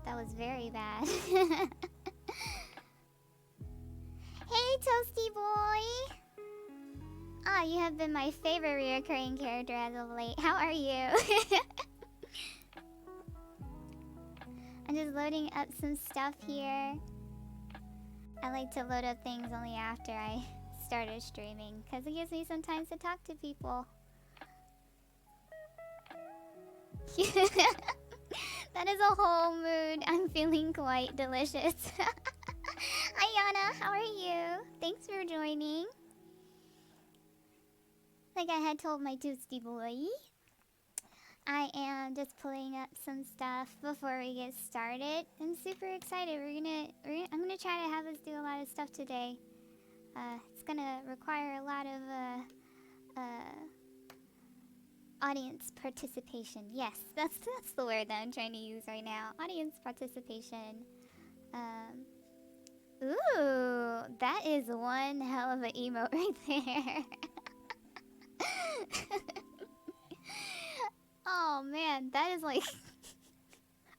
That was very bad. Hey, Toasty Boy! Ah, you have been my favorite reoccurring character as of late. How are you? I'm just loading up some stuff here. I like to load up things only after I started streaming, because it gives me some time to talk to people. That is a whole mood. I'm feeling quite delicious. Hi, Yana. How are you? Thanks for joining. Like I had told my toasty boy, I am just pulling up some stuff before we get started. I'm super excited. I'm gonna try to have us do a lot of stuff today. It's gonna require a lot of audience participation. Yes, that's the word that I'm trying to use right now. Audience participation. Ooh, that is one hell of an emote right there. Oh man, that is like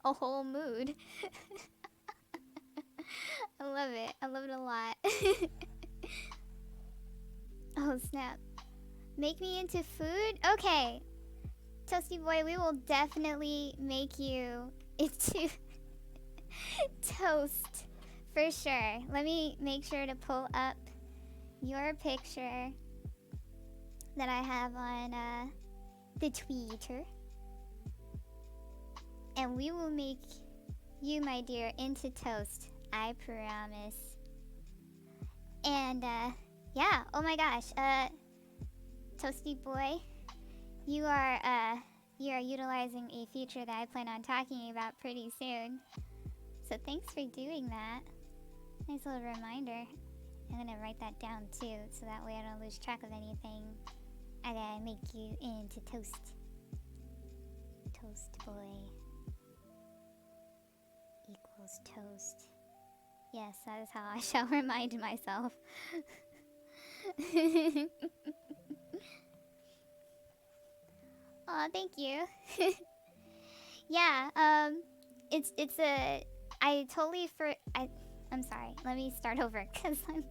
a whole mood. I love it. I love it a lot. Oh snap. Make me into food? Okay. Toasty boy, we will definitely make you into toast. For sure. Let me make sure to pull up your picture that I have on the Twitter. And we will make you, my dear, into toast. I promise. And yeah, oh my gosh. Toasty boy, you are utilizing a feature that I plan on talking about pretty soon. So thanks for doing that. Nice little reminder. I'm gonna write that down too, so that way I don't lose track of anything. I gotta make you into toast. Toast boy equals toast. Yes, that is how I shall remind myself. Aw, thank you. Yeah, it's a, I totally I'm sorry, let me start over, because I'm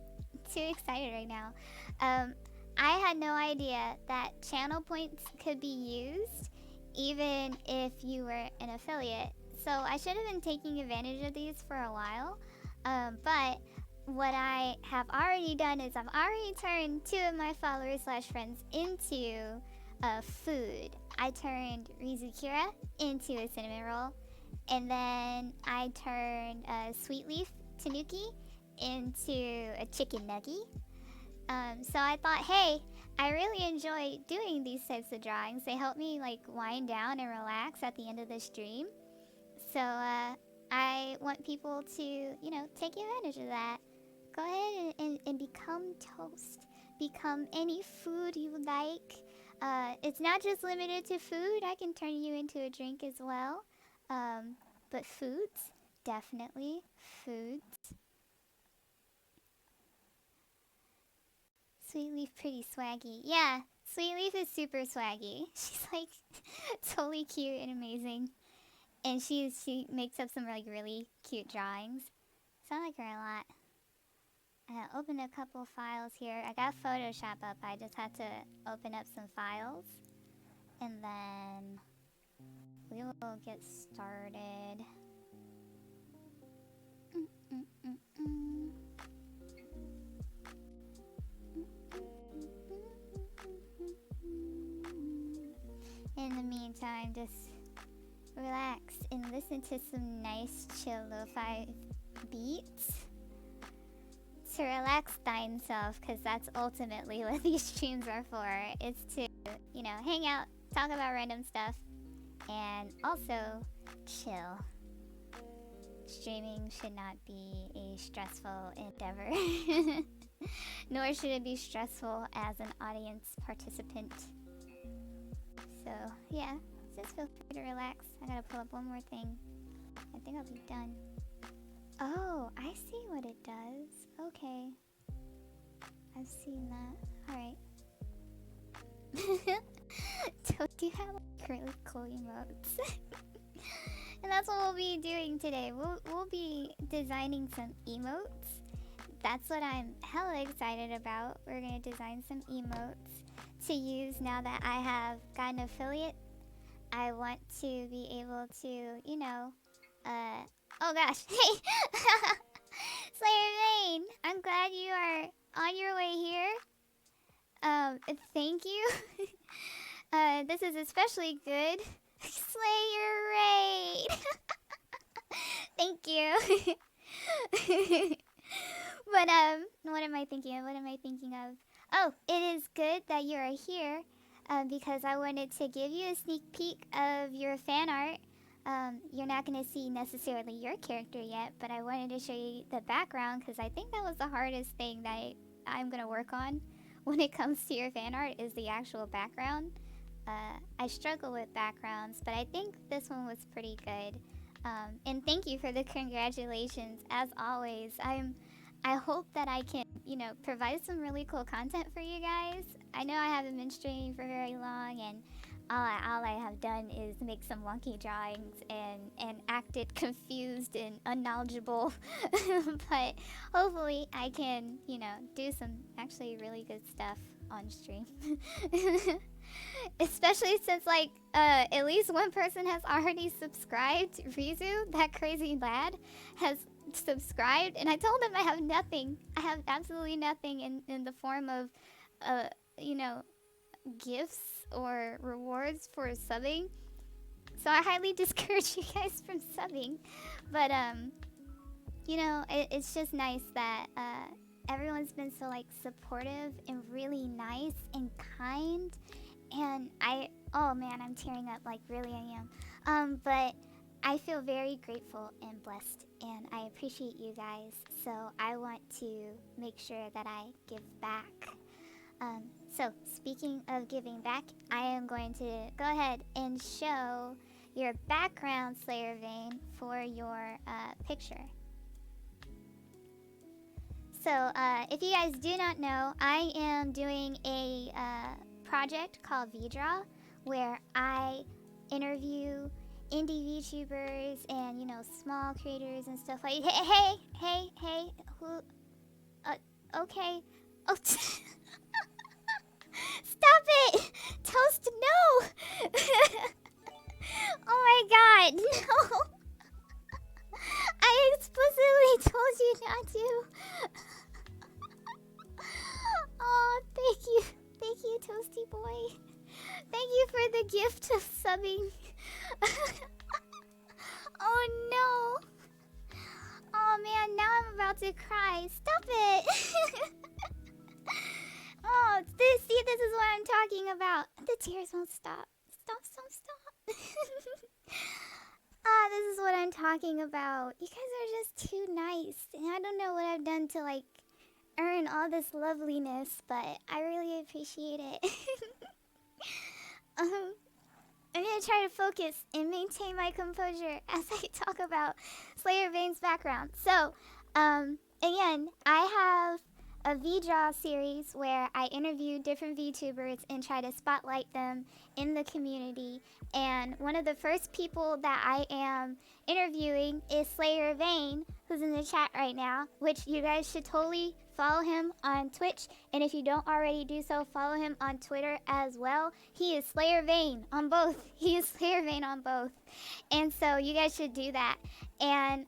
too excited right now. I had no idea that channel points could be used even if you were an affiliate. So I should have been taking advantage of these for a while. But what I have already done is I've already turned 2 of my followers slash friends into food. I turned Rizukira into a cinnamon roll, and then I turned Sweet Leaf Tanuki into a chicken nugget. So I thought, hey, I really enjoy doing these types of drawings. They help me like wind down and relax at the end of the stream. So I want people to, you know, take advantage of that. Go ahead and become toast. Become any food you like. It's not just limited to food. I can turn you into a drink as well. But foods, definitely foods. Sweet Leaf pretty swaggy. Yeah, Sweet Leaf is super swaggy. She's like totally cute and amazing. And she makes up some like really cute drawings. So I like her a lot. I opened a couple files here. I got Photoshop up. I just had to open up some files. And then we will get started. In the meantime, just relax and listen to some nice chill lo-fi beats to relax thine self, because that's ultimately what these streams are for. It's to, you know, hang out, talk about random stuff, and also chill. Streaming should not be a stressful endeavor, nor should it be stressful as an audience participant. So yeah, just feel free to relax. I gotta pull up one more thing. I think I'll be done. Oh, I see what it does. Okay. I've seen that. Alright. Don't you have like really cool emotes? And that's what we'll be doing today. We'll be designing some emotes. That's what I'm hella excited about. We're gonna design some emotes to use now that I have got an affiliate. I want to be able to, you know, oh gosh, hey, Slayer Vane, I'm glad you are on your way here. Thank you. This is especially good. Slayer Raid. Thank you. But what am I thinking of? What am I thinking of? Oh, it is good that you are here, because I wanted to give you a sneak peek of your fan art. You're not going to see necessarily your character yet, but I wanted to show you the background, because I think that was the hardest thing that I'm going to work on when it comes to your fan art, is the actual background. I struggle with backgrounds, but I think this one was pretty good. And thank you for the congratulations. As always, I hope that I can, provide some really cool content for you guys. I know I haven't been streaming for very long, and all I have done is make some wonky drawings and acted confused and unknowledgeable. But hopefully I can, do some actually really good stuff on stream. Especially since at least one person has already subscribed. Rizu, that crazy lad, has subscribed, and I told him I have nothing. I have absolutely nothing in the form of uh you know gifts or rewards for subbing. So I highly discourage you guys from subbing. But it's just nice that everyone's been so supportive and really nice and kind. And oh man, I'm tearing up, really I am. But I feel very grateful and blessed, and I appreciate you guys. So I want to make sure that I give back. So speaking of giving back, I am going to go ahead and show your background, Slayer Vane, for your picture. So if you guys do not know, I am doing a project called VDraw, where I interview indie VTubers and small creators and stuff like. Hey, who? Okay. Oh, stop it, Toast! No. Oh my God, no! I explicitly told you not to. Oh, thank you, Toasty boy. Thank you for the gift of subbing. Oh no! Oh man, now I'm about to cry. Stop it! Oh, this is what I'm talking about. The tears won't stop. Stop. This is what I'm talking about. You guys are just too nice, and I don't know what I've done to earn all this loveliness, but I really appreciate it. I'm gonna try to focus and maintain my composure as I talk about Slayer Vane's background. So, again, I have a VDraw series where I interview different VTubers and try to spotlight them in the community. And one of the first people that I am interviewing is Slayer Vane, who's in the chat right now, which you guys should totally follow him on Twitch. And if you don't already do so, follow him on Twitter as well. He is Slayer Vane on both. And so you guys should do that. And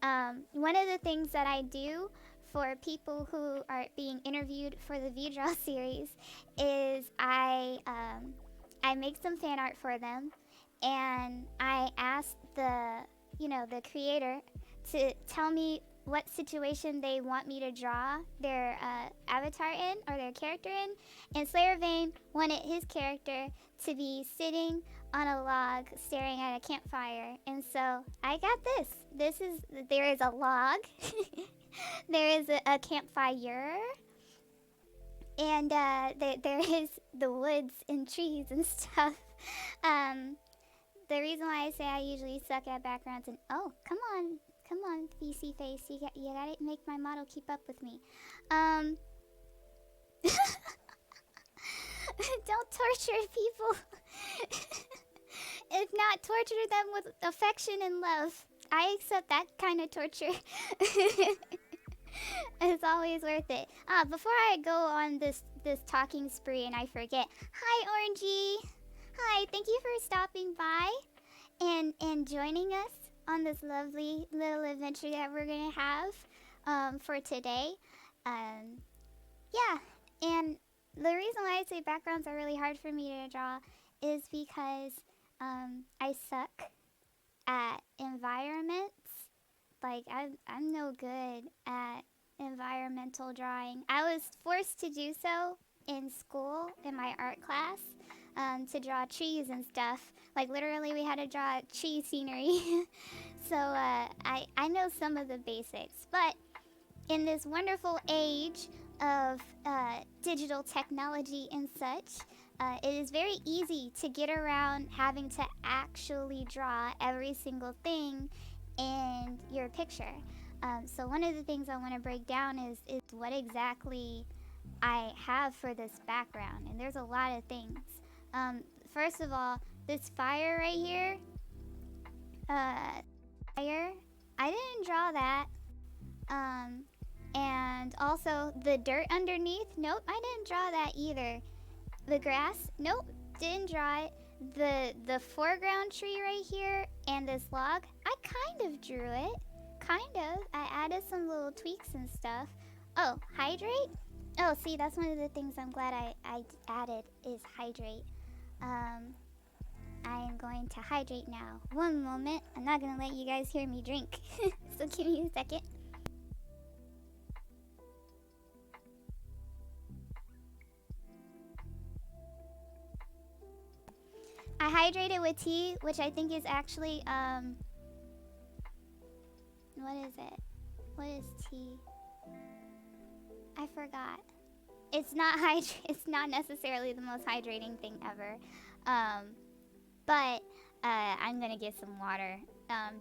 one of the things that I do for people who are being interviewed for the VDraw series is I make some fan art for them, and I ask the creator to tell me what situation they want me to draw their avatar in, or their character in. And Slayer Vane wanted his character to be sitting on a log staring at a campfire. And so I got this. There is a log. There is a campfire. And there is the woods and trees and stuff. The reason why I say I usually suck at backgrounds and come on, VC face, you gotta make my model keep up with me. Don't torture people. If not, torture them with affection and love. I accept that kind of torture. It's always worth it. Before I go on this talking spree and I forget, hi Orangey. Hi, thank you for stopping by and joining us on this lovely little adventure that we're gonna have for today. Yeah, and the reason why I say backgrounds are really hard for me to draw is because I suck at environments. I'm no good at environmental drawing. I was forced to do so in school in my art class, to draw trees and stuff. Literally we had to draw tree scenery. So I know some of the basics, but in this wonderful age of digital technology and such, it is very easy to get around having to actually draw every single thing in your picture. So one of the things I want to break down is what exactly I have for this background, and there's a lot of things. Um, First of all, this fire right here, uh, fire, I didn't draw that. Um, and also the dirt underneath, nope, I didn't draw that either. The grass, nope, didn't draw it. The foreground tree right here and this log, I kind of drew it. Kind of. I added some little tweaks and stuff. Oh, hydrate? Oh, see, that's one of the things I'm glad I added is hydrate. I am going to hydrate now. One moment. I'm not going to let you guys hear me drink. So give me a second. I hydrated with tea, which I think is actually, what is it? What is tea? I forgot. It's not it's not necessarily the most hydrating thing ever. But I'm gonna get some water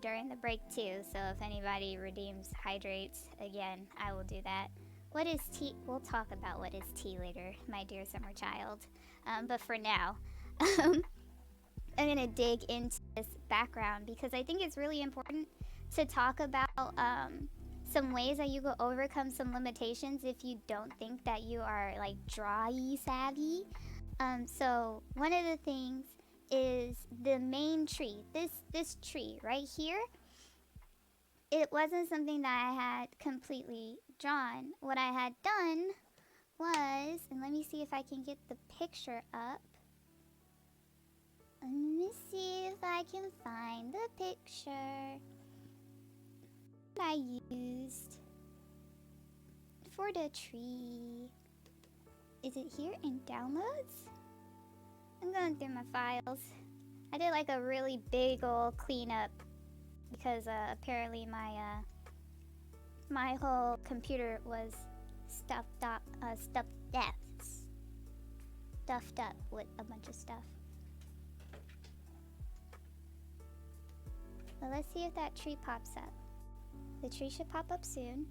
during the break too. So if anybody redeems hydrates again, I will do that. What is tea? We'll talk about what is tea later, my dear summer child. But for now, I'm gonna dig into this background because I think it's really important to talk about some ways that you can overcome some limitations if you don't think that you are like drawy savvy. So one of the things is the main tree. This tree right here. It wasn't something that I had completely drawn. What I had done was, and let me see if I can get the picture up. Let me see if I can find the picture I used for the tree. Is it here in downloads? I'm going through my files. I did like a really big old cleanup because apparently my whole computer was stuffed up with a bunch of stuff. Well, let's see if that tree pops up. The tree should pop up soon.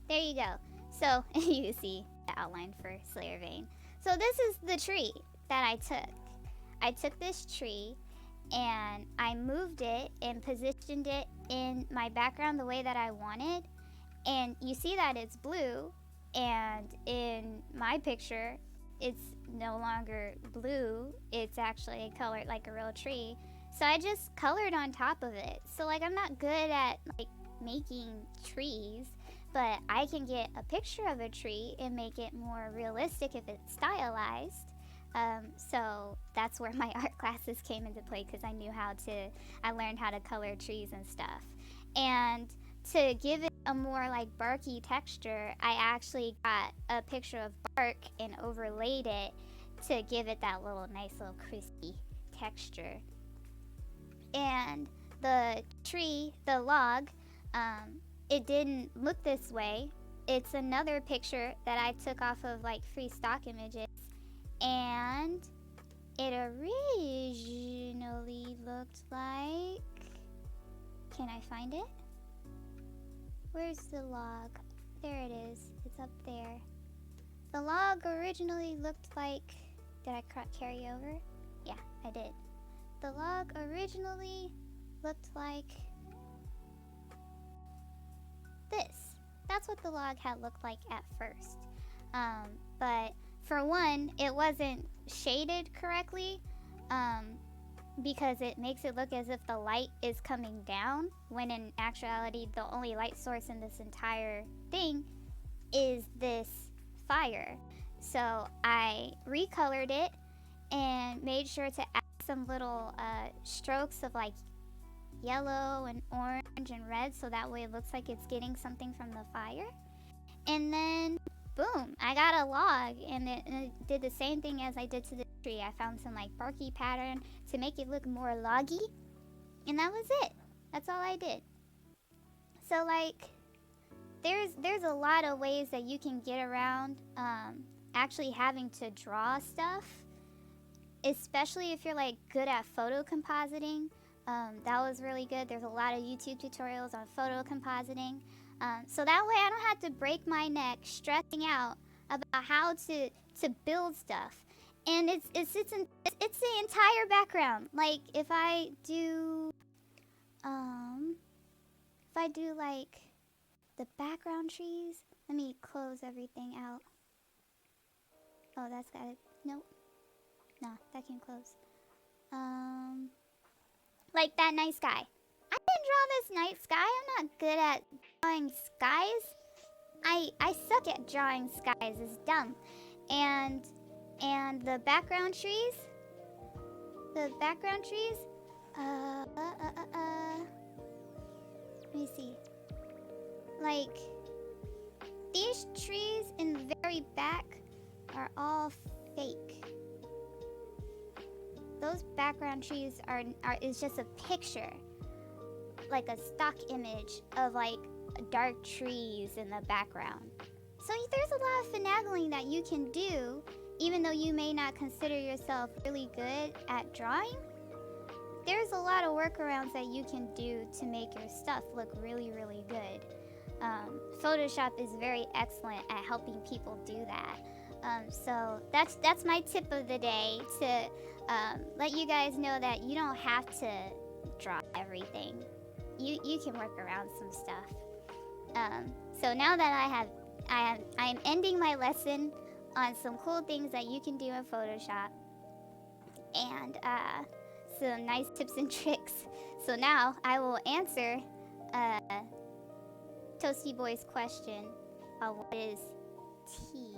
There you go. So you can see the outline for Slayer Vein. So this is the tree that I took. I took this tree and I moved it and positioned it in my background the way that I wanted. And you see that it's blue, and in my picture, it's no longer blue. It's actually colored like a real tree. So I just colored on top of it. So like I'm not good at like making trees, but I can get a picture of a tree and make it more realistic if it's stylized. So that's where my art classes came into play because I learned how to color trees and stuff. And to give it a more like barky texture, I actually got a picture of bark and overlaid it to give it that nice little crispy texture. And the tree, the log, it didn't look this way. It's another picture that I took off of like free stock images, and it originally looked like, can I find it? Where's the log? There it is. It's up there. The log originally looked like, did I carry over? Yeah, I did. The log originally looked like this. That's what the log had looked like at first. But for one, it wasn't shaded correctly because it makes it look as if the light is coming down, when in actuality, the only light source in this entire thing is this fire. So I recolored it and made sure to add some little strokes of like yellow and orange and red, so that way it looks like it's getting something from the fire. And then boom, I got a log, and it did the same thing as I did to the tree. I found some like barky pattern to make it look more loggy, and that was it. That's all I did. So like there's a lot of ways that you can get around actually having to draw stuff, especially if you're like good at photo compositing. That was really good. There's a lot of YouTube tutorials on photo compositing. So that way I don't have to break my neck stressing out about how to build stuff. And it's the entire background. Like if I do like the background trees, let me close everything out. Oh, that's got it. Nope. No, that can close. Like that night sky. I can draw this night sky. I'm not good at drawing skies. I suck at drawing skies. It's dumb. And the background trees. The background trees. Let me see. Like these trees in the very back are all fake. Those background trees is just a picture, like a stock image of like dark trees in the background. So there's a lot of finagling that you can do, even though you may not consider yourself really good at drawing. There's a lot of workarounds that you can do to make your stuff look really, really good. Photoshop is very excellent at helping people do that. So that's my tip of the day, to let you guys know that you don't have to draw everything. You can work around some stuff. So now that I am ending my lesson on some cool things that you can do in Photoshop, and some nice tips and tricks. So now I will answer Toasty Boy's question of what is tea,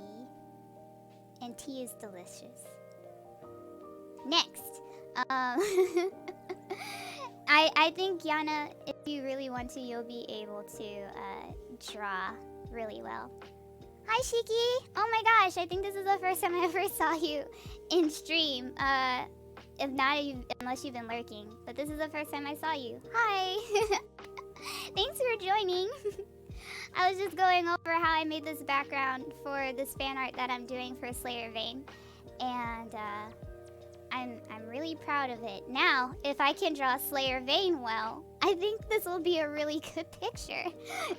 and tea is delicious. Next, I think, Yana, if you really want to, you'll be able to draw really well. Hi, Shiki! Oh my gosh, I think this is the first time I ever saw you in stream. If not, unless you've been lurking. But this is the first time I saw you. Hi! Thanks for joining. I was just going over how I made this background for this fan art that I'm doing for Slayer Vane. And I'm really proud of it. Now, if I can draw Slayer Vane well, I think this will be a really good picture.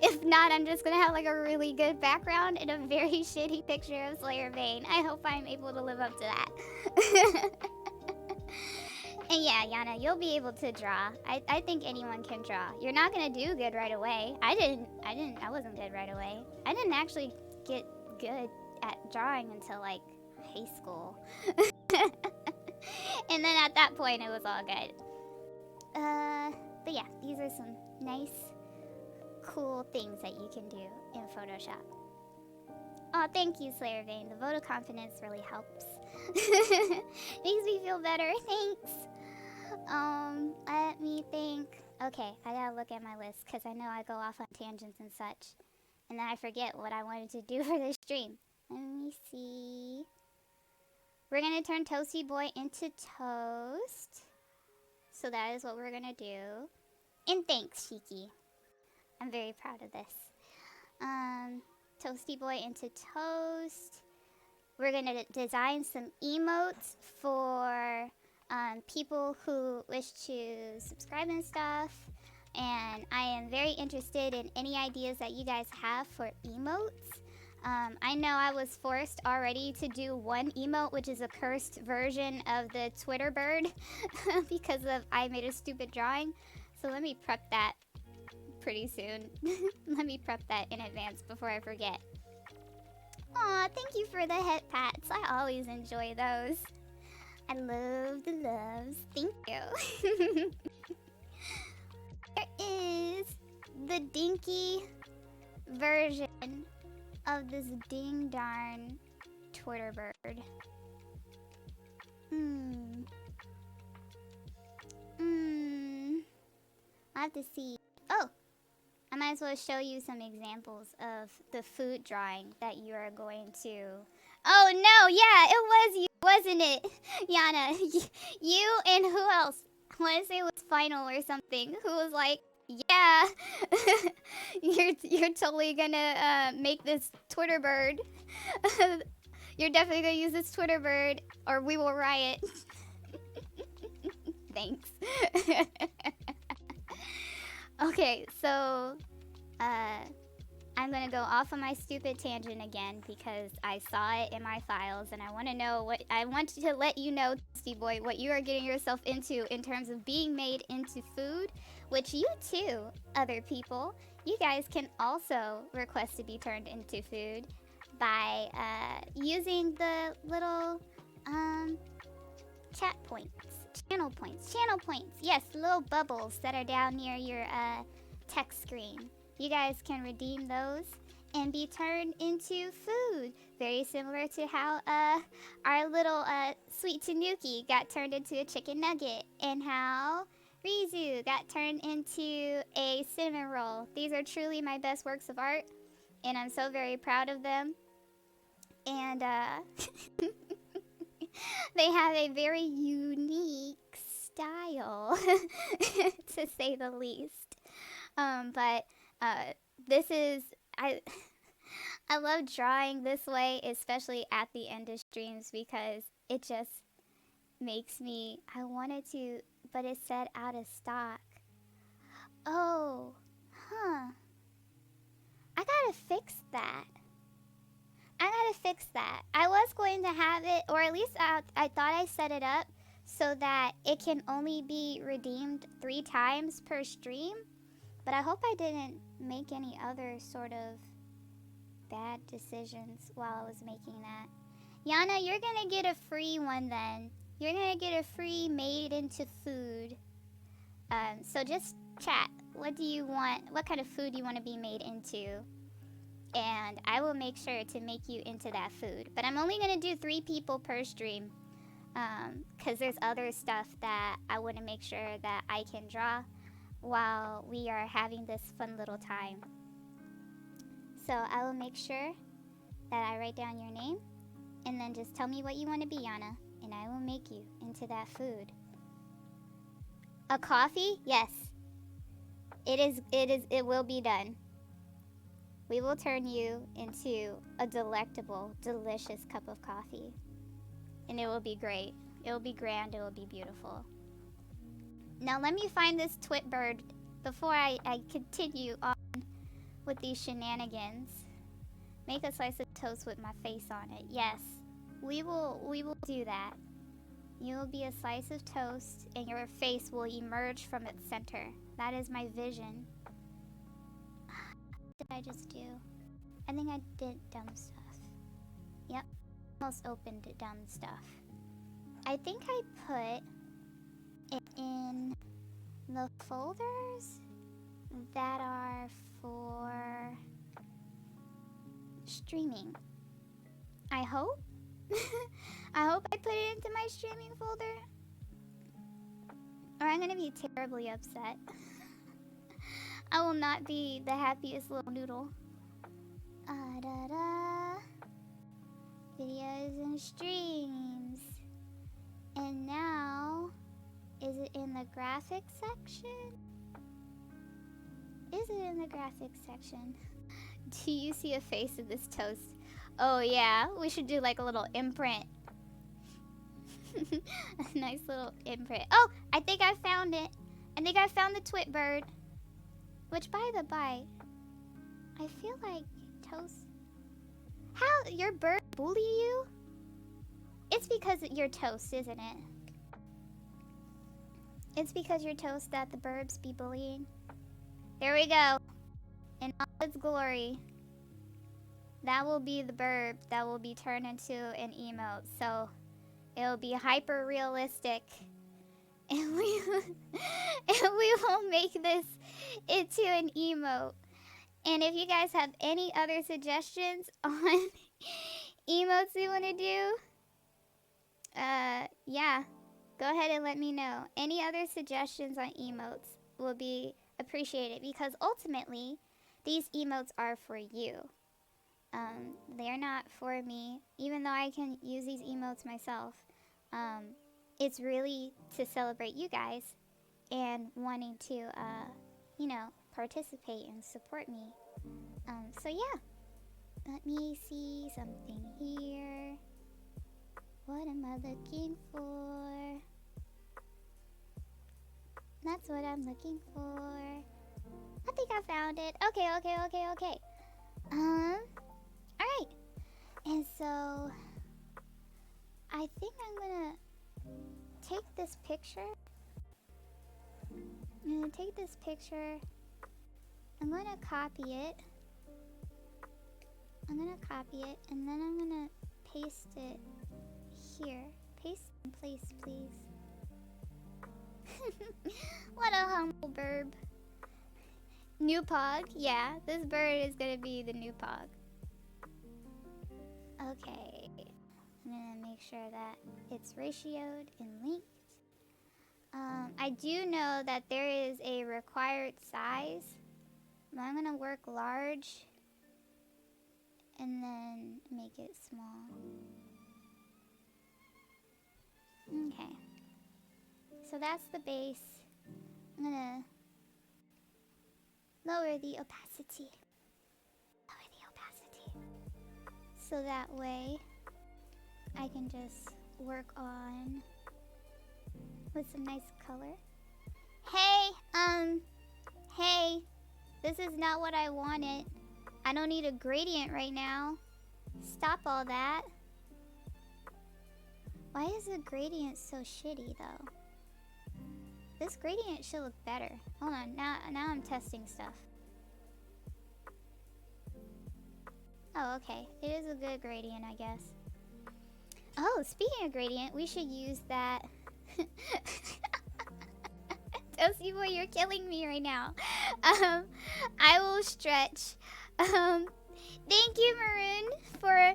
If not, I'm just gonna have like a really good background and a very shitty picture of Slayer Vane. I hope I'm able to live up to that. And yeah, Yana, you'll be able to draw. I think anyone can draw. You're not gonna do good right away. I wasn't good right away. I didn't actually get good at drawing until like high school. And then at that point, it was all good. But yeah, these are some nice, cool things that you can do in Photoshop. Oh, thank you, Slayer Vane. The vote of confidence really helps. Makes me feel better. Thanks. Let me think. Okay, I gotta look at my list because I know I go off on tangents and such. And then I forget what I wanted to do for this stream. Let me see. We're gonna turn Toasty Boy into toast. So that is what we're gonna do. And thanks, Shiki. I'm very proud of this. Toasty Boy into toast. We're gonna design some emotes for people who wish to subscribe and stuff. And I am very interested in any ideas that you guys have for emotes. I know I was forced already to do one emote, which is a cursed version of the Twitter bird because I made a stupid drawing. So let me prep that pretty soon. Let me prep that in advance before I forget. Aw, thank you for the head pats. I always enjoy those. I love the loves. Thank you. There is the dinky version of this ding darn Twitter bird. I'll have to see. Oh! I might as well show you some examples of the food drawing that you are going to... Oh no, yeah, it was you, wasn't it? Yana, you and who else? I want to say it was Final or something, who was like, yeah, you're totally gonna make this Twitter bird. You're definitely gonna use this Twitter bird or we will riot. Thanks. Okay, so I'm gonna go off on my stupid tangent again because I saw it in my files and I want to know what I want to let you know, Toasty Boy, what you are getting yourself into in terms of being made into food, which you too, other people, you guys can also request to be turned into food by using the little chat points, channel points. Yes, little bubbles that are down near your text screen. You guys can redeem those and be turned into food. Very similar to how our little sweet Tanuki got turned into a chicken nugget and how Rizu got turned into a cinnamon roll. These are truly my best works of art and I'm so very proud of them. And they have a very unique style, to say the least. But this is I I love drawing this way, especially at the end of streams because it just makes me I wanted to, but it said out of stock. Oh, huh. I gotta fix that. I was going to have it, or at least I thought I set it up so that it can only be redeemed 3 times per stream. But I hope I didn't make any other sort of bad decisions while I was making that. Yana, you're gonna get a free one then. You're gonna get a free made into food. So just chat. What do you want? What kind of food do you want to be made into? And I will make sure to make you into that food. But I'm only gonna do 3 people per stream. Because there's other stuff that I want to make sure that I can draw while we are having this fun little time. So I will make sure that I write down your name and then just tell me what you want to be, Yana, and I will make you into that food. A coffee? Yes. It will be done. We will turn you into a delectable, delicious cup of coffee. And it will be great. It will be grand. It will be beautiful. Now let me find this twit bird before I continue on with these shenanigans. Make a slice of toast with my face on it. Yes, we will do that. You will be a slice of toast and your face will emerge from its center. That is my vision. What did I just do? I think I did dumb stuff. Yep, almost opened dumb stuff. I think I put it in the folders that are for streaming. I hope. I hope I put it into my streaming folder. Or I'm gonna be terribly upset. I will not be the happiest little noodle. Videos and streams. And now, is it in the graphics section? Is it in the graphics section? Do you see a face of this toast? Oh yeah, we should do like a little imprint. A nice little imprint. Oh, I think I found it. I think I found the twit bird. Which, by the by, I feel like toast. How your bird bully you? It's because you're toast, isn't it? It's because you're toast that the burbs be bullying. There we go. In all its glory. That will be the burb that will be turned into an emote. So it'll be hyper realistic. And we will make this into an emote. And if you guys have any other suggestions on emotes we want to do, yeah, go ahead and let me know. Any other suggestions on emotes will be appreciated because ultimately these emotes are for you. They're not for me, even though I can use these emotes myself. It's really to celebrate you guys and wanting to, you know, participate and support me. So yeah, let me see something here. What am I looking for? That's what I'm looking for. I think I found it. Okay. Alright. And so, I think I'm gonna take this picture. I'm gonna take this picture. I'm gonna copy it. I'm gonna copy it, and then I'm gonna paste it here. Paste in place, please. What a humble burb. New pog? Yeah, this bird is gonna be the new pog. Okay. I'm gonna make sure that it's ratioed and linked. I do know that there is a required size. But I'm gonna work large and then make it small. Okay. So that's the base. I'm gonna lower the opacity. Lower the opacity. So that way I can just work on with some nice color. Hey, this is not what I wanted. I don't need a gradient right now. Stop all that. Why is the gradient so shitty though? This gradient should look better. Hold on, now I'm testing stuff. Oh, okay. It is a good gradient, I guess. Oh, speaking of gradient, we should use that. Toasty boy, you're killing me right now. I will stretch. Thank you, Maroon, for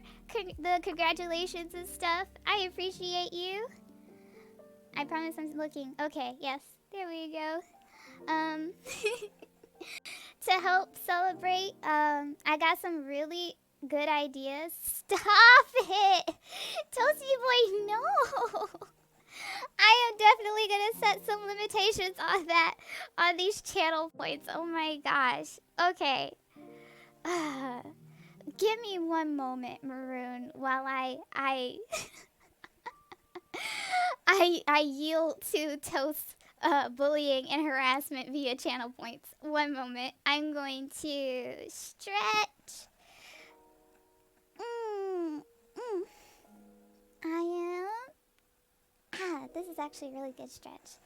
the congratulations and stuff. I appreciate you. I promise I'm looking. Okay, yes. There we go. To help celebrate, I got some really good ideas. Stop it! Toasty boy, no! I am definitely gonna set some limitations on that, on these channel points. Oh my gosh. Okay. Give me one moment, Maroon, while I yield to Toast bullying and harassment via channel points. One moment. I'm going to stretch. I am. This is actually a really good stretch.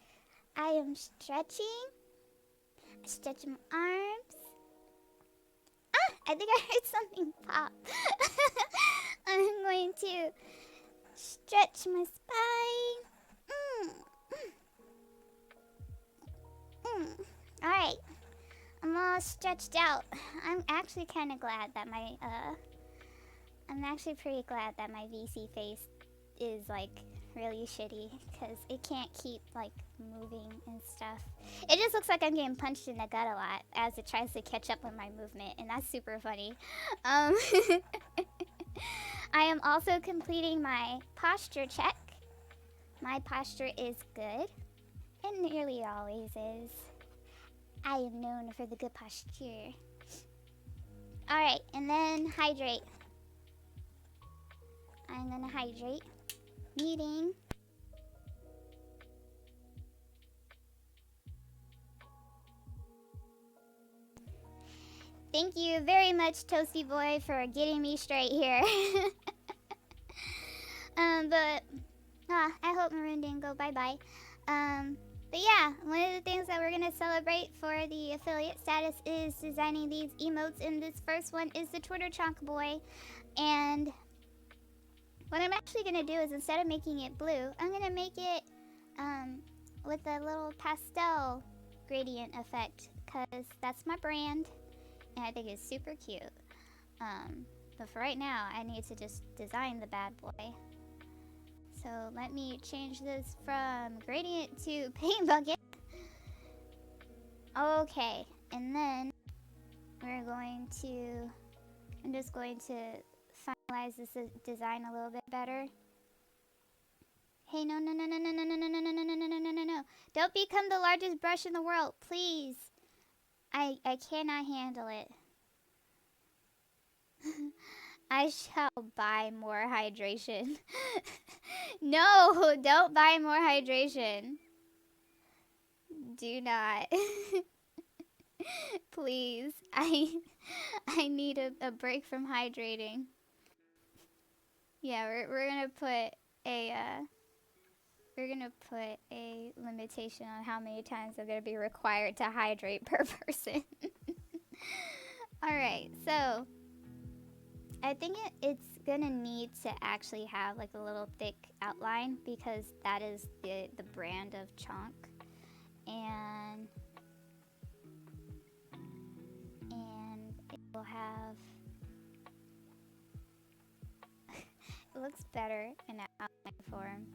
I am stretching. Stretching my arms. I think I heard something pop. I'm going to stretch my spine. Alright. I'm all stretched out. I'm actually kind of glad that I'm actually pretty glad that my VC face is like really shitty because it can't keep like moving and stuff. It just looks like I'm getting punched in the gut a lot as it tries to catch up with my movement, and that's super funny. I am also completing my posture check. My posture is good. It nearly always is. I am known for the good posture. Alright, and then hydrate. I'm gonna hydrate. Meeting. Thank you very much, Toasty Boy, for getting me straight here. But I hope Maroon didn't go bye-bye. But yeah, one of the things that we're gonna celebrate for the affiliate status is designing these emotes, and this first one is the Twitter Chonk Boy. And what I'm actually gonna do is, instead of making it blue, I'm gonna make it with a little pastel gradient effect, because that's my brand and I think it's super cute. But for right now, I need to just design the bad boy. So let me change this from gradient to paint bucket. Okay, and then I'm just going to finalize this design a little bit better. Hey, no. Don't become the largest brush in the world, please. I cannot handle it. I shall buy more hydration. No, don't buy more hydration. Do not. Please. I need a break from hydrating. Yeah, we're gonna put a limitation on how many times I'm gonna be required to hydrate per person. Alright, so I think it's gonna need to actually have like a little thick outline because that is the brand of chonk. And it will have it looks better in an outline form.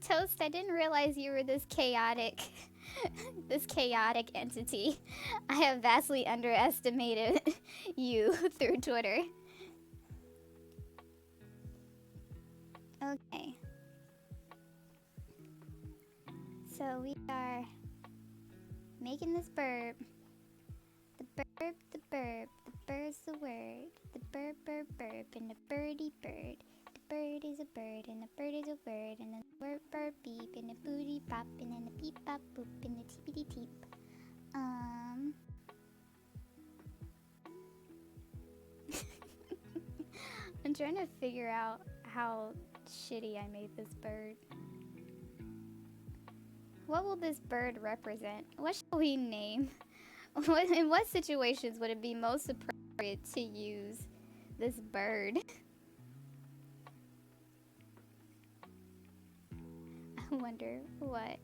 Toast, I didn't realize you were this chaotic entity. I have vastly underestimated you through Twitter. Okay. So we are making this burp. The burp, the burp, the bird's the word. The burp, burp, burp, and the birdie bird. The bird is a bird, and the bird is a word, and then the word burp beep, and the booty pop, and then the beep pop boop, and the teepity teep. I'm trying to figure out how shitty I made this bird. What will this bird represent? What shall we name? In what situations would it be most appropriate to use this bird? I wonder what.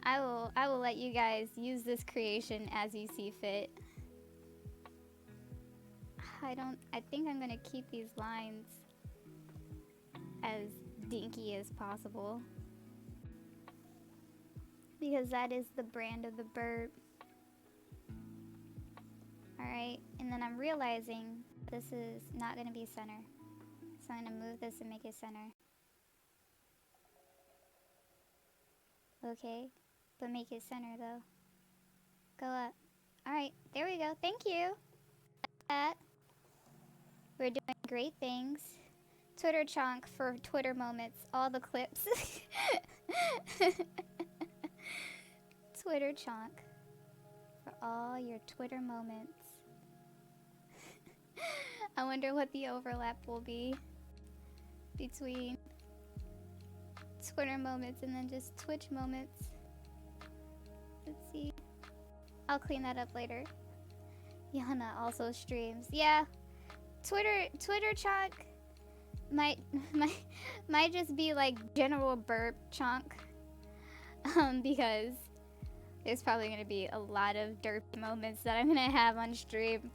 I will let you guys use this creation as you see fit. I think I'm gonna keep these lines as dinky as possible. Because that is the brand of the bird. Alright, and then I'm realizing this is not gonna be center. So I'm gonna move this and make it center. Okay, but make it center though. Go up. Alright, there we go. Thank you. That. We're doing great things. Twitter chonk for Twitter moments. All the clips. Twitter chonk for all your Twitter moments. I wonder what the overlap will be between Twitter moments and then just Twitch moments. Let's see. I'll clean that up later. Yana also streams. Yeah. Twitter chonk might just be like general burp chonk. Because there's probably gonna be a lot of derpy moments that I'm gonna have on stream.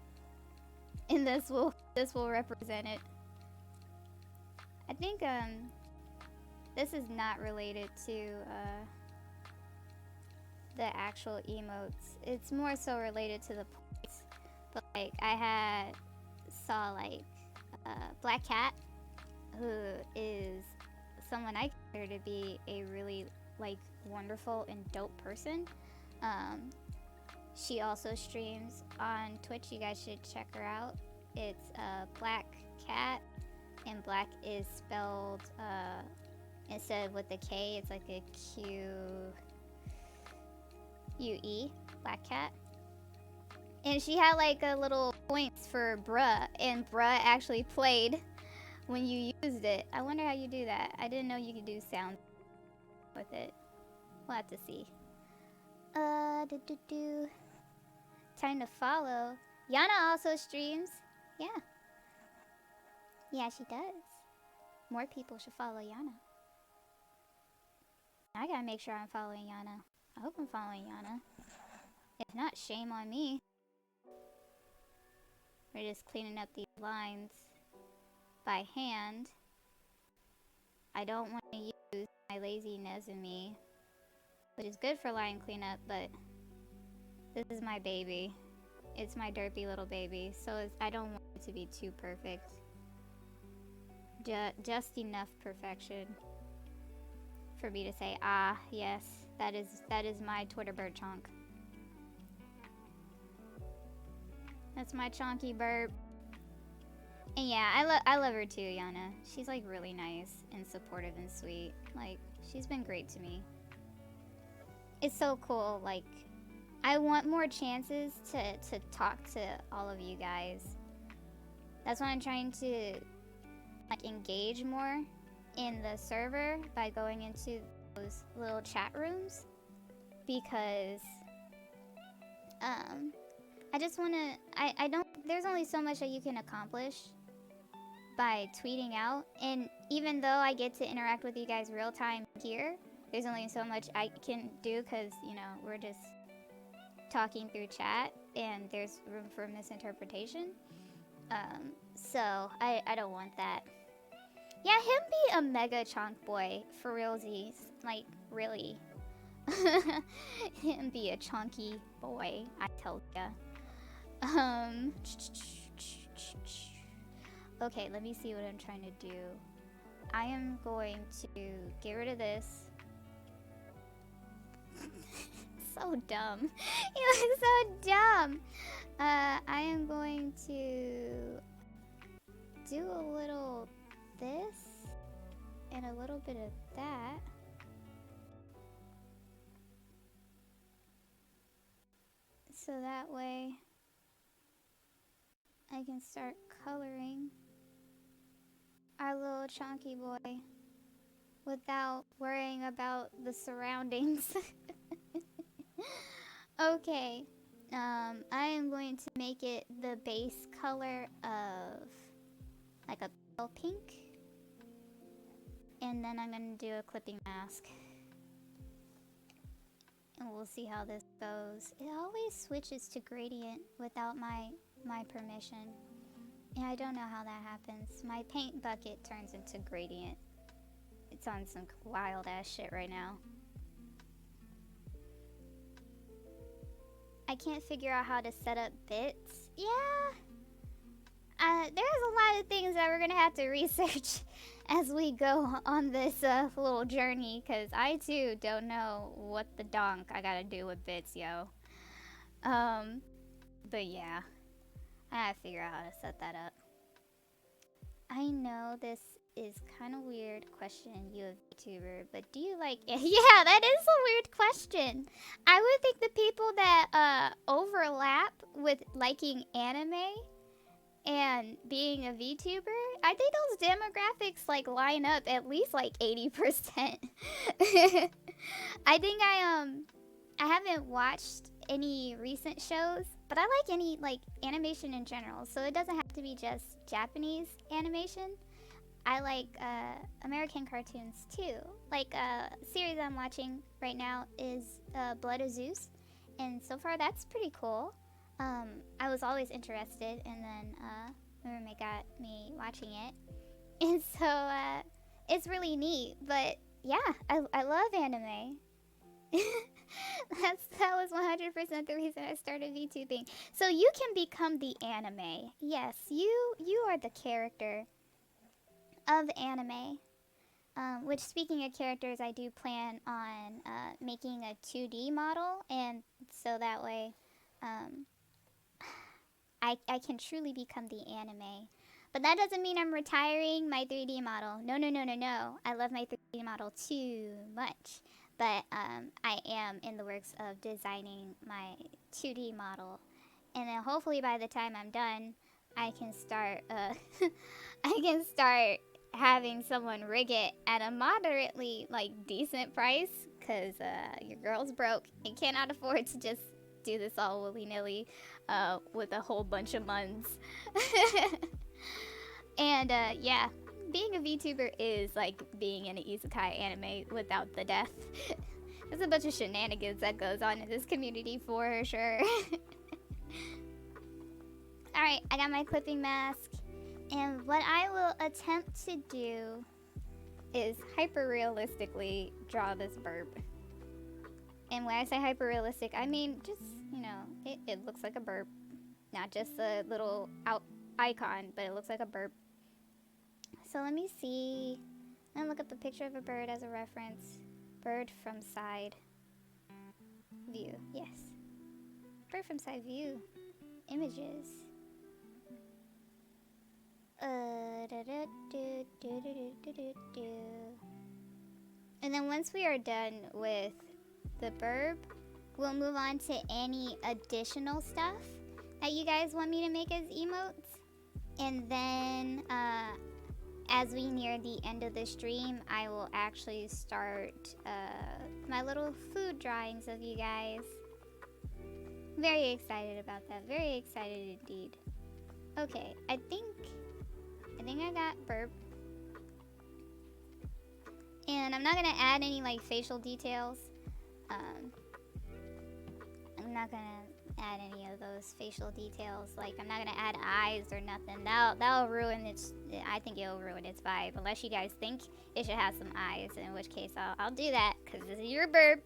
And this will represent it. I think this is not related to the actual emotes. It's more so related to the points. But like I saw like Black Cat, who is someone I consider to be a really like wonderful and dope person. She also streams on Twitch. You guys should check her out. It's Black Cat, and black is spelled instead of with the K, it's like a Q-U-E, Black Cat. And she had like a little points for bruh, and bruh actually played when you used it. I wonder how you do that. I didn't know you could do sound with it. We'll have to see. Time to follow. Yana also streams. Yeah. Yeah, she does. More people should follow Yana. I gotta make sure I'm following Yana. I hope I'm following Yana. If not, shame on me. We're just cleaning up these lines by hand. I don't want to use my lazy Nezumi, which is good for line cleanup, but this is my baby. It's my derpy little baby, so I don't want it to be too perfect. Just enough perfection for me to say, ah, yes, that is my Twitter bird chonk. That's my chonky burp. And yeah, I love her too, Yana. She's like really nice and supportive and sweet. Like, she's been great to me. it's so cool. Like, I want more chances to talk to all of you guys. That's why I'm trying to like engage more in the server by going into those little chat rooms, because I just want to I don't there's only so much that you can accomplish by tweeting out, and even though I get to interact with you guys real time here, there's only so much I can do, because you know we're just talking through chat and there's room for misinterpretation. So I don't want that. Yeah, him be a mega chonk boy for realsies. Like, really. Him be a chonky boy, I tell ya. Okay, let me see what I'm trying to do. I am going to get rid of this. So dumb. You look so dumb. I am going to do a little this and a little bit of that. So that way I can start coloring our little chonky boy without worrying about the surroundings. Okay, I am going to make it the base color of like a pale pink, and then I'm going to do a clipping mask, and we'll see how this goes. It always switches to gradient without my permission, and I don't know how that happens. My paint bucket turns into gradient. It's on some wild ass shit right now. I can't figure out how to set up bits. Yeah. There's a lot of things that we're gonna have to research as we go on this little journey, because I too don't know what the donk I gotta do with bits, yo. But yeah, I gotta figure out how to set that up. I know this is kind of weird question, you a VTuber, but do you like yeah, that is a weird question. I would think the people that overlap with liking anime and being a VTuber, I think those demographics like line up at least like 80%. I think I haven't watched any recent shows, but I like any like animation in general, so it doesn't have to be just Japanese animation. I like American cartoons too. Like a series I'm watching right now is Blood of Zeus, and so far that's pretty cool. I was always interested, and then my roommate got me watching it, and so it's really neat. But yeah, I love anime. That was 100% the reason I started VTubing. So you can become the anime. Yes, you are the character of anime. Which, speaking of characters, I do plan on making a 2D model, and so that way I can truly become the anime. But that doesn't mean I'm retiring my 3D model. No, no, no, no, no. I love my 3D model too much. But I am in the works of designing my 2D model. And then hopefully by the time I'm done, I can start having someone rig it at a moderately like decent price, because your girl's broke and cannot afford to just do this all willy-nilly with a whole bunch of months. And yeah, being a VTuber is like being in an isekai anime without the death. There's a bunch of shenanigans that goes on in this community for sure. Alright, I got my clipping mask, and what I will attempt to do is hyper-realistically draw this burp. And when I say hyper-realistic, I mean just, you know, it looks like a burp. Not just a little icon, but it looks like a burp. So let me see. I'm gonna look up a picture of a bird as a reference. Bird from side view. Yes. Bird from side view. Images. And then once we are done with the burb, we'll move on to any additional stuff that you guys want me to make as emotes. And then as we near the end of the stream, I will actually start my little food drawings of you guys. Very excited about that. Very excited indeed. Okay, I think I got burp. And I'm not gonna add any like facial details. I'm not gonna add any of those facial details. Like I'm not gonna add eyes or nothing. That'll ruin its. I think it'll ruin its vibe. Unless you guys think it should have some eyes, in which case I'll do that because this is your burp.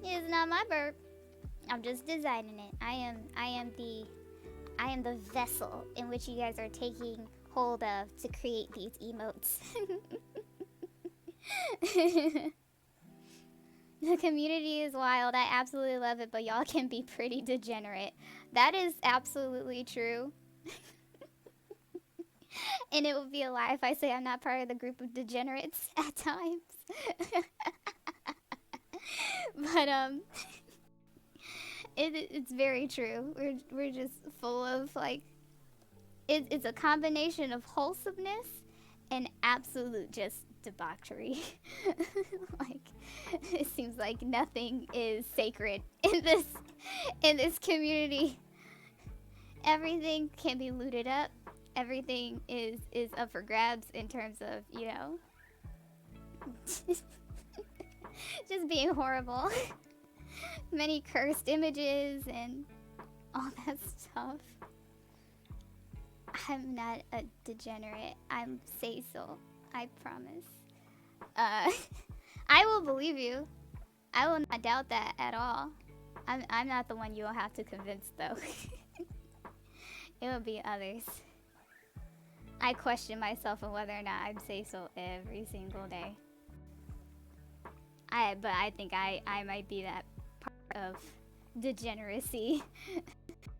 It's not my burp. I'm just designing it. I am the vessel in which you guys are taking hold of to create these emotes. The community is wild. I absolutely love it, but y'all can be pretty degenerate. That is absolutely true. And it would be a lie if I say I'm not part of the group of degenerates at times. But it's very true. We're just full of like it's a combination of wholesomeness and absolute just debauchery. Like it seems like nothing is sacred in this community. Everything can be looted up. Everything is up for grabs in terms of, you know, just being horrible. Many cursed images and all that stuff. I'm not a degenerate. I'm Cecil. I promise. I will believe you. I will not doubt that at all. I'm not the one you'll have to convince though. It will be others. I question myself on whether or not I'm Cecil every single day. But I think I might be that part of degeneracy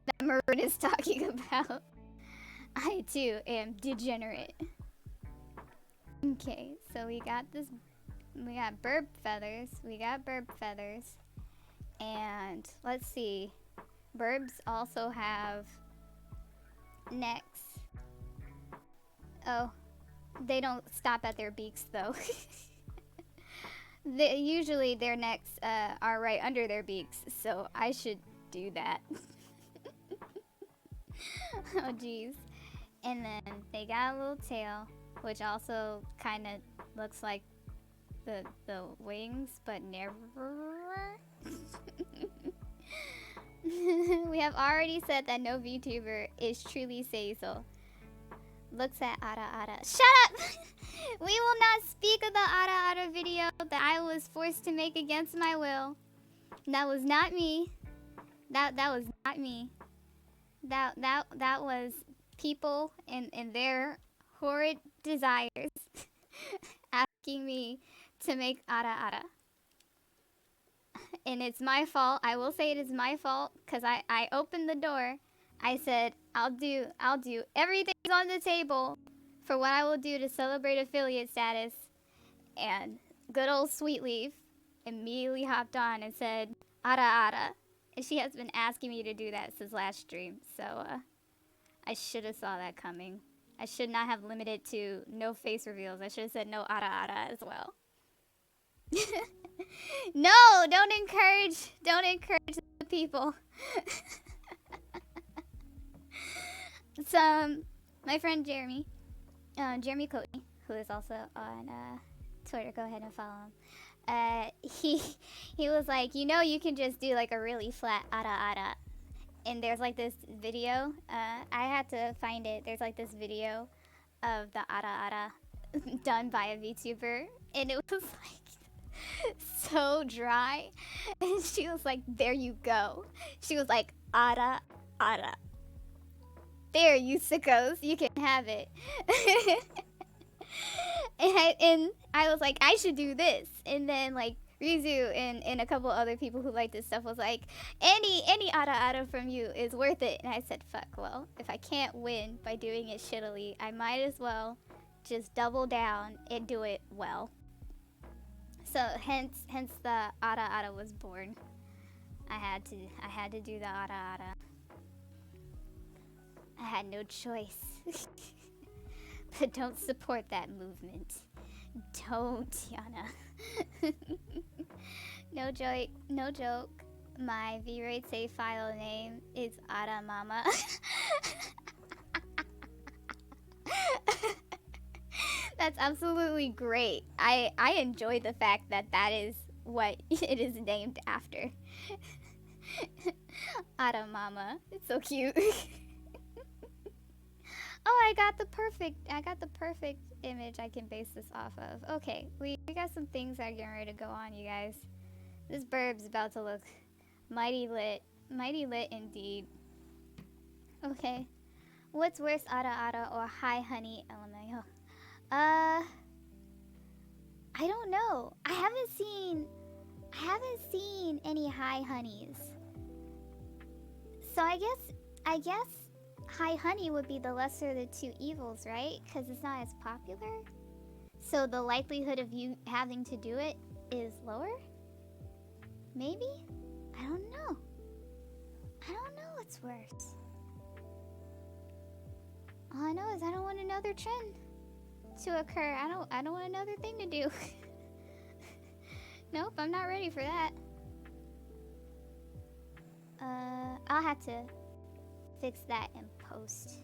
that Maroon is talking about. I too am degenerate. Okay, so we got burp feathers. We got burp feathers. And let's see. Burbs also have necks. Oh, they don't stop at their beaks though. Usually their necks are right under their beaks, so I should do that. Oh jeez. And then they got a little tail, which also kind of looks like the wings, but never. We have already said that no VTuber is truly Cecil. Looks at Ara Ara. Shut up! We will not speak of the Ara Ara video that I was forced to make against my will. That was not me. That was not me. That was people and their horrid desires asking me to make Ara Ara. And it's my fault. I will say it is my fault because I opened the door. I said, I'll do everything's on the table for what I will do to celebrate affiliate status. And good old Sweetleaf immediately hopped on and said, Ara Ara. And she has been asking me to do that since last stream. So I should have saw that coming. I should not have limited to no face reveals. I should have said no Ara Ara as well. No, don't encourage the people. So, my friend Jeremy Cody, who is also on Twitter, go ahead and follow him. He was like, you know, you can just do like a really flat Ara Ara. And there's like this video. I had to find it. There's like this video of the Ara Ara done by a VTuber, and it was like so dry. And she was like, there you go. She was like, Ara Ara. There, you sickos, you can have it. and I was like, I should do this. And then like Rizu and a couple other people who like this stuff was like, any Ara Ara from you is worth it. And I said, fuck, well, if I can't win by doing it shittily, I might as well just double down and do it well. So hence the Ada was born. I had to do the Ada. I had no choice. But don't support that movement. Don't, Yana. No joke. No joke. My V-Rate save file name is Ada Mama. That's absolutely great. I enjoy the fact that that is what it is named after. Ada Mama. It's so cute. Oh, I got the perfect image I can base this off of. Okay, we got some things that are getting ready to go on, you guys. This burb's about to look mighty lit. Mighty lit indeed. Okay. What's worse, Ada or Hi Honey LMAO? I don't know. I haven't seen any Hi Honeys. So I guess Hi Honey would be the lesser of the two evils, right? Because it's not as popular. So the likelihood of you having to do it is lower? Maybe? I don't know. I don't know what's worse. All I know is I don't want another trend to occur. I don't want another thing to do. Nope, I'm not ready for that. I'll have to fix that in post.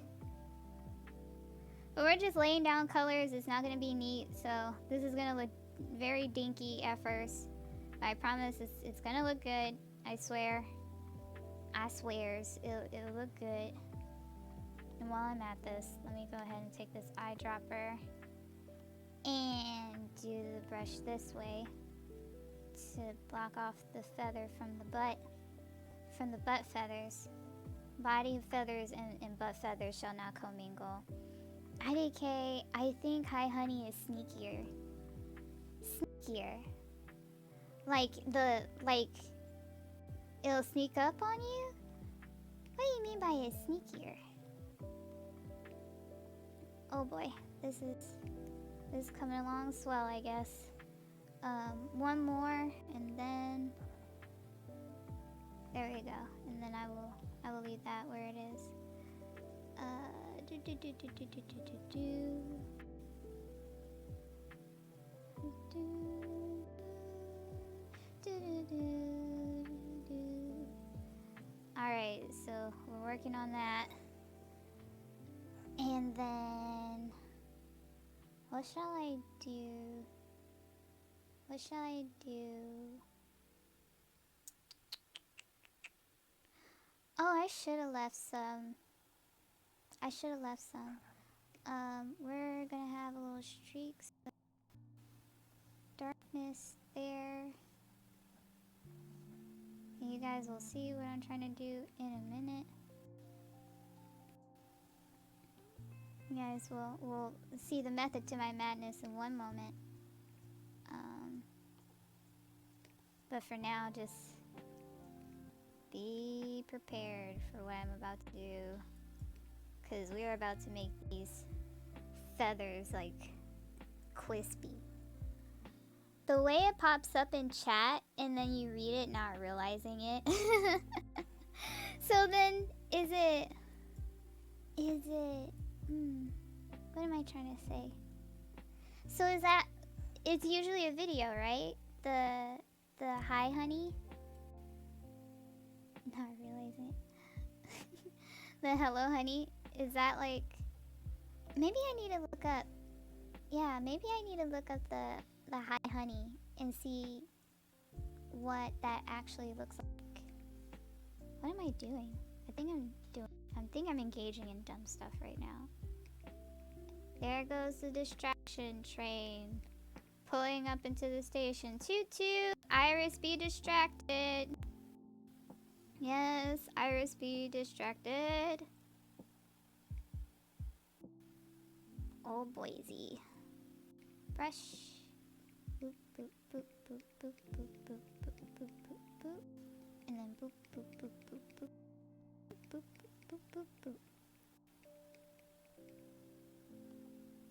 But we're just laying down colors. It's not gonna be neat, so this is gonna look very dinky at first. But I promise it's gonna look good. I swear. I swears it'll look good. And while I'm at this, let me go ahead and take this eyedropper and do the brush this way to block off the feather from the butt feathers. Body feathers and butt feathers shall not commingle. IDK, I think Hi Honey is sneakier. Sneakier. Like it'll sneak up on you? What do you mean by it's sneakier? Oh boy, this is coming along swell, I guess. One more, and then there we go. And then I will leave that where it is. Alright, so we're working on that. And then what shall I do? What shall I do? Oh, I should have left some. We're gonna have a little streaks of darkness there. And you guys will see what I'm trying to do in a minute. You guys will see the method to my madness in one moment. But for now, just be prepared for what I'm about to do. Because we are about to make these feathers, like, crispy. The way it pops up in chat, and then you read it not realizing it. So then, is it... what am I trying to say? So is that... It's usually a video, right? The Hi Honey? Not realizing it. The Hello Honey? Is that like... Maybe I need to look up... Yeah, maybe I need to look up the Hi Honey and see what that actually looks like. What am I doing? I think I'm engaging in dumb stuff right now. There goes the distraction train. Pulling up into the station. Toot toot! Iris, be distracted. Yes, Iris, be distracted. Oh, boysy. Brush. Boop, boop, boop, boop, boop, boop, boop, boop, boop, boop, boop. And then boop, boop, boop, boop, boop. Boop, boop, boop, boop.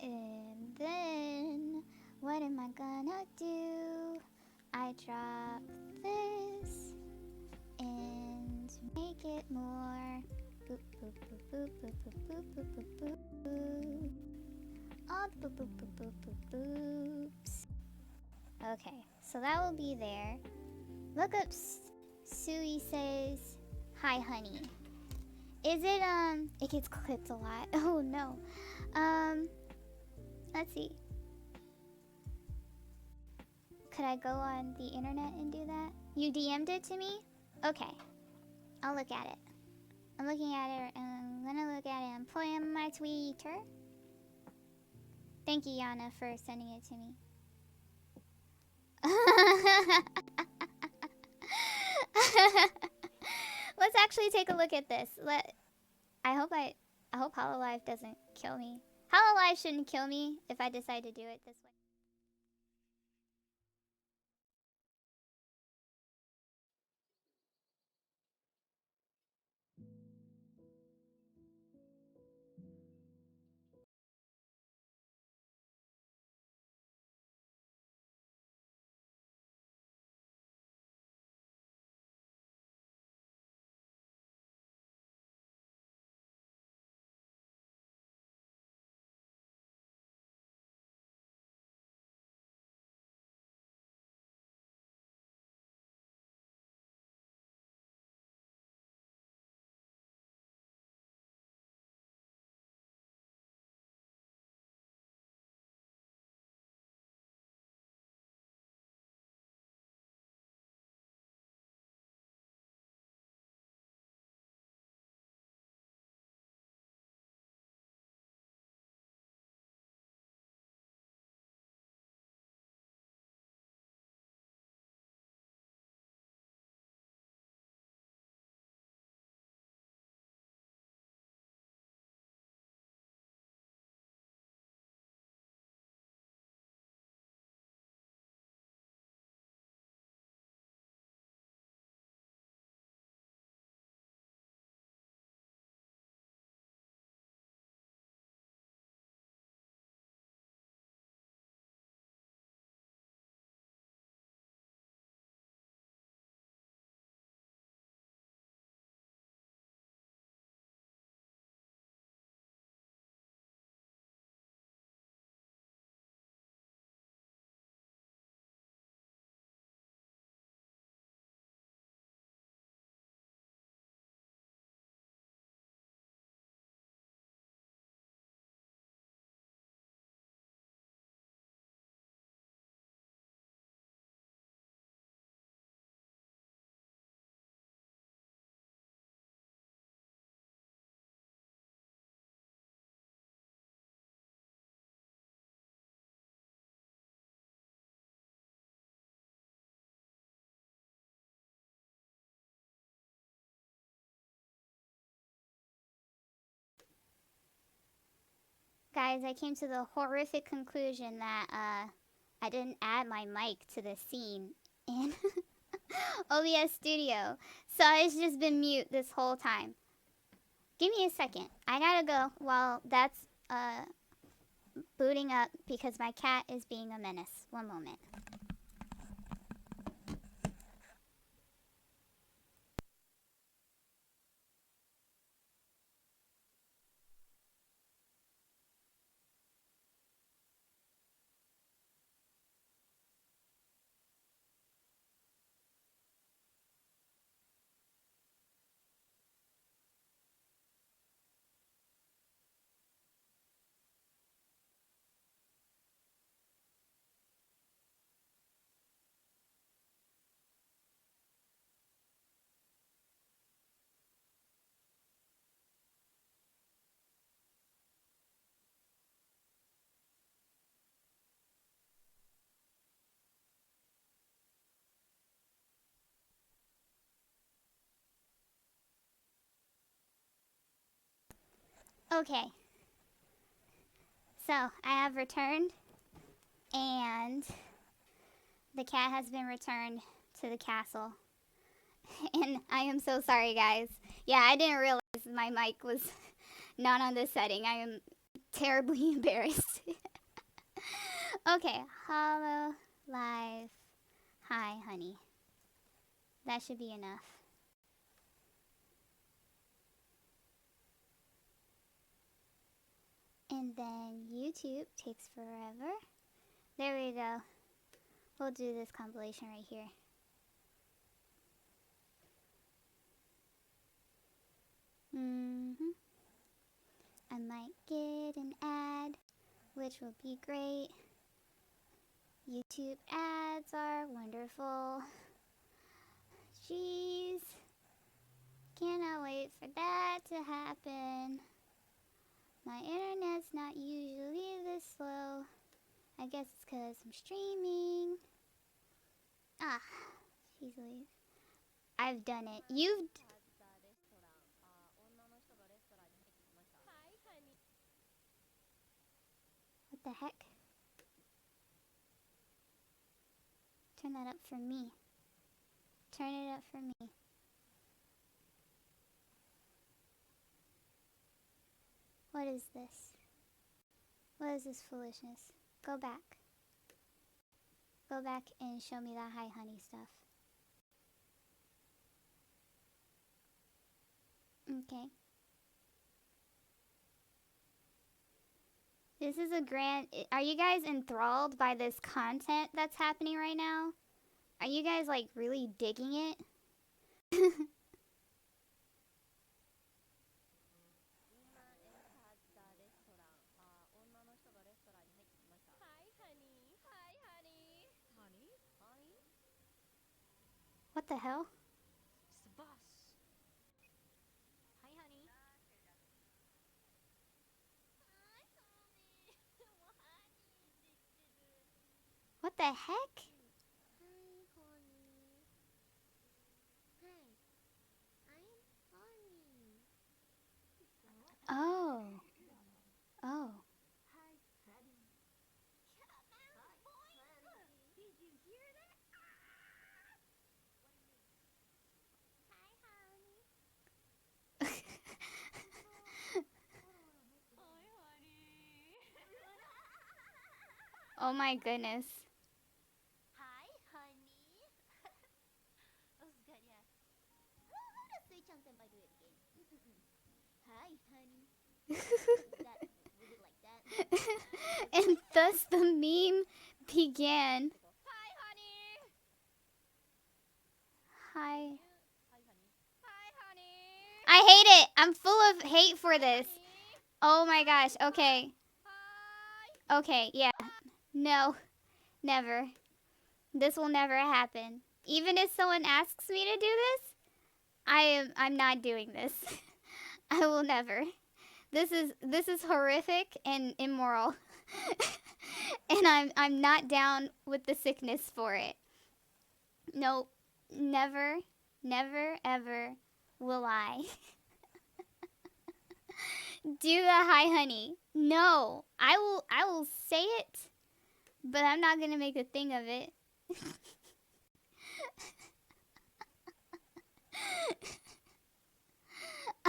And then, what am I gonna do? I drop this and make it more? Boop, boop, boop, boop, boop, boop, boop, boop, boop, boop. All the boop, boop, boop, boop, boop, boops. Okay, so that will be there. Look up Sui says, hi, honey. Is it, it gets clipped a lot. Oh, no. Let's see. Could I go on the internet and do that? You DM'd it to me? Okay. I'll look at it. I'm looking at it, and I'm gonna look at it. I'm pulling up my Twitter. Thank you, Yana, for sending it to me. Let's actually take a look at this. I hope Hololive doesn't kill me. Hololive shouldn't kill me if I decide to do it this way. Guys, I came to the horrific conclusion that I didn't add my mic to the scene in OBS Studio. So it's just been mute this whole time. Give me a second. I gotta go while that's booting up because my cat is being a menace. One moment. Okay. So I have returned, and the cat has been returned to the castle. And I am so sorry, guys. Yeah, I didn't realize my mic was not on this setting. I am terribly embarrassed. Okay, Hollow Live. Hi, honey. That should be enough. And then YouTube takes forever. There we go. We'll do this compilation right here. I might get an ad, which will be great. YouTube ads are wonderful. Jeez. Cannot wait for that to happen. My internet's not usually this slow. I guess it's because I'm streaming. Ah, jeez Louise. I've done it. You've... What the heck? Turn that up for me. Turn it up for me. What is this? What is this foolishness? Go back. Go back and show me that hi honey stuff. Okay. This is a grand... Are you guys enthralled by this content that's happening right now? Are you guys, like, really digging it? What the hell? What the heck? Oh. Oh. Oh my goodness. And thus the meme began. Hi. I hate it. I'm full of hate for this. Oh my gosh. Okay. Okay, yeah. No. Never. This will never happen. Even if someone asks me to do this, I'm not doing this. I will never. This is horrific and immoral. And I'm not down with the sickness for it. Nope. Never, never, ever will I do the hi honey. No. I will say it, but I'm not gonna make a thing of it.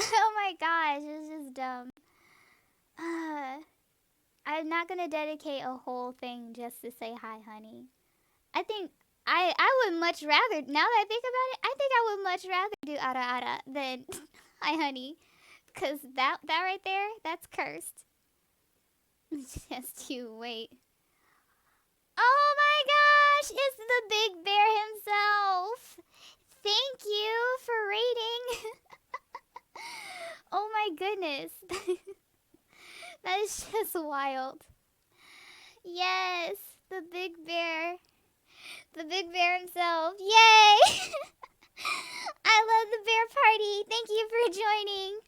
Oh my gosh, it's just dumb. I'm not gonna dedicate a whole thing just to say hi honey. I think I would much rather, now that I think about it, I think I would much rather do ara ara than hi honey. Cause that right there, that's cursed. Just you wait. Oh my gosh, it's the big bear himself. Thank you for rating. Oh my goodness. That is just wild. Yes, the big bear. The big bear himself. Yay! I love the bear party. Thank you for joining.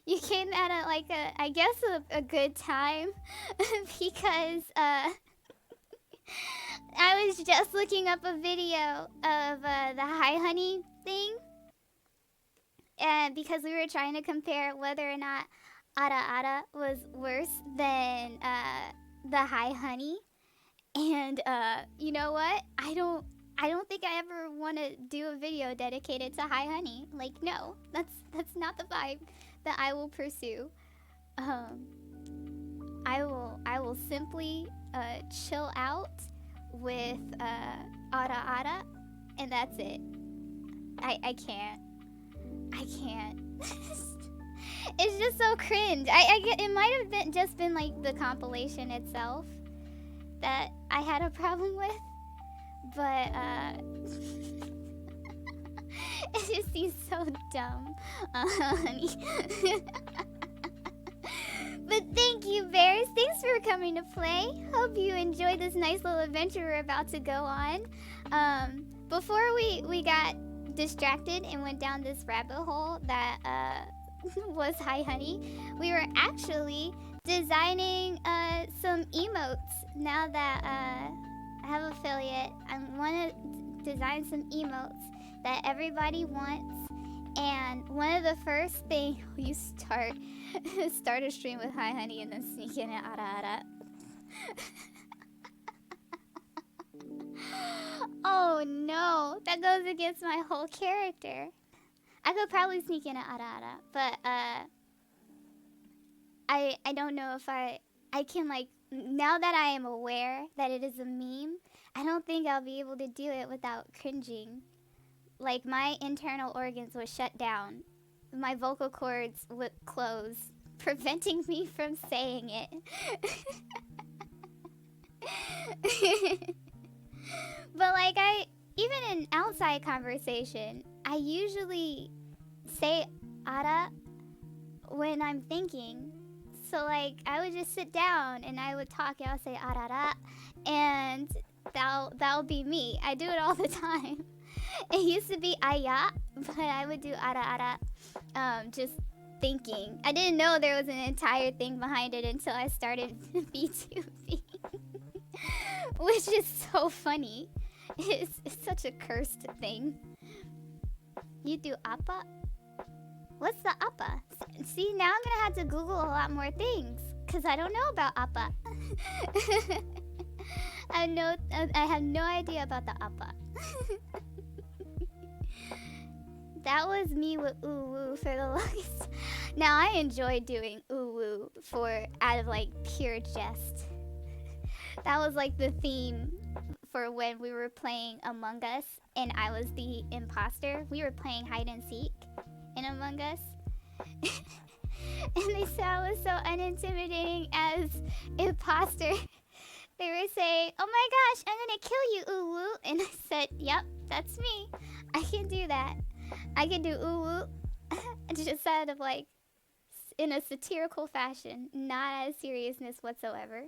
You came at a, like a, I guess a good time because I was just looking up a video of the hi honey thing, and because we were trying to compare whether or not ara ara was worse than the hi honey. And you know what? I don't think I ever want to do a video dedicated to hi honey. Like, no, that's not the vibe that I will pursue. I will simply chill out with Ara Ara, and that's it. I can't. I can't. It's just so cringe. I get it might have been just been like the compilation itself that I had a problem with, but it just seems so dumb, honey. But thank you, Bears. Thanks for coming to play. Hope you enjoyed this nice little adventure we're about to go on. Before we got distracted and went down this rabbit hole that was Hi Honey, we were actually designing some emotes. Now that I have affiliate, I want to design some emotes that everybody wants. And one of the first things you start a stream with Hi Honey and then sneak in at Ara Ara. Oh no, that goes against my whole character. I could probably sneak in at Ara Ara, but I don't know if I can, like, now that I am aware that it is a meme, I don't think I'll be able to do it without cringing. Like, my internal organs would shut down. My vocal cords would close, preventing me from saying it. But, like, even in outside conversation, I usually say ara when I'm thinking. So, like, I would just sit down and I would talk and I would say arara, and that'll be me. I do it all the time. It used to be aya, but I would do ara ara, just thinking. I didn't know there was an entire thing behind it until I started B2B, which is so funny. It's such a cursed thing. You do appa? What's the appa? See, now I'm gonna have to Google a lot more things, because I don't know about appa. I have no idea about the appa. That was me with ooh woo for the longest. Now I enjoy doing ooh woo out of like pure jest. That was like the theme for when we were playing Among Us and I was the imposter. We were playing hide and seek in Among Us. And they said I was so unintimidating as imposter. They were saying, "Oh my gosh, I'm gonna kill you, ooh woo." And I said, "Yep, that's me. I can do that. I can do ooh woo." Just out of like, in a satirical fashion, not as seriousness whatsoever.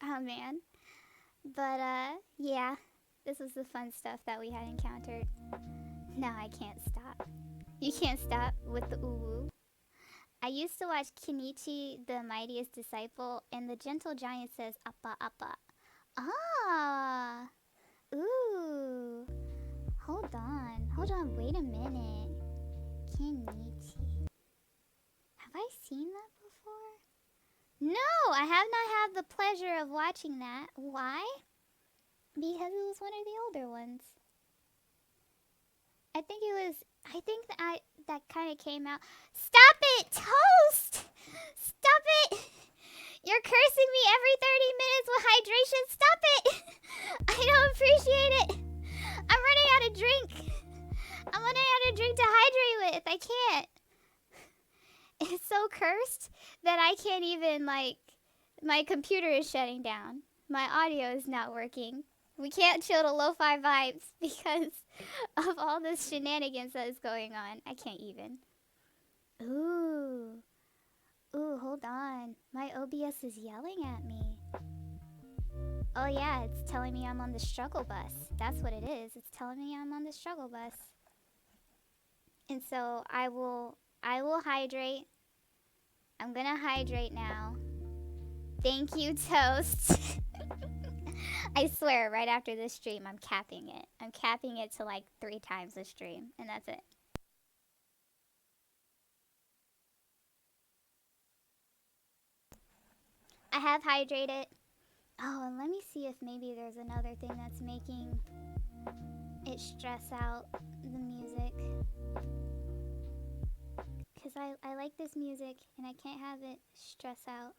Oh man. But yeah, this was the fun stuff that we had encountered. Now I can't stop. You can't stop with the ooh woo. I used to watch Kenichi the Mightiest Disciple, and the gentle giant says appa appa. Ah! Ooh! Hold on, wait a minute. Kenichi. Have I seen that before? No, I have not had the pleasure of watching that. Why? Because it was one of the older ones. I think that kind of came out. Stop it, Toast! Stop it! You're cursing me every 30 minutes with hydration. Stop it! I don't appreciate it. I'm running out of drink. I'm running out of drink to hydrate with. I can't. It's so cursed that I can't even, like, my computer is shutting down. My audio is not working. We can't chill to lo-fi vibes because of all this shenanigans that is going on. I can't even. Ooh, hold on. My OBS is yelling at me. Oh yeah, it's telling me I'm on the struggle bus. That's what it is. It's telling me I'm on the struggle bus. And so I will hydrate. I'm gonna hydrate now. Thank you, Toast. I swear, right after this stream, I'm capping it. I'm capping it to like 3 times the stream, and that's it. I have hydrated. Oh, and let me see if maybe there's another thing that's making it stress out the music. Because I like this music, and I can't have it stress out.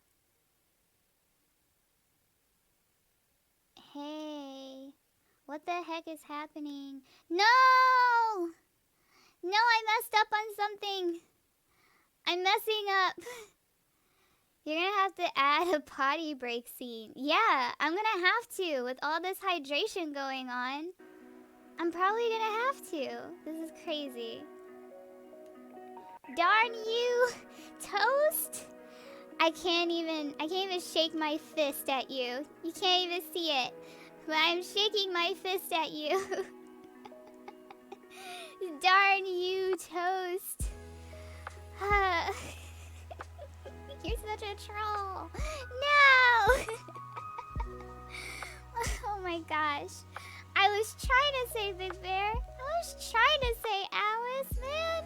Okay. What the heck is happening? No! No, I messed up on something. I'm messing up. You're gonna have to add a potty break scene. Yeah, I'm gonna have to. With all this hydration going on, I'm probably gonna have to. This is crazy. Darn you, Toast! I can't even shake my fist at you. You can't even see it. But I'm shaking my fist at you. Darn you, Toast. You're such a troll. No! Oh my gosh. I was trying to say Big Bear. I was trying to say Alice, man.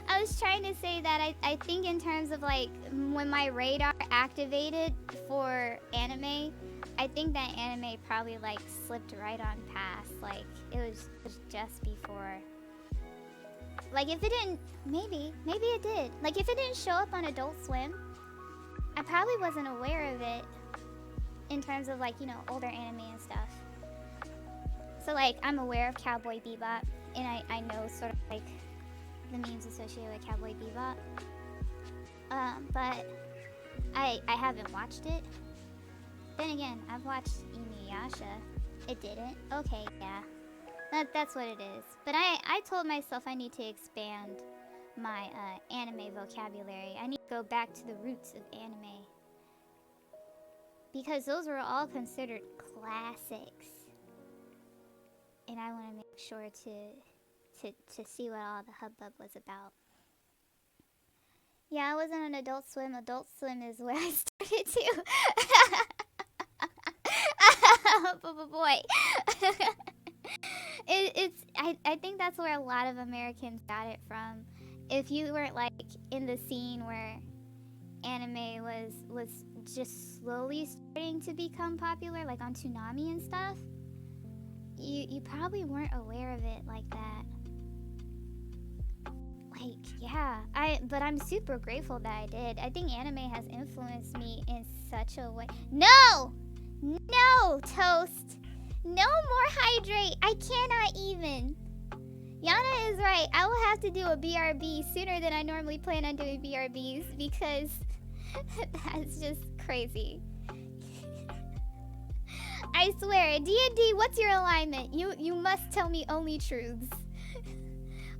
I was trying to say that I think in terms of like when my radar activated for anime, I think that anime probably like slipped right on past. Like it was just before. Like if it didn't, maybe it did. Like if it didn't show up on Adult Swim, I probably wasn't aware of it in terms of like, you know, older anime and stuff. So like I'm aware of Cowboy Bebop and I know sort of like the memes associated with Cowboy Bebop. But I haven't watched it. Then again, I've watched Inuyasha. It didn't. Okay, yeah. That's what it is. But I told myself I need to expand my anime vocabulary. I need to go back to the roots of anime. Because those were all considered classics. And I want to make sure to see what all the hubbub was about. Yeah, I wasn't on Adult Swim. Adult Swim is where I started too. Boy. I think that's where a lot of Americans got it from. If you weren't like in the scene where anime was just slowly starting to become popular, like on Toonami and stuff, you probably weren't aware of it like that. Like, yeah, but I'm super grateful that I did. I think anime has influenced me in such a way. No, Toast. No more hydrate. I cannot even. Yana is right. I will have to do a BRB sooner than I normally plan on doing BRBs because that's just crazy. I swear, D&D, what's your alignment? You must tell me only truths.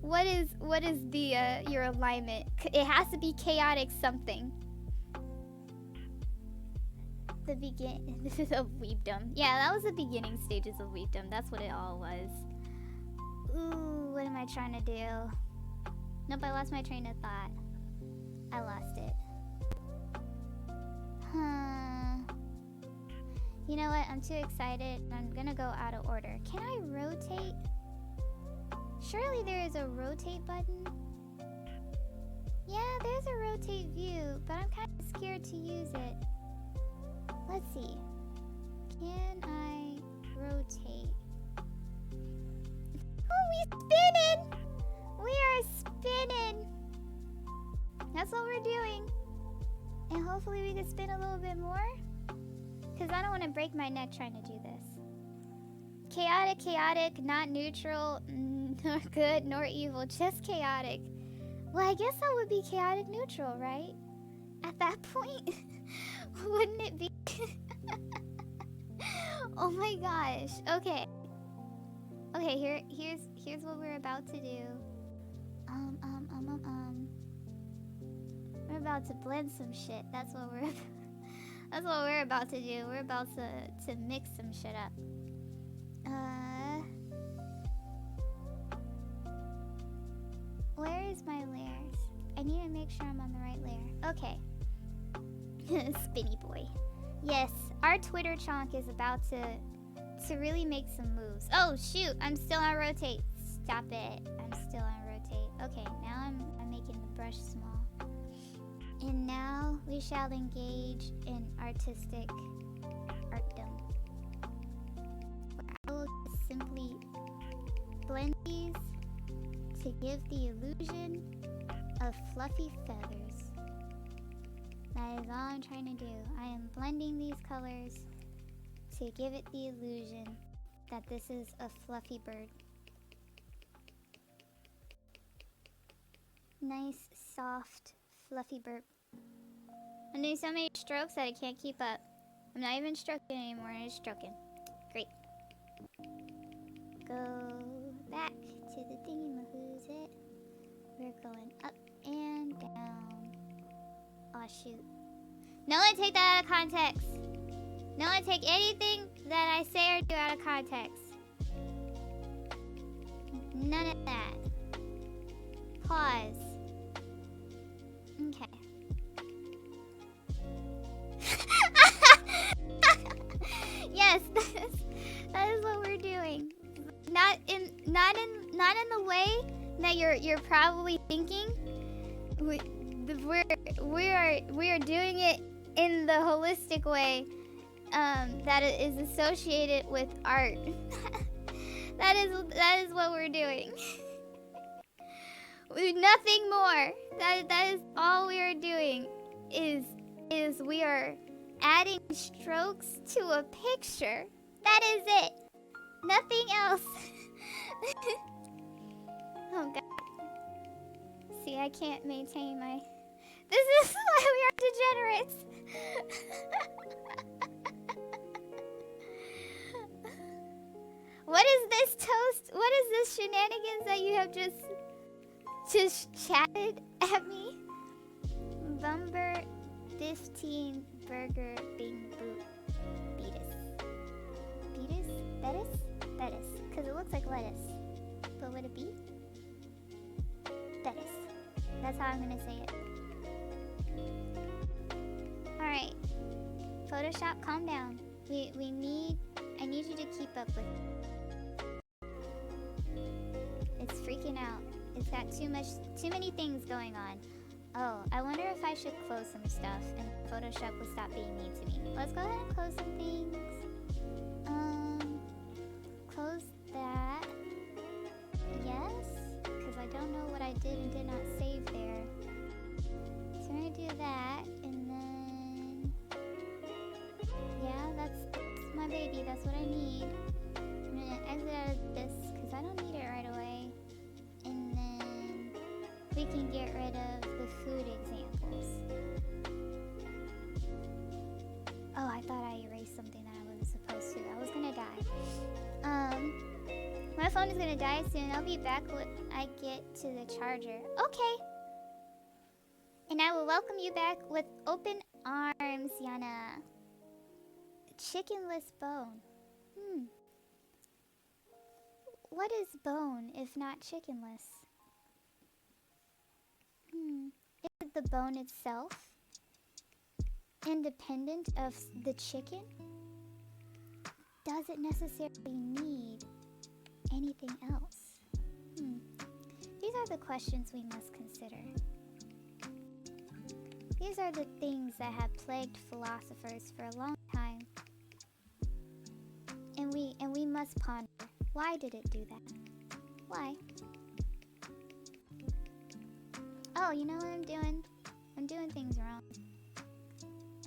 What is the your alignment? It has to be chaotic something. The this is of weebdom. Yeah, that was the beginning stages of weebdom. That's what it all was. Ooh, what am I trying to do? Nope, I lost my train of thought. I lost it. You know what? I'm too excited. I'm gonna go out of order. Can I rotate? Surely there is a rotate button. Yeah, there's a rotate view, but I'm kind of scared to use it. Let's see. Can I rotate? Oh, we spinning! We are spinning! That's what we're doing. And hopefully we can spin a little bit more. Because I don't want to break my neck trying to do this. Chaotic, not neutral, nor good, nor evil, just chaotic. Well, I guess that would be chaotic neutral, right? At that point, wouldn't it be? Oh my gosh. Okay. Okay, here's what we're about to do. We're about to blend some shit. That's what we're about to do. We're about to mix some shit up. Where is my layers? I need to make sure I'm on the right layer. Okay. Spinny boy. Yes, our Twitter chonk is about to really make some moves. Oh shoot, I'm still on rotate. Stop it. I'm still on rotate. Okay, now I'm making the brush small. And now we shall engage in artistic artdom. I will just simply blend these to give the illusion of fluffy feathers. That is all I'm trying to do. I am blending these colors to give it the illusion that this is a fluffy bird. Nice, soft, fluffy burp. I'm doing so many strokes that I can't keep up. I'm not even stroking anymore, I'm just stroking. Great. Go back to the thingy-mahoo's-it. We're going up and down. Aw, shoot. No one take that out of context. No one take anything that I say or do out of context. None of that. Pause. Okay. Yes, that is what we're doing. Not in the way that you're probably thinking. We are doing it in the holistic way that is associated with art. that is what we're doing. Nothing more. That is all we are doing. Is we are adding strokes to a picture. That is it. Nothing else. Oh god. See, I can't maintain my... This is why we are degenerates. What is this toast? What is this shenanigans that you have just chatted at me? Bumber 15 burger bing boot beatus. Beatus? Betis? Betis. Because it looks like lettuce. But would it be? Betis. That's how I'm gonna say it. Alright. Photoshop, calm down. I need you to keep up with it. It's freaking out. It's got too many things going on. Oh, I wonder if I should close some stuff and Photoshop will stop being mean to me. Let's go ahead and close some things. Close that. Yes, because I don't know what I did and did not save there. So we're gonna do that, and then yeah, that's my baby. That's what I need. I'm gonna exit out of this because I don't need it right away, and then we can get rid of the food examples. Oh, I thought I erased something that I wasn't supposed to. I was gonna die. My phone is gonna die soon. I'll be back when I get to the charger. Okay. And I will welcome you back with open arms, Yana. Chickenless bone. What is bone if not chickenless? Is it the bone itself? Independent of the chicken? Does it necessarily need anything else? These are the questions we must consider. These are the things that have plagued philosophers for a long time. And we must ponder, why did it do that? Why? Oh, you know what I'm doing? I'm doing things wrong.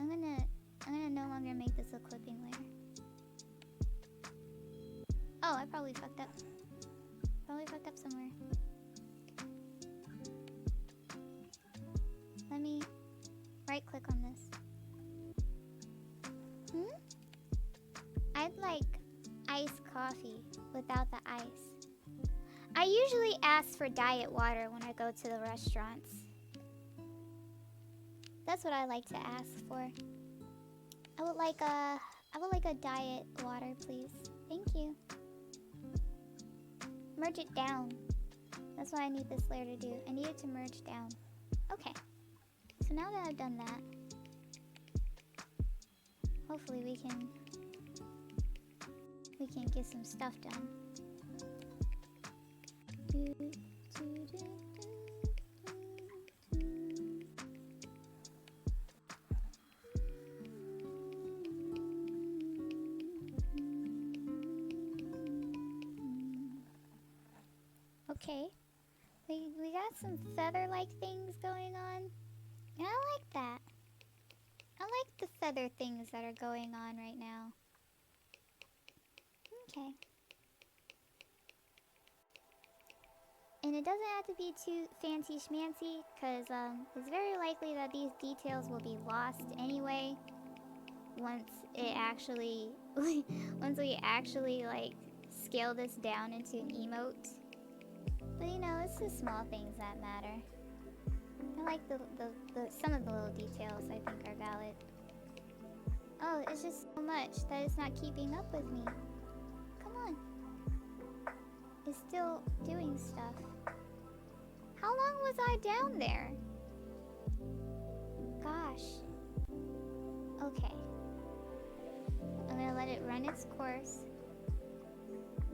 I'm gonna no longer make this a clipping layer. Oh, I probably fucked up. Probably fucked up somewhere. Let me right click on this. I'd like iced coffee without the ice. I usually ask for diet water when I go to the restaurants. That's what I like to ask for. I would like a diet water, please. Thank you. Merge it down. That's what I need this layer to do. I need it to merge down. Okay. So now that I've done that, hopefully we can get some stuff done. Okay, we got some feather-like things going on, and I like that. I like the feather things that are going on right now. Okay. And it doesn't have to be too fancy schmancy, because it's very likely that these details will be lost anyway once it actually, once we actually, like, scale this down into an emote. But you know, it's the small things that matter. I like some of the little details I think are valid. Oh, it's just so much that it's not keeping up with me. Come on. It's still doing stuff. How long was I down there? Gosh. Okay. I'm gonna let it run its course.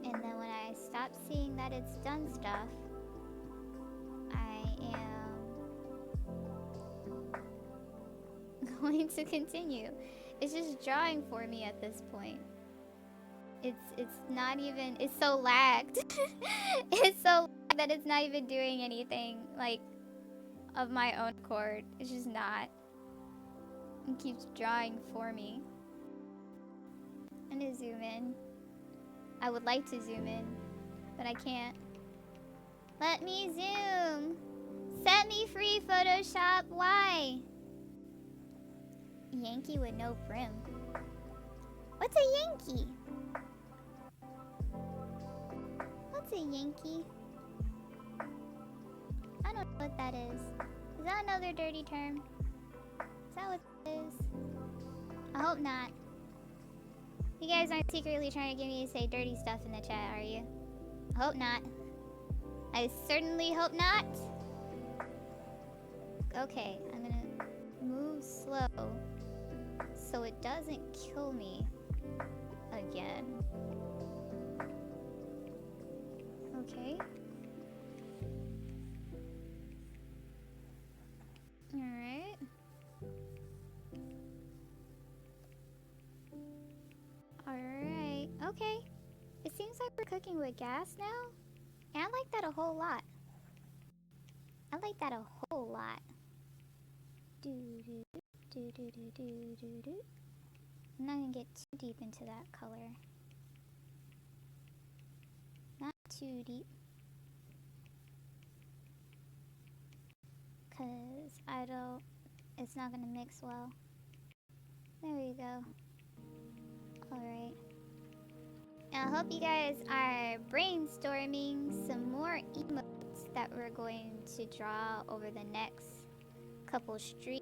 And then when I stop seeing that it's done stuff, I am going to continue. It's just drawing for me at this point. It's not even, it's so lagged. It's so lagged that it's not even doing anything, like, of my own accord. It's just not. It keeps drawing for me. I'm gonna zoom in. I would like to zoom in, but I can't. Let me zoom! Set me free, Photoshop! Why? Yankee with no brim. What's a Yankee? What's a Yankee? I don't know what that is. Is that another dirty term? Is that what it is? I hope not. You guys aren't secretly trying to get me to say dirty stuff in the chat, are you? I hope not. I certainly hope not. Okay, I'm gonna move slow so it doesn't kill me again. Okay. Alright. Alright. Okay. It seems like we're cooking with gas now. And I like that a whole lot. I like that a whole lot. Do do do do do do do do. I'm not gonna get too deep into that color. Not too deep. Cause I don't, it's not gonna mix well. There we go. Alright. And I hope you guys are brainstorming some more emotes that we're going to draw over the next couple streams.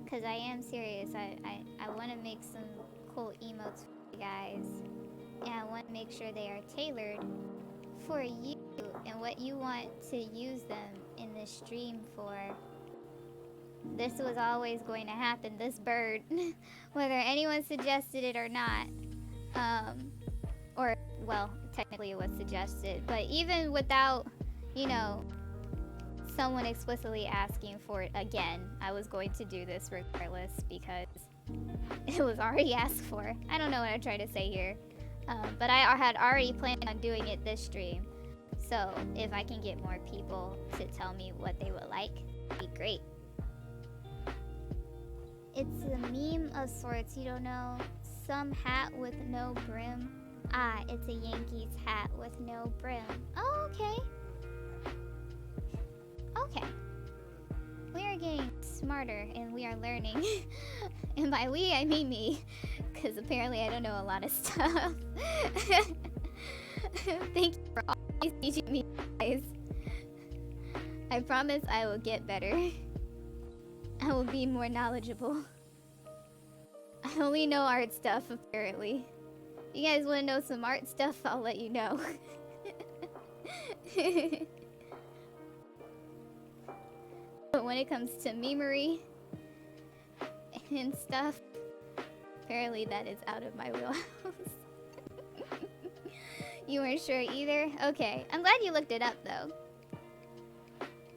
Cause I am serious. I want to make some cool emotes for you guys. And I want to make sure they are tailored for you and what you want to use them in the stream for. This was always going to happen, this bird. Whether anyone suggested it or not. Or, well, technically it was suggested. But even without, you know, someone explicitly asking for it again, I was going to do this regardless because it was already asked for. I don't know what I'm trying to say here. But I had already planned on doing it this stream. So if I can get more people to tell me what they would like, that'd be great. It's a meme of sorts, you don't know. Some hat with no brim. Ah, it's a Yankees hat with no brim. Oh, okay. Okay. We are getting smarter and we are learning. And by we, I mean me. Because apparently I don't know a lot of stuff. Thank you for always teaching me, guys. I promise I will get better. I will be more knowledgeable. I only know art stuff, apparently. If you guys want to know some art stuff, I'll let you know. But when it comes to memery and stuff, apparently that is out of my wheelhouse. You weren't sure either? Okay, I'm glad you looked it up though.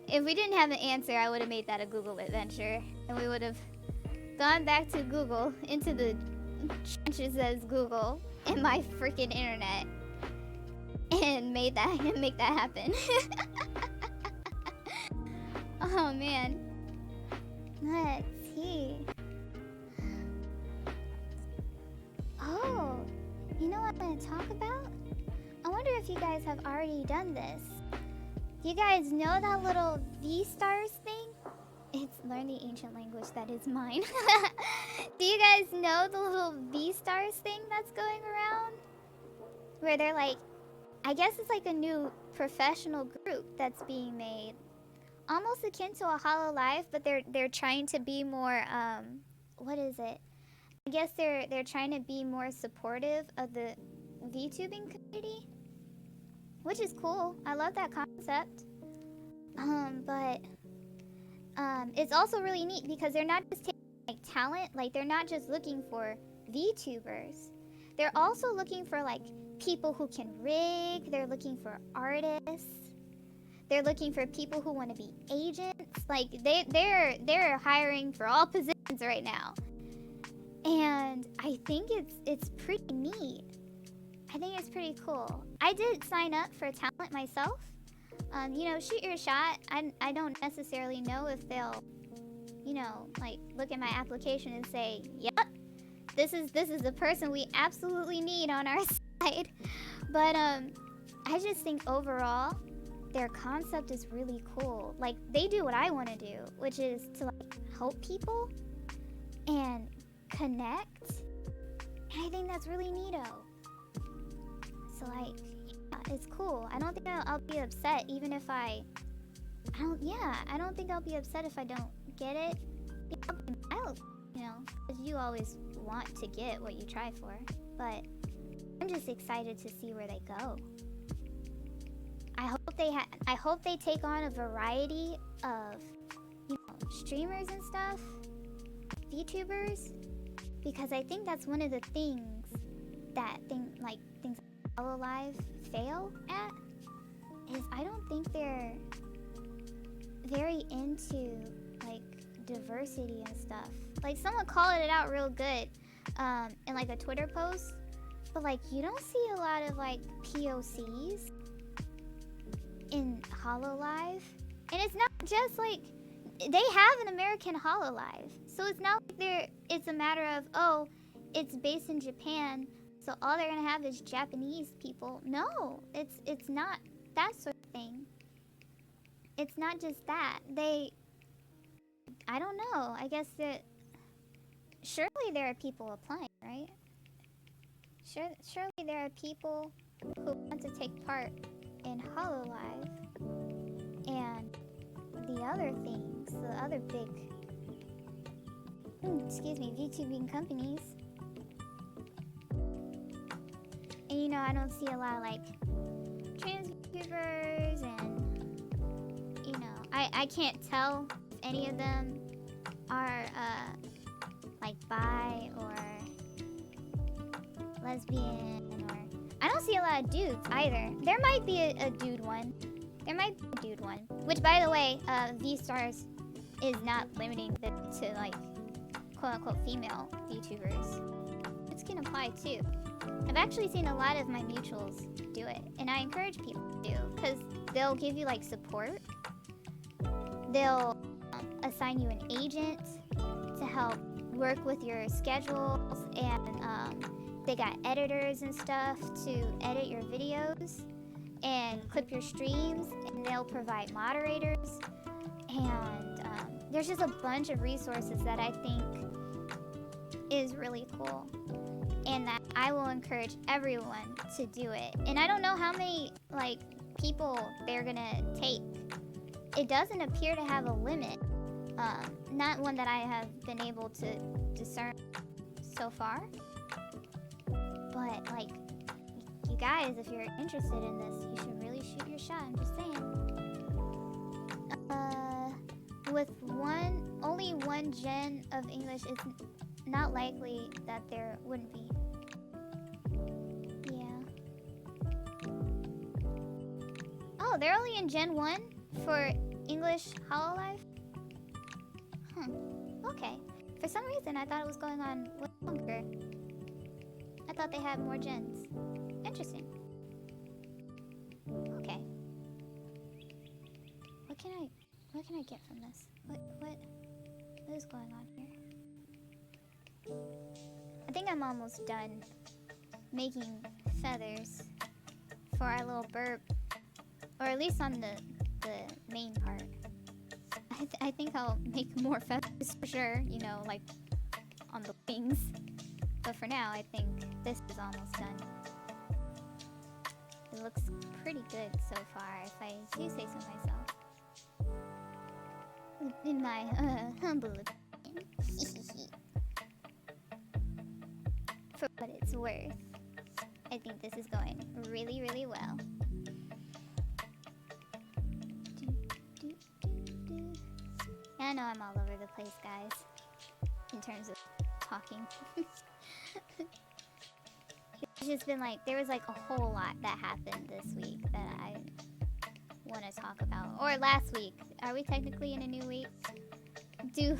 If we didn't have an answer, I would have made that a Google adventure. And we would have gone back to Google, into the trenches as Google, and my freaking internet. And make that happen. Oh man. Let's see. Oh, You know what I'm gonna talk about? I wonder if you guys have already done this. Do you guys know that little V-stars thing? It's learn the ancient language that is mine. Do you guys know the little V-stars thing that's going around? Where they're like, I guess it's like a new professional group that's being made. Almost akin to a Hololive, but they're trying to be more what is it? I guess they're trying to be more supportive of the VTubing community, which is cool. I love that concept. But it's also really neat because they're not just taking like talent, like they're not just looking for VTubers. They're also looking for like people who can rig, they're looking for artists. They're looking for people who want to be agents. Like they're hiring for all positions right now. And I think it's pretty neat. I think it's pretty cool. I did sign up for talent myself. You know, shoot your shot. I don't necessarily know if they'll, you know, like look at my application and say, "Yep, this is the person we absolutely need on our side." But I just think overall their concept is really cool. Like they do what I want to do, which is to like help people and connect. And I think that's really neato. So like, yeah, it's cool. I don't think I'll be upset even if I don't think I'll be upset if I don't get it. You know, because you always want to get what you try for. But I'm just excited to see where they go. I hope they take on a variety of, you know, streamers and stuff, VTubers, because I think that's one of the things that things like Hololive fail at, is I don't think they're very into like diversity and stuff. Like someone called it out real good in like a Twitter post, but like you don't see a lot of like POCs in Hololive. And it's not just like they have an American Hololive, so it's not like it's a matter of, oh, it's based in Japan, so all they're gonna have is Japanese people. No, it's not that sort of thing. It's not just that. I don't know, I guess that surely there are people applying, right? Surely there are people who want to take part in Hololive and the other things, the other big, VTubing companies. And you know, I don't see a lot of like trans VTubers, and you know, I can't tell if any of them are like bi or lesbian, or I don't see a lot of dudes either. There might be a dude one. There might be a dude one. Which, by the way, V-Stars is not limiting this to like quote-unquote female VTubers. This can apply too. I've actually seen a lot of my mutuals do it, and I encourage people to do, because they'll give you like support. They'll assign you an agent to help work with your schedules, and they got editors and stuff to edit your videos and clip your streams, and they'll provide moderators, and there's just a bunch of resources that I think is really cool, and that I will encourage everyone to do it. And I don't know how many like people they're gonna take. It doesn't appear to have a limit, not one that I have been able to discern so far. But like, you guys, if you're interested in this, you should really shoot your shot. I'm just saying. With only one gen of English, it's not likely that there wouldn't be. Yeah. Oh, they're only in Gen 1 for English Hololive? Huh. Okay. For some reason, I thought it was going on longer. I thought they had more gens. Interesting. Okay. What can I get from this? What is going on here? I think I'm almost done making feathers for our little burp, or at least on the main part. I think I'll make more feathers for sure, you know, like on the wings. But for now, I think this is almost done. It looks pretty good so far, if I do say so myself. In my humble opinion. For what it's worth, I think this is going really, really well. I know I'm all over the place, guys, in terms of talking. It's just been like, there was like a whole lot that happened this week that I want to talk about. Or last week. Are we technically in a new week? Do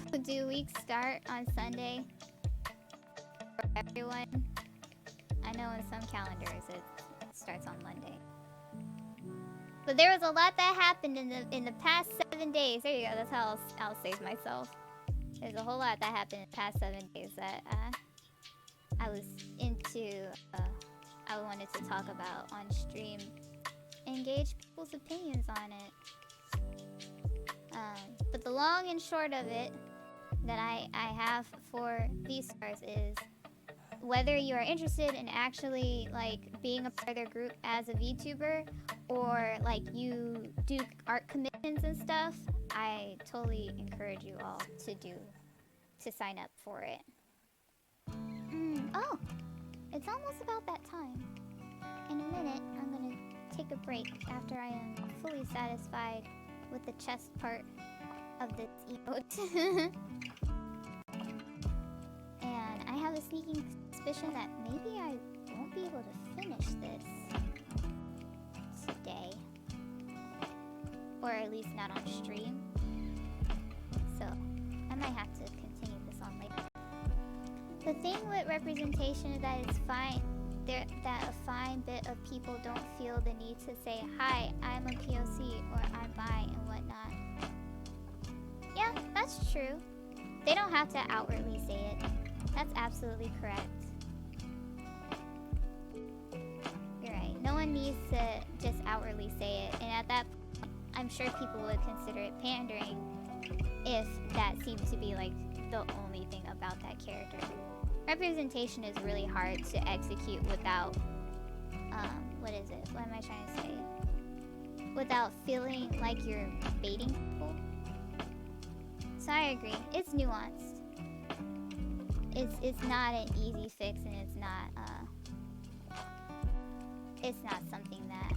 weeks start on Sunday for everyone? I know in some calendars it starts on Monday. But there was a lot that happened in the past 7 days. There you go. That's how I'll save myself. There's a whole lot that happened in the past 7 days that I was into. I wanted to talk about on stream. Engage people's opinions on it. But the long and short of it that I have for these stars is, whether you are interested in actually like being a part of their group as a VTuber, or like you do art commissions and stuff, I totally encourage you all to sign up for it. Oh, it's almost about that time. In a minute, I'm gonna take a break after I am fully satisfied with the chest part of this emote. And I have a sneaking suspicion that maybe I won't be able to finish this today. Or at least not on stream. So, I might have to continue this on later. The thing with representation is that it's fine, that a fine bit of people don't feel the need to say, hi, I'm a POC, or I'm bi, and whatnot. Yeah, that's true. They don't have to outwardly say it. That's absolutely correct. You're right. No one needs to just outwardly say it. And at that point, I'm sure people would consider it pandering if that seemed to be like the only thing about that character. Representation is really hard to execute without, what is it? What am I trying to say? Without feeling like you're baiting people. So I agree. It's nuanced. It's not an easy fix, and it's not something that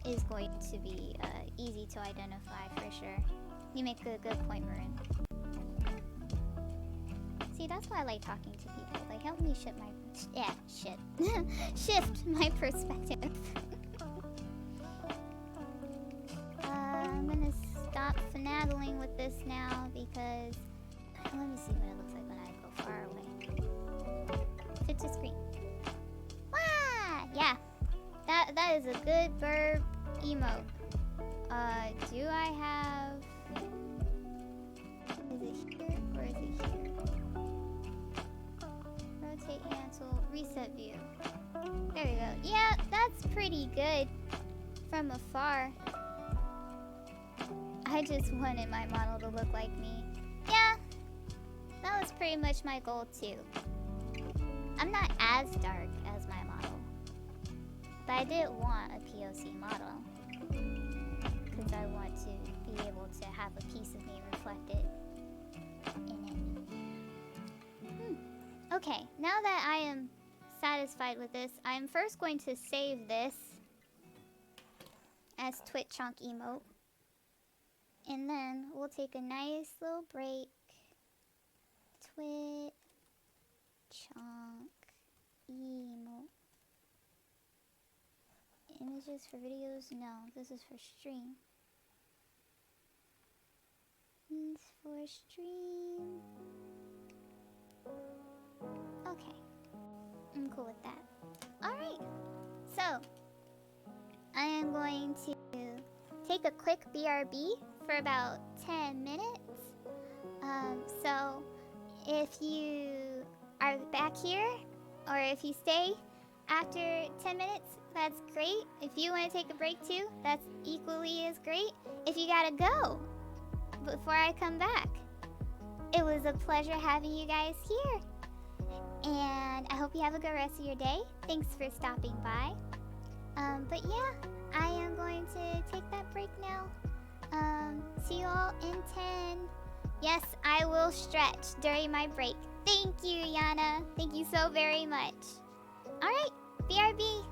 is going to be easy to identify for sure. You make a good point, Marin. See, that's why I like talking to people. They help me shift my perspective. I'm gonna stop finagling with this now because let me see what it looks like when I go far away. Fit to screen. Wah! Yeah, that is a good verb emote. Do I have? Is it here or is it here? Rotate hand tool, reset view. There we go. Yeah, that's pretty good from afar. I just wanted my model to look like me. Yeah, that was pretty much my goal too. I'm not as dark as my model, but I did want a POC model because I want to be able to have a piece of me reflected in it. Okay, now that I am satisfied with this, I am first going to save this as Twit Chonk emote. And then we'll take a nice little break. Twit Chonk emote. Images for videos? No, this is for stream. It's for stream. Okay, I'm cool with that. Alright, so I am going to take a quick BRB for about 10 minutes. So if you are back here, or if you stay, after 10 minutes, that's great. If you want to take a break too, that's equally as great. If you gotta go before I come back, it was a pleasure having you guys here. And I hope you have a good rest of your day. Thanks for stopping by. But yeah, I am going to take that break now. See you all in 10. Yes, I will stretch during my break. Thank you, Yana. Thank you so very much. Alright, BRB.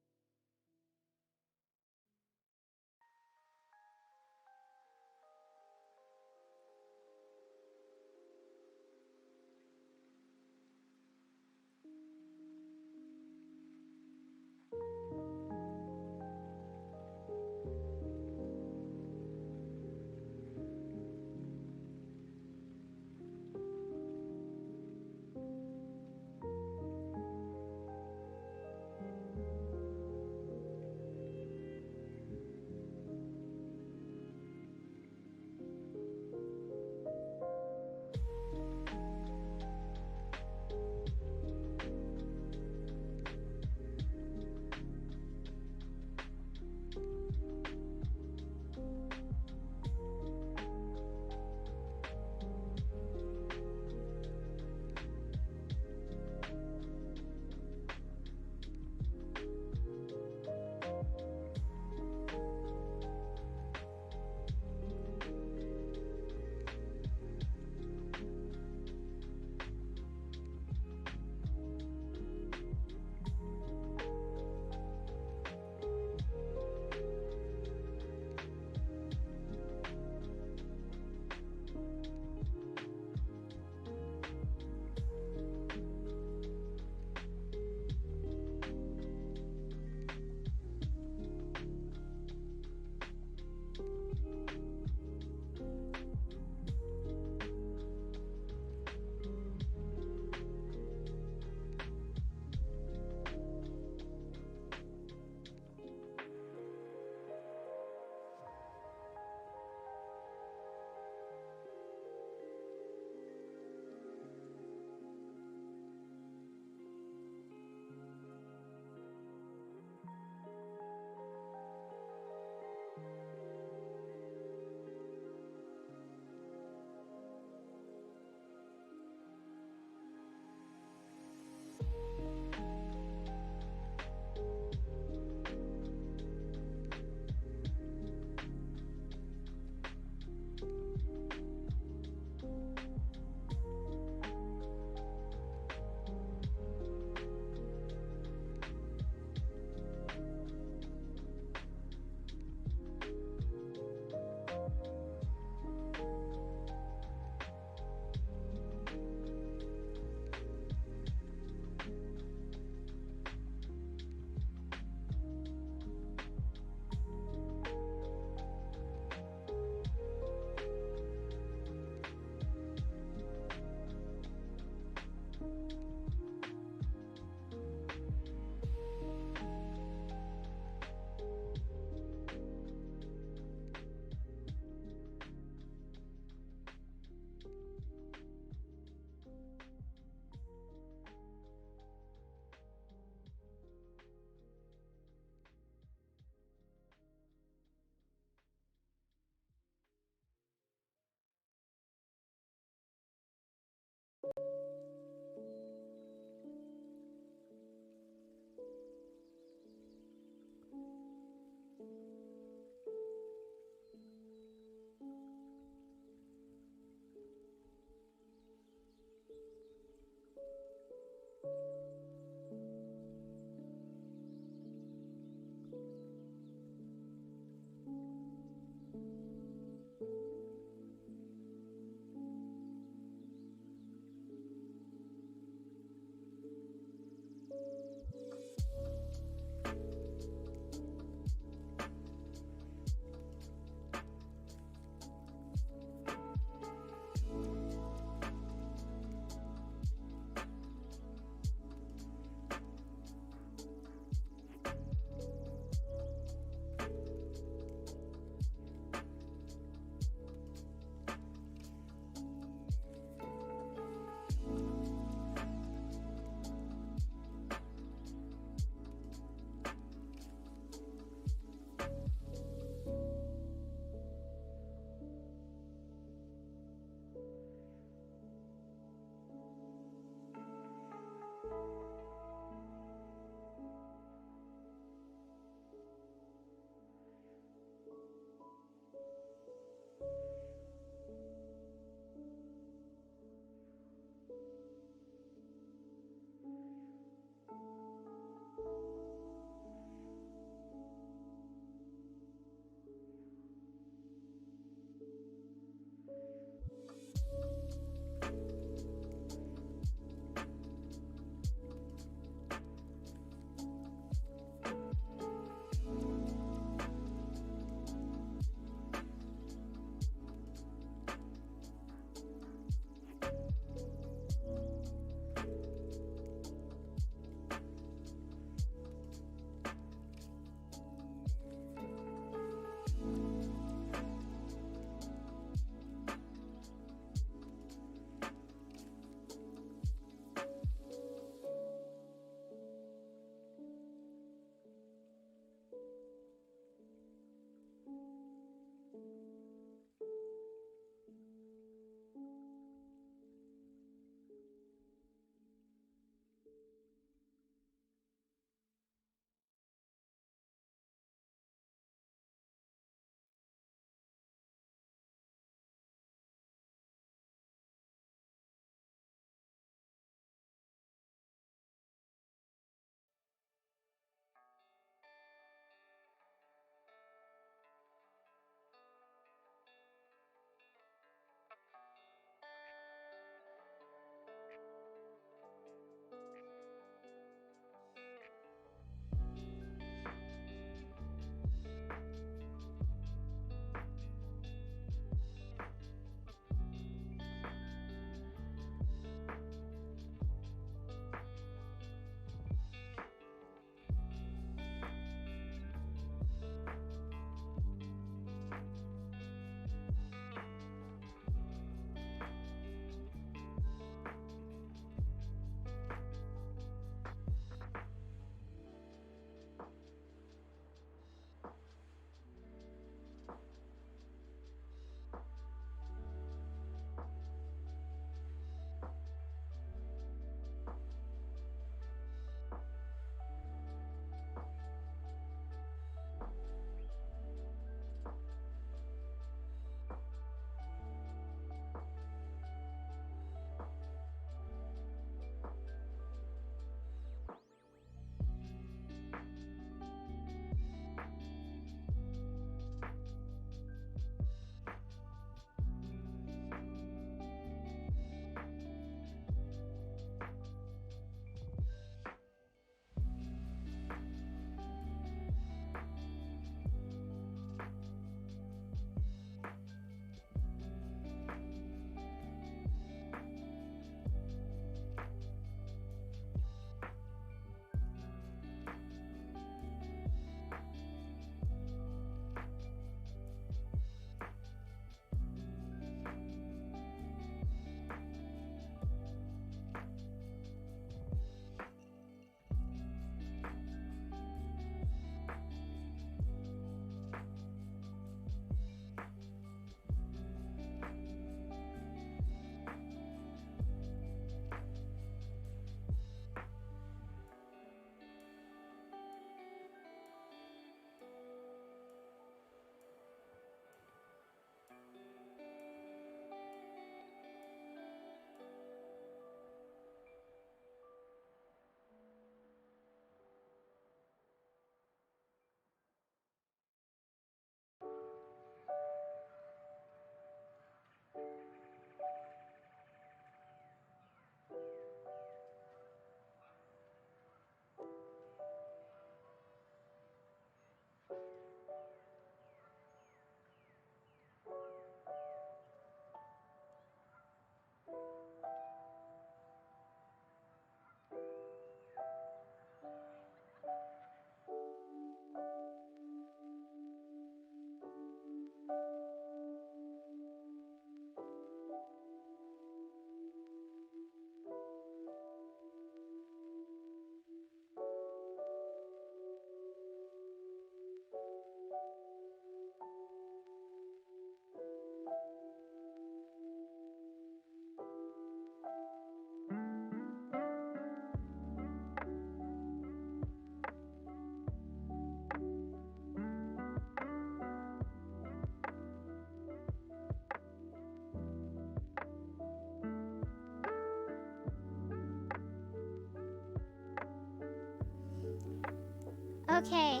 Okay.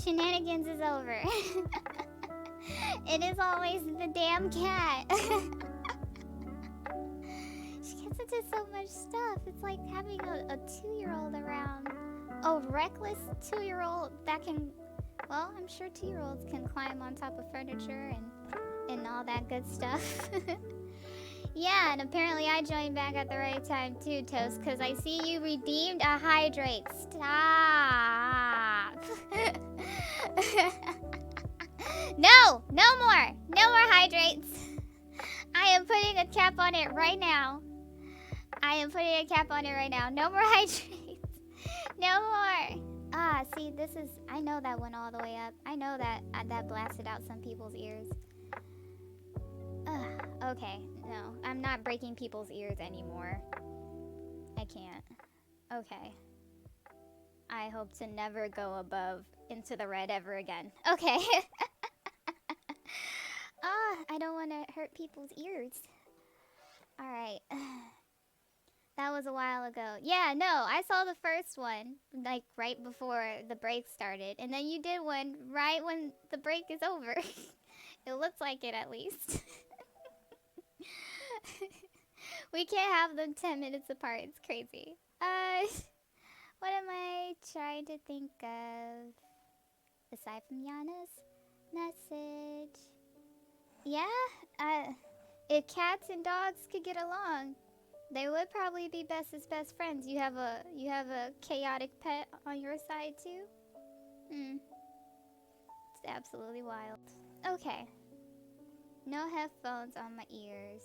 Shenanigans is over. It is always the damn cat. She gets into so much stuff. It's like having a 2-year-old around. A reckless 2-year-old that can... Well, I'm sure 2-year-olds can climb on top of furniture and all that good stuff. Yeah, and apparently I joined back at the right time too, Toast, because I see you redeemed a hydrate. Stop. No! No more! No more hydrates! I am putting a cap on it right now. I am putting a cap on it right now. No more hydrates. No more. Ah, see, this is... I know that went all the way up. I know that that blasted out some people's ears. Ugh, okay, no. I'm not breaking people's ears anymore. I can't. Okay. I hope to never go above into the red ever again. Okay. I don't want to hurt people's ears. Alright. That was a while ago. Yeah, no, I saw the first one, like, right before the break started. And then you did one right when the break is over. It looks like it, at least. We can't have them 10 minutes apart. It's crazy. What am I trying to think of? Aside from Yana's message. Yeah, if cats and dogs could get along, they would probably be best as best friends. You have a chaotic pet on your side too? It's absolutely wild. Okay. No headphones on my ears.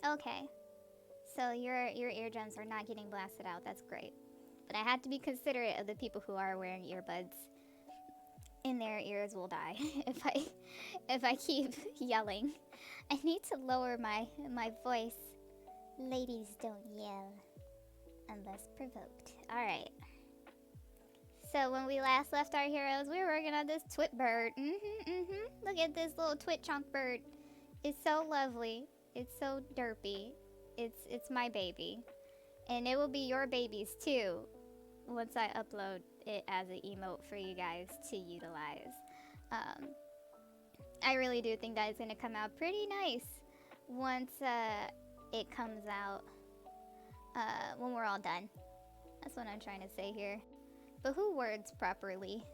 Okay. So your eardrums are not getting blasted out. That's great. But I have to be considerate of the people who are wearing earbuds. And their ears will die if I keep yelling. I need to lower my voice. Ladies don't yell unless provoked. Alright. So when we last left our heroes, we were working on this twit bird. Look at this little twit chunk bird. It's so lovely. It's so derpy. It's my baby. And it will be your babies too once I upload it as an emote for you guys to utilize. I really do think that it's going to come out pretty nice once it comes out when we're all done. That's what I'm trying to say here. But who words properly?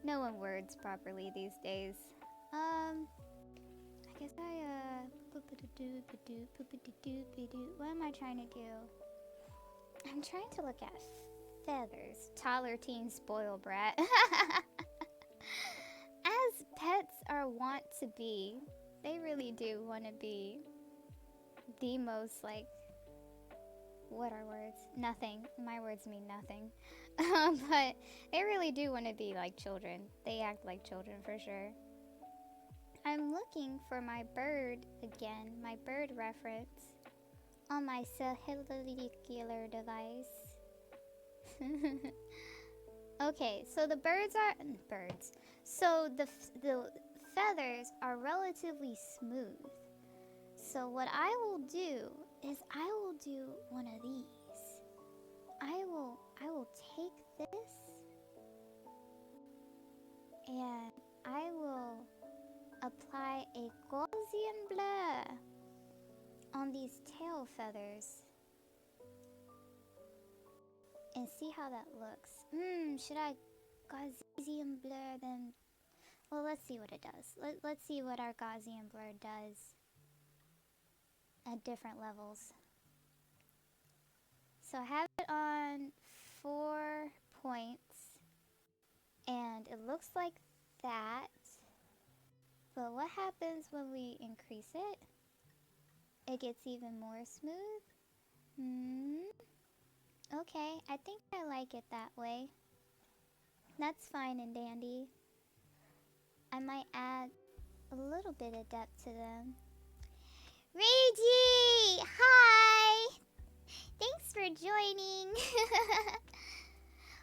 No one words properly these days. I guess what am I trying to do? I'm trying to look at feathers. Toddler teen spoil brat. As pets are wont to be, they really do want to be the most, like, what are words? Nothing. My words mean nothing. But they really do want to be like children. They act like children for sure. I'm looking for my bird again, my bird reference, on my cellular device. Okay, so the birds are... birds. So the feathers are relatively smooth. So what I will do is I will do one of these. I will take this and I will apply a Gaussian blur on these tail feathers and see how that looks. Should I Gaussian blur them? Well, let's see what it does. Let's see what our Gaussian blur does at different levels. So I have it on 4 points and it looks like that. But what happens when we increase it? It gets even more smooth. Okay, I think I like it that way. That's fine and dandy. I might add a little bit of depth to them. Reiji! Hi! Thanks for joining.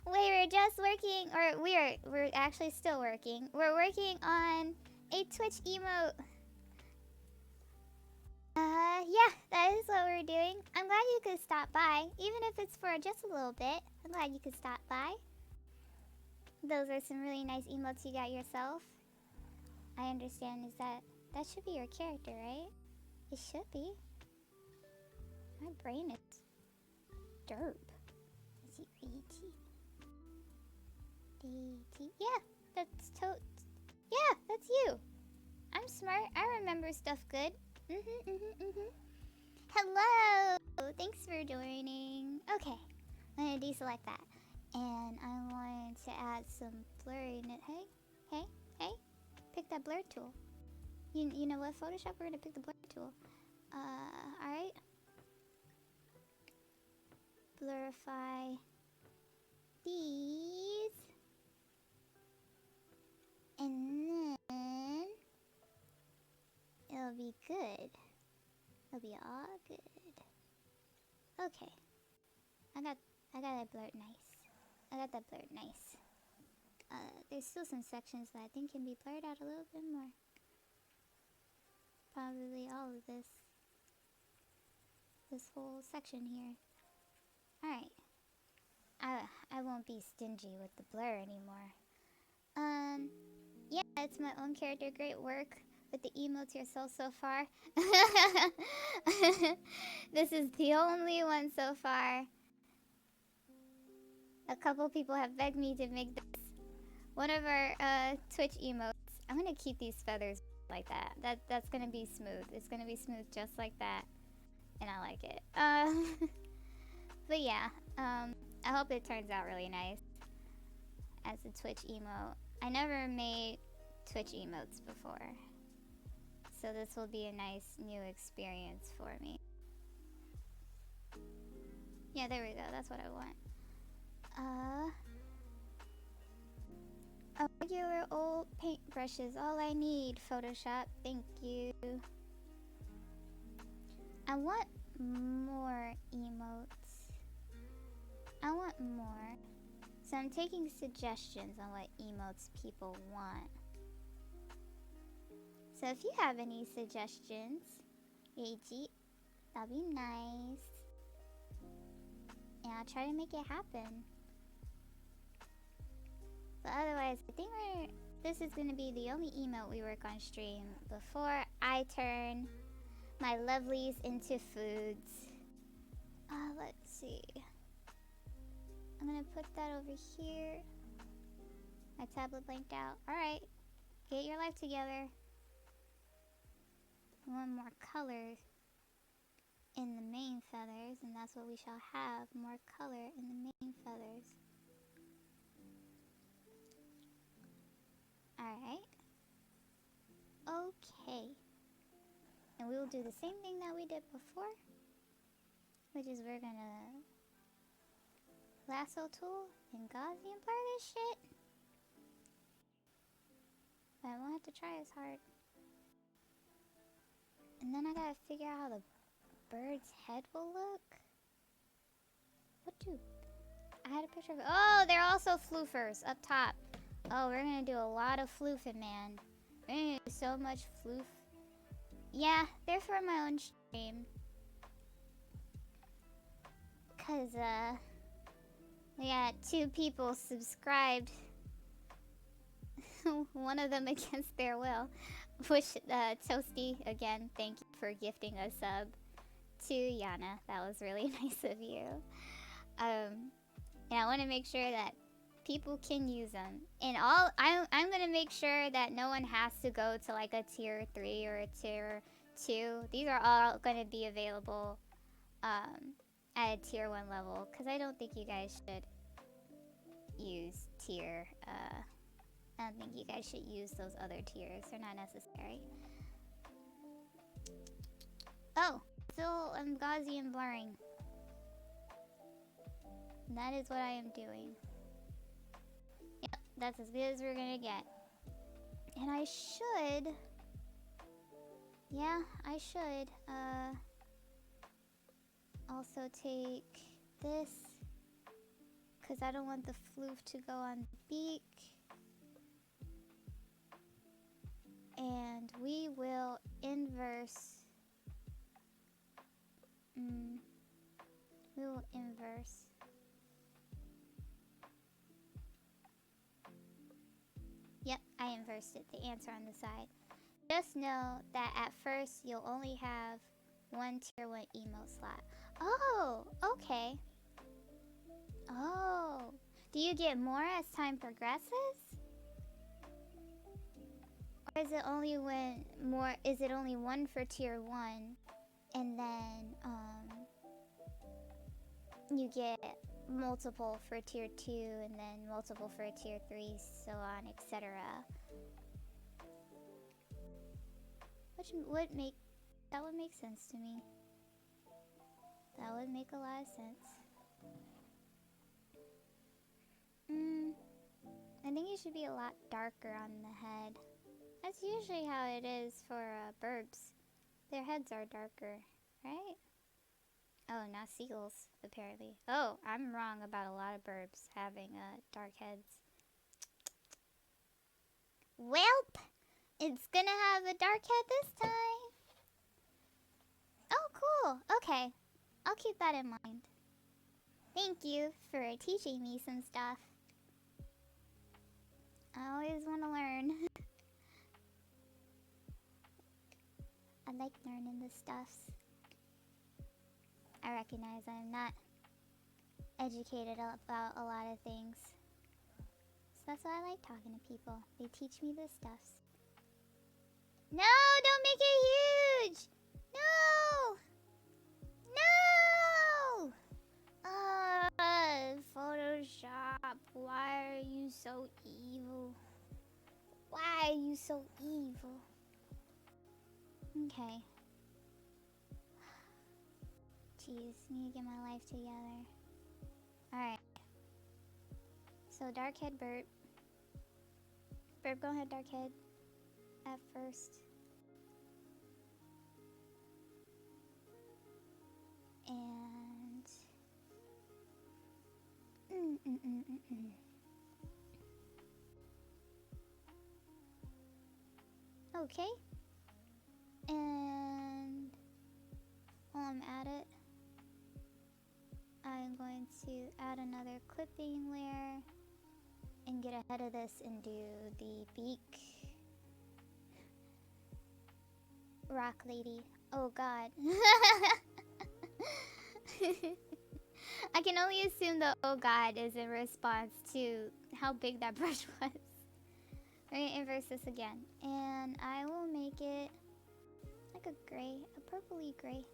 We were just working, or we're actually still working. We're working on a Twitch emote. Yeah, that is what we're doing. I'm glad you could stop by, even if it's for just a little bit. I'm glad you could stop by. Those are some really nice emotes you got yourself. I understand. That should be your character, right? It should be. My brain is derp. Is it AT? DT? Yeah, that's yeah, that's you. I'm smart. I remember stuff good. Hello. Thanks for joining. Okay, I'm gonna deselect that, and I'm going to add some blurriness. Hey, pick that blur tool. You know what? Photoshop. We're gonna pick the blur tool. All right. Blurify these, and then it'll be good. It'll be all good. Okay. I got that blurred nice. I got that blurred nice. There's still some sections that I think can be blurred out a little bit more. Probably all of this whole section here. Alright. I won't be stingy with the blur anymore. Yeah, it's my own character. Great work with the emotes yourself so far. This is the only one so far. A couple people have begged me to make this one of our Twitch emotes. I'm gonna keep these feathers like that. That's gonna be smooth. It's gonna be smooth just like that, and I like it. But yeah, I hope it turns out really nice as a Twitch emote. I never made Twitch emotes before, so this will be a nice new experience for me. Yeah, there we go. That's what I want. Regular old paintbrushes, all I need. Photoshop, thank you. I want more emotes. I want more. So I'm taking suggestions on what emotes people want. So if you have any suggestions, AG, that'd be nice. And I'll try to make it happen. But otherwise, I think this is going to be the only emote we work on stream before I turn my lovelies into foods. Let's see. I'm going to put that over here. My tablet blanked out. Alright, get your life together. I want more color in the main feathers, and that's what we shall have. More color in the main feathers. Alright. Okay. And we will do the same thing that we did before, which is we're gonna lasso tool and Gaussian blur this shit. But I won't have to try as hard. And then I gotta figure out how the bird's head will look. I had a picture of it. Oh, they're also floofers up top. Oh, we're gonna do a lot of floofing, man. We're gonna do so much floof. Yeah, they're for my own stream. Cause, we got 2 people subscribed. One of them against their will. Which, Toasty, again, thank you for gifting a sub to Yana. That was really nice of you. And I want to make sure that people can use them. And I'm going to make sure that no one has to go to like a tier 3 or a tier 2. These are all going to be available at a tier 1 level. Because I don't think you guys should use tier... I don't think you guys should use those other tiers. They're not necessary. Oh, still I'm Gaussian blurring. That is what I am doing. Yep, that's as good as we're gonna get. And I should... Yeah, I should, also take this. Because I don't want the floof to go on the beak. And we will inverse We will inverse. Yep, I inversed it, the answer on the side. Just know that at first you'll only have one tier 1 emote slot. Oh, okay. Oh, do you get more as time progresses? Or is it only when more, is it only one for tier 1 and then you get multiple for tier 2 and then multiple for tier 3, so on, etc. Which would make, that would make sense to me. That would make a lot of sense. I think it should be a lot darker on the head. That's usually how it is for birds. Their heads are darker, right? Oh, not seagulls, apparently. Oh, I'm wrong about a lot of birds having dark heads. Welp! It's gonna have a dark head this time. Oh, cool. Okay. I'll keep that in mind. Thank you for teaching me some stuff. I always want to learn. I like learning the stuffs. I recognize I'm not educated about a lot of things. So that's why I like talking to people. They teach me the stuffs. No, don't make it huge! No! No! Photoshop, why are you so evil? Why are you so evil? Okay. Jeez, need to get my life together. Alright. So, Darkhead Burp. Burp, go ahead, Darkhead. At first. And... Okay. And... while I'm at it, I'm going to add another clipping layer and get ahead of this and do the beak. Rock lady. Oh god. I can only assume the oh god is in response to how big that brush was. We're gonna inverse this again. And I will make it like a gray, a purpley gray.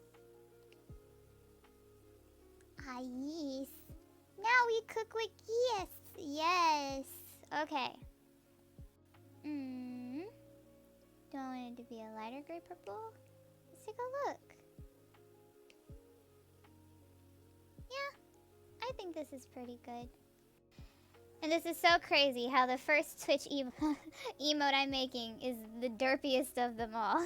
Ah, yes. Now we cook with yes. Yes. Okay. Do I want it to be a lighter gray purple? Let's take a look. Yeah, I think this is pretty good. And this is so crazy how the first Twitch emote I'm making is the derpiest of them all.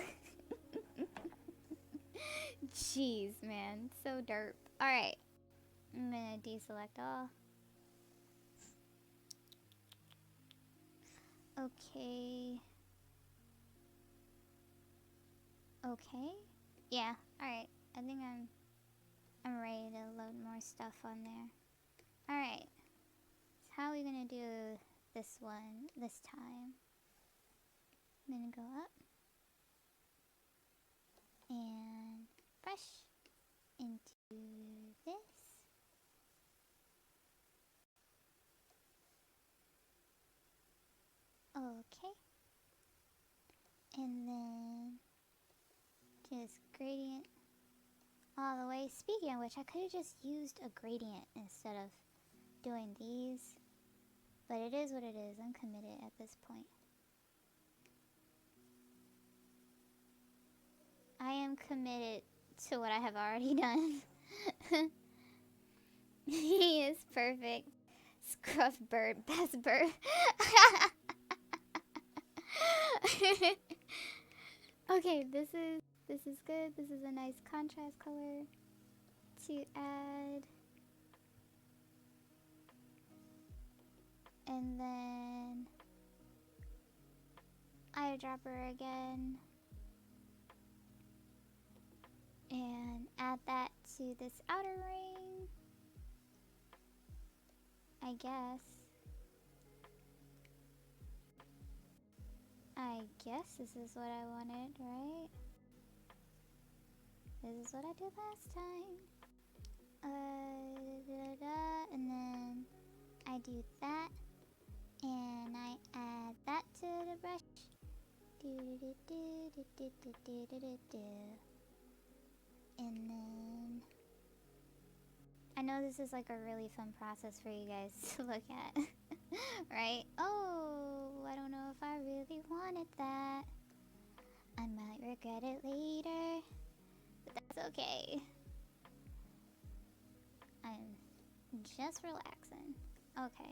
Jeez, man. So derp. Alright. I'm gonna deselect all. Okay. Okay. Yeah, alright. I think I'm ready to load more stuff on there. Alright. So how are we gonna do this one this time? I'm gonna go up and brush into this. Okay. And then just gradient all the way. Speaking of which, I could have just used a gradient instead of doing these. But it is what it is. I'm committed at this point. I am committed to what I have already done. He is perfect. Scruff bird, best bird. Okay, this is good. This is a nice contrast color to add. And then eyedropper again. And add that to this outer ring. I guess. This is what I wanted, right? This is what I did last time. And then I do that, and I add that to the brush. And then I know this is like a really fun process for you guys to look at, right? Oh, I don't know if I really wanted that. I might regret it later, but that's okay. I'm just relaxing. Okay.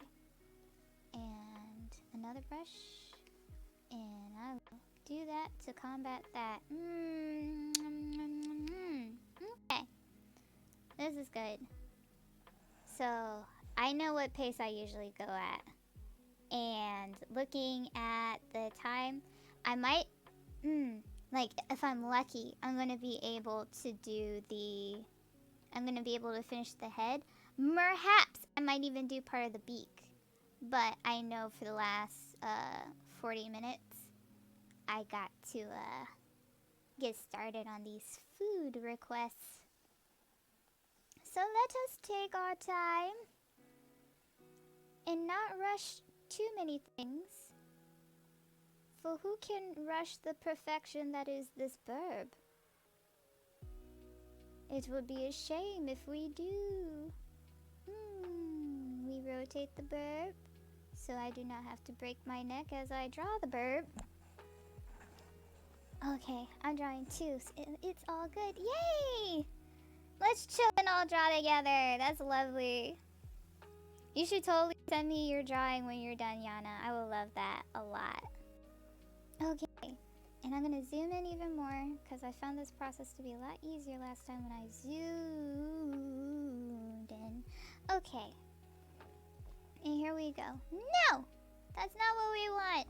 And another brush. And I will do that to combat that. Okay. This is good. So, I know what pace I usually go at. And looking at the time, I might, like, if I'm lucky, I'm going to be able to do the, I'm going to be able to finish the head. Perhaps I might even do part of the beak. But I know for the last 40 minutes, I got to get started on these food requests. So let us take our time and not rush too many things. For who can rush the perfection that is this burb? It would be a shame if we do. We rotate the burb so I do not have to break my neck as I draw the burb. Okay, I'm drawing two. So it's all good. Yay! Let's chill and all draw together. That's lovely. You should totally send me your drawing when you're done, Yana. I will love that a lot. Okay, and I'm gonna zoom in even more because I found this process to be a lot easier last time when I zoomed in. Okay, and here we go. No! That's not what we want.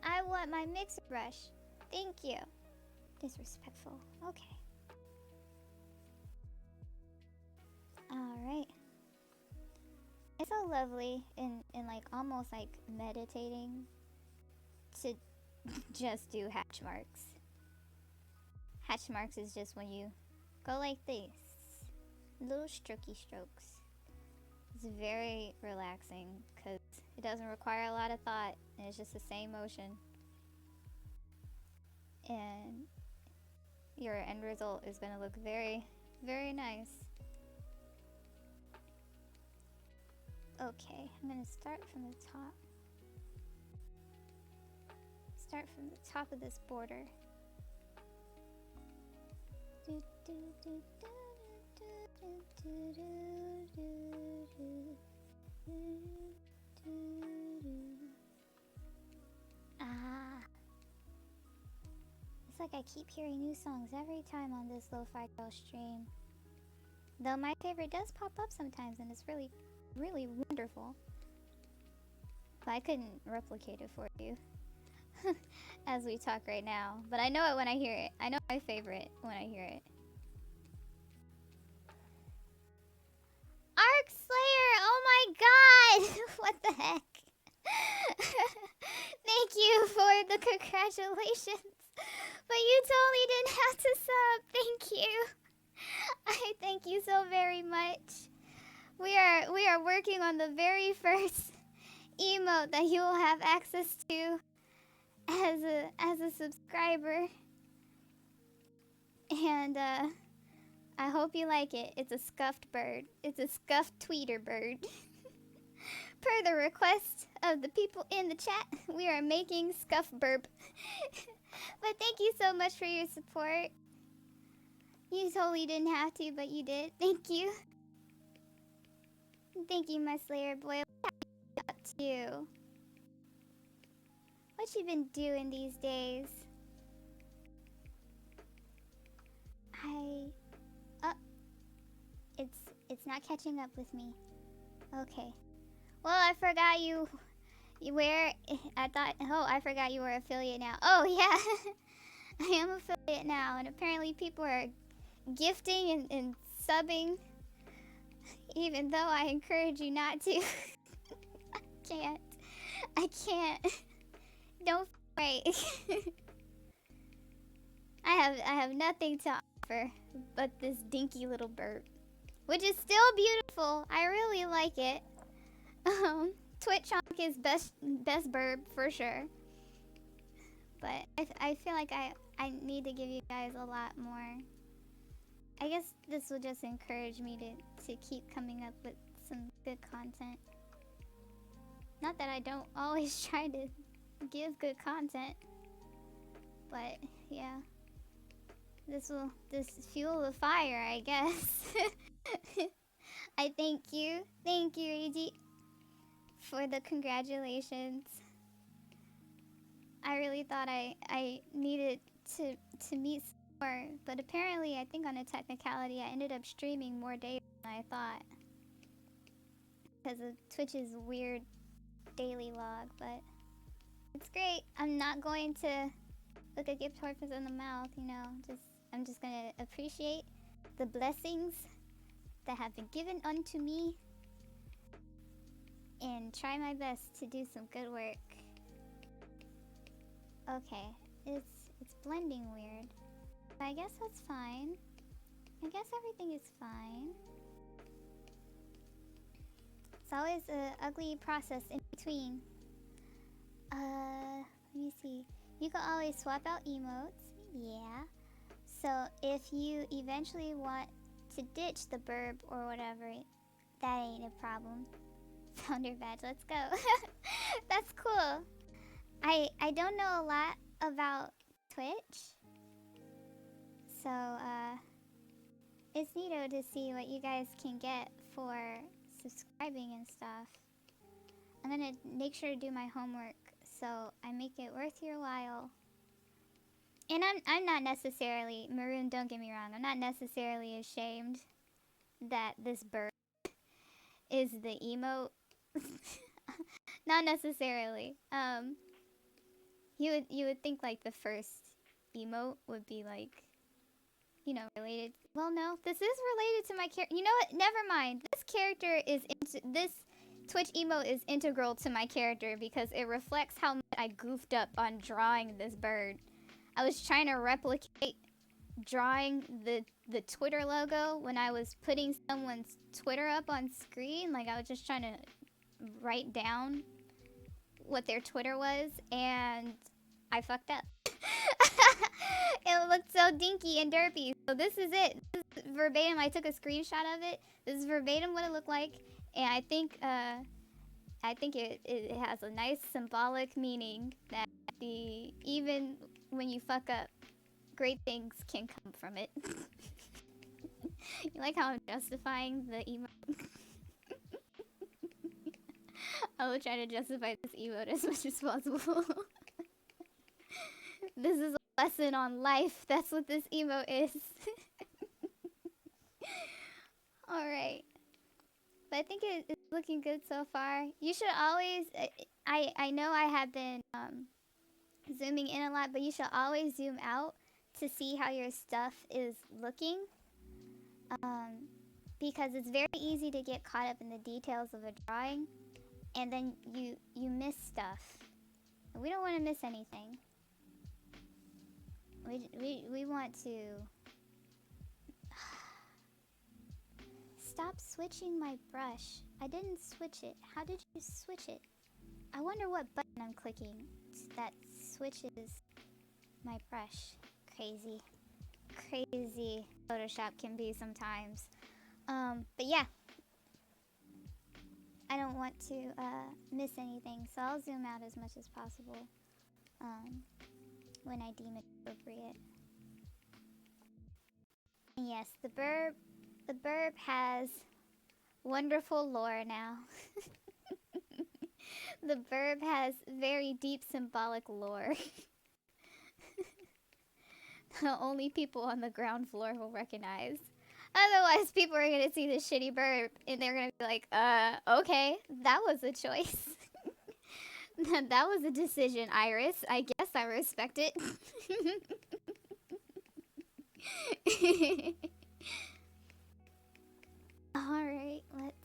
I want my mixer brush. Thank you. Disrespectful. Okay. Alright. It's so lovely and like almost like meditating to just do hatch marks. Hatch marks is just when you go like this. Little strokey strokes. It's very relaxing because it doesn't require a lot of thought and it's just the same motion. And your end result is going to look very, very nice. Okay, I'm going to start from the top. Start from the top of this border. It's like I keep hearing new songs every time on this Lo-Fi Girl stream. Though my favorite does pop up sometimes and it's really, really wonderful. But I couldn't replicate it for you as we talk right now. But I know it when I hear it. I know my favorite when I hear it. Arc Slayer! Oh my god! What the heck? Thank you for the congratulations. But you totally didn't have to sub. Thank you. I thank you so very much. We are working on the very first emote that you will have access to as a subscriber. And I hope you like it. It's a scuffed bird. It's a scuffed tweeter bird. Per the request of the people in the chat, we are making scuff burp. But thank you so much for your support. You totally didn't have to, but you did. Thank you. Thank you, my Slayer boy. What you up to? What you been doing these days? It's not catching up with me. Okay. Well, I forgot you where I forgot you were affiliate now. Oh yeah. I am affiliate now, and apparently people are gifting and subbing, even though I encourage you not to. I can't. I can't. Don't wait. I have nothing to offer but this dinky little burp, which is still beautiful. I really like it. Twitch Honk is best burp for sure. But I feel like I need to give you guys a lot more. I guess this will just encourage me to keep coming up with some good content. Not that I don't always try to give good content, but yeah. This fuel the fire, I guess. I thank you, Reiji, for the congratulations. I really thought I needed to meet more, but apparently I think on a technicality I ended up streaming more days than I thought because of Twitch's weird daily log, but it's great. I'm not going to look a gift horse in the mouth, you know. I'm just gonna appreciate the blessings that have been given unto me and try my best to do some good work. Okay, it's blending weird, but I guess that's fine. I guess everything is fine. It's always an ugly process in between. Let me see. You can always swap out emotes. Yeah. So if you eventually want to ditch the burb or whatever, that ain't a problem. Founder badge, let's go. That's cool. I don't know a lot about Twitch, so it's neato to see what you guys can get for subscribing and stuff. I'm gonna make sure to do my homework so I make it worth your while. And I'm not necessarily, Maroon, don't get me wrong, I'm not necessarily ashamed that this bird is the emote. Not necessarily. You would think like the first emote would be like, you know, related. Well, no, this is related to my character. You know what? Never mind. This character is this Twitch emote is integral to my character because it reflects how much I goofed up on drawing this bird. I was trying to replicate drawing the Twitter logo when I was putting someone's Twitter up on screen. Like I was just trying to write down what their Twitter was, and I fucked up. It looked so dinky and derpy. So this is it. This is verbatim. I took a screenshot of it. This is verbatim what it looked like, and I think it has a nice symbolic meaning that even when you fuck up, great things can come from it. You like how I'm justifying the emote? I will try to justify this emote as much as possible. This is a lesson on life. That's what this emote is. Alright. But I think it's looking good so far. You should always... I know I have been zooming in a lot, but you should always zoom out to see how your stuff is looking. Because it's very easy to get caught up in the details of a drawing. And then you miss stuff. We don't want to miss anything. We want to... Stop switching my brush. I didn't switch it. How did you switch it? I wonder what button I'm clicking that switches my brush. Crazy. Crazy Photoshop can be sometimes. But yeah. I don't want to miss anything, so I'll zoom out as much as possible when I deem it appropriate. And yes, the burb has wonderful lore now. The burb has very deep symbolic lore. The only people on the ground floor will recognize. Otherwise, people are gonna see this shitty burb and they're gonna be like, okay, that was a choice. That was a decision, Iris. I guess I respect it. Alright, let's...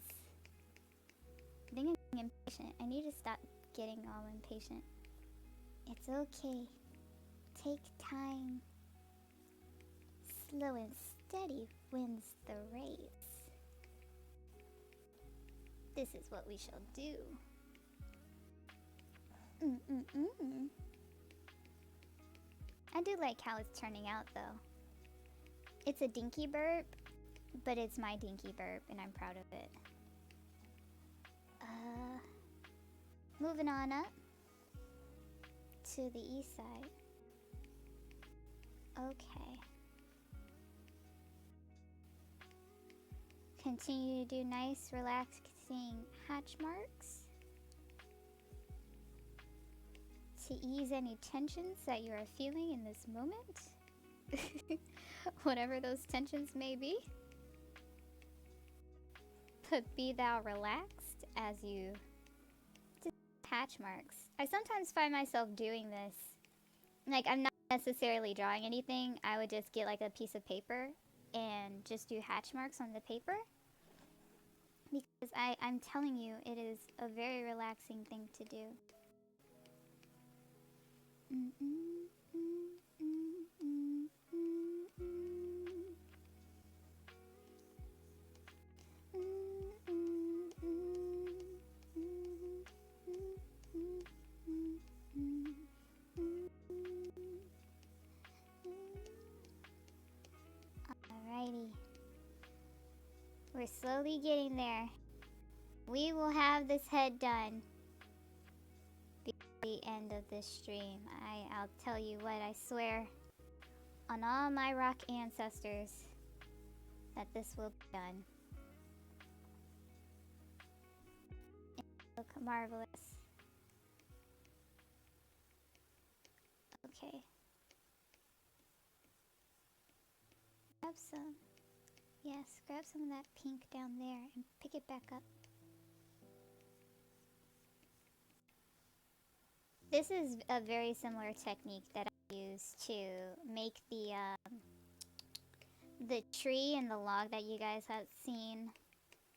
I think I'm getting impatient. I need to stop getting all impatient. It's okay. Take time. Slow and steady wins the race. This is what we shall do. I do like how it's turning out, though. It's a dinky burp, but it's my dinky burp, and I'm proud of it. Moving on up to the east side. Okay. Continue to do nice, relaxing hatch marks to ease any tensions that you are feeling in this moment. Whatever those tensions may be. But be thou relaxed as you do hatch marks. I sometimes find myself doing this. Like, I'm not necessarily drawing anything. I would just get like a piece of paper and just do hatch marks on the paper. Because I'm telling you, it is a very relaxing thing to do. Alrighty. We're slowly getting there. We will have this head done before the end of this stream. I'll tell you what, I swear on all my rock ancestors that this will be done. It look marvelous. Okay. Grab some. Yes, grab some of that pink down there and pick it back up. This is a very similar technique that I use to make the tree and the log that you guys have seen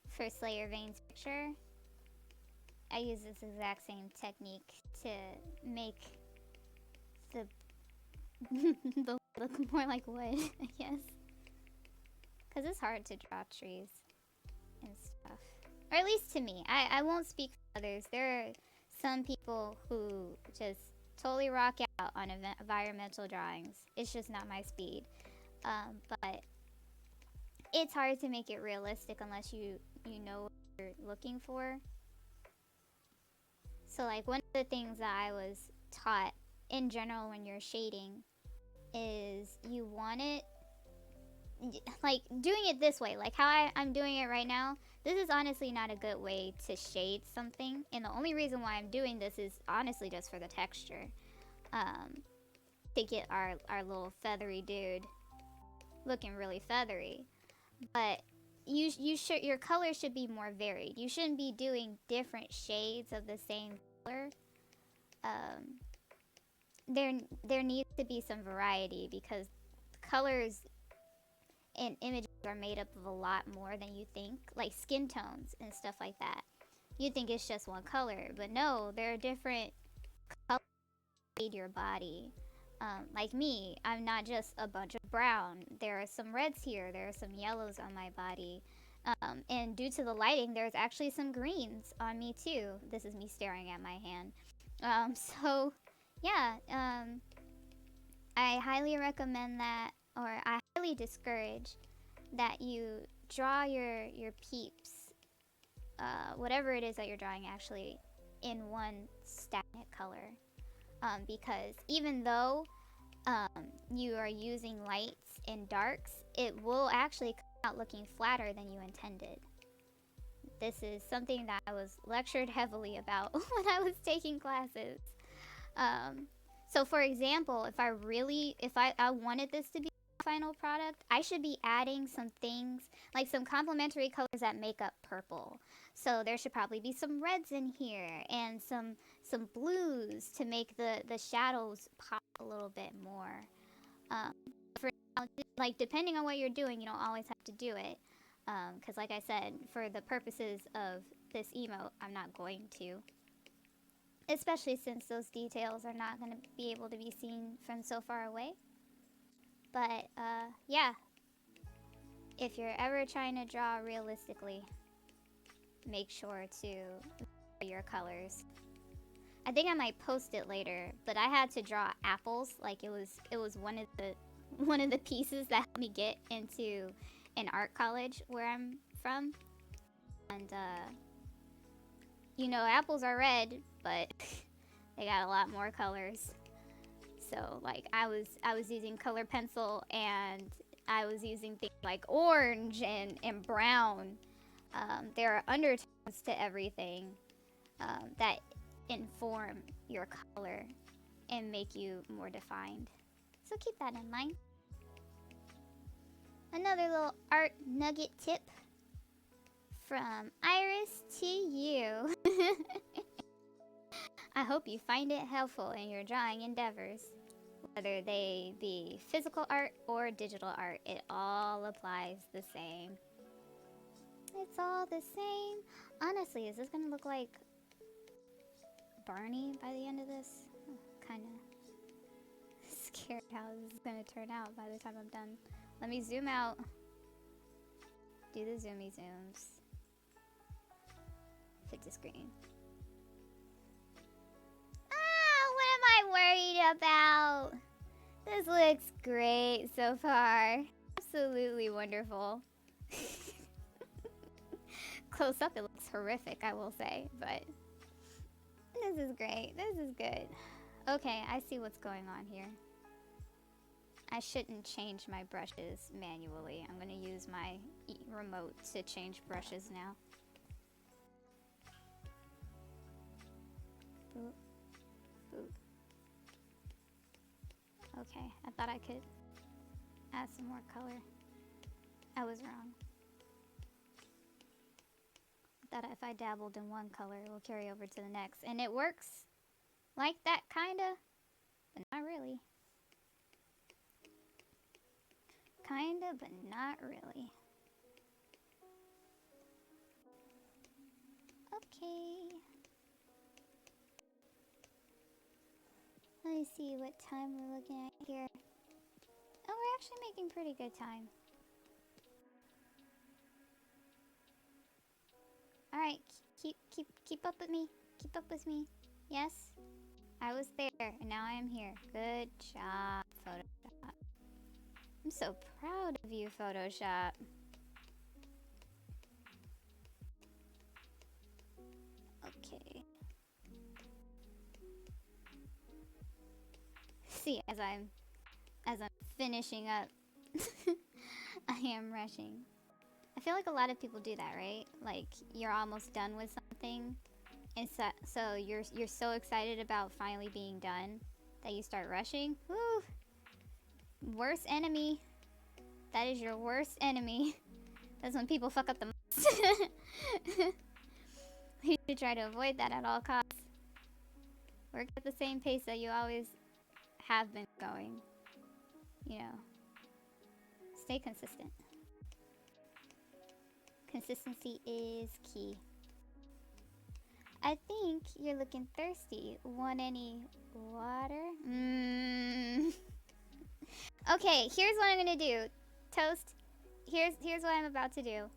for Slayer Vane's picture. I use this exact same technique to make the the look more like wood, I guess. Because it's hard to draw trees and stuff. Or at least to me. I won't speak for others. There are some people who just totally rock out on environmental drawings. It's just not my speed. But it's hard to make it realistic unless you know what you're looking for. So like one of the things that I was taught in general when you're shading is you want it like doing it this way, like how I'm doing it right now. This is honestly not a good way to shade something, and the only reason why I'm doing this is honestly just for the texture, to get our little feathery dude looking really feathery. But your color should be more varied. You shouldn't be doing different shades of the same color. There needs to be some variety because colors and images are made up of a lot more than you think, like skin tones and stuff like that. You think it's just one color, but no, there are different colors that shade your body. Like me, I'm not just a bunch of brown. There are some reds here, there are some yellows on my body. And due to the lighting, there's actually some greens on me too. This is me staring at my hand. So yeah, I highly recommend that, or I highly discourage that you draw your peeps, whatever it is that you're drawing actually, in one stagnant color. Because even though you are using lights and darks, it will actually come out looking flatter than you intended. This is something that I was lectured heavily about when I was taking classes. So for example, if I wanted this to be a final product, I should be adding some things, like some complementary colors that make up purple. So there should probably be some reds in here and some blues to make the shadows pop a little bit more. For now, like depending on what you're doing, you don't always have to do it. Because like I said, for the purposes of this emote, I'm not going to. Especially since those details are not going to be able to be seen from so far away. But, yeah. If you're ever trying to draw realistically, make sure to your colors. I think I might post it later, but I had to draw apples. Like it was one of the pieces that helped me get into an art college where I'm from. And you know, apples are red, but they got a lot more colors. So like I was using color pencil, and I was using things like orange and brown. There are undertones to everything that inform your color and make you more defined. So keep that in mind. Another little art nugget tip from Iris to you. I hope you find it helpful in your drawing endeavors. Whether they be physical art or digital art, it all applies the same. It's all the same. Honestly, is this gonna look like Barney by the end of this? Kinda scared how this is gonna turn out by the time I'm done. Let me zoom out. Do the zoomy zooms. Fit the screen. Ah, what am I worried about? This looks great so far. Absolutely wonderful. Close up, it looks horrific, I will say, but this is great. This is good. Okay, I see what's going on here. I shouldn't change my brushes manually. I'm gonna use my remote to change brushes now. Boop. Boop. Okay, I thought I could add some more color. I was wrong. I thought if I dabbled in one color, it will carry over to the next. And it works like that, kinda, but not really. Kinda, but not really. Okay. Let me see what time we're looking at here. Oh, we're actually making pretty good time. Alright, keep up with me. Keep up with me. Yes? I was there, and now I am here. Good job, Photoshop. I'm so proud of you, Photoshop. Okay. See, as I'm finishing up, I am rushing. I feel like a lot of people do that, right? Like you're almost done with something, and so you're so excited about finally being done that you start rushing. Woo! Worst enemy. That is your worst enemy. That's when people fuck up the most. You should try to avoid that at all costs. Work at the same pace that you always have been going. You know, stay consistent. Consistency is key. I think you're looking thirsty. Want any water? Okay, here's what I'm gonna do. Toast, here's what I'm about to do.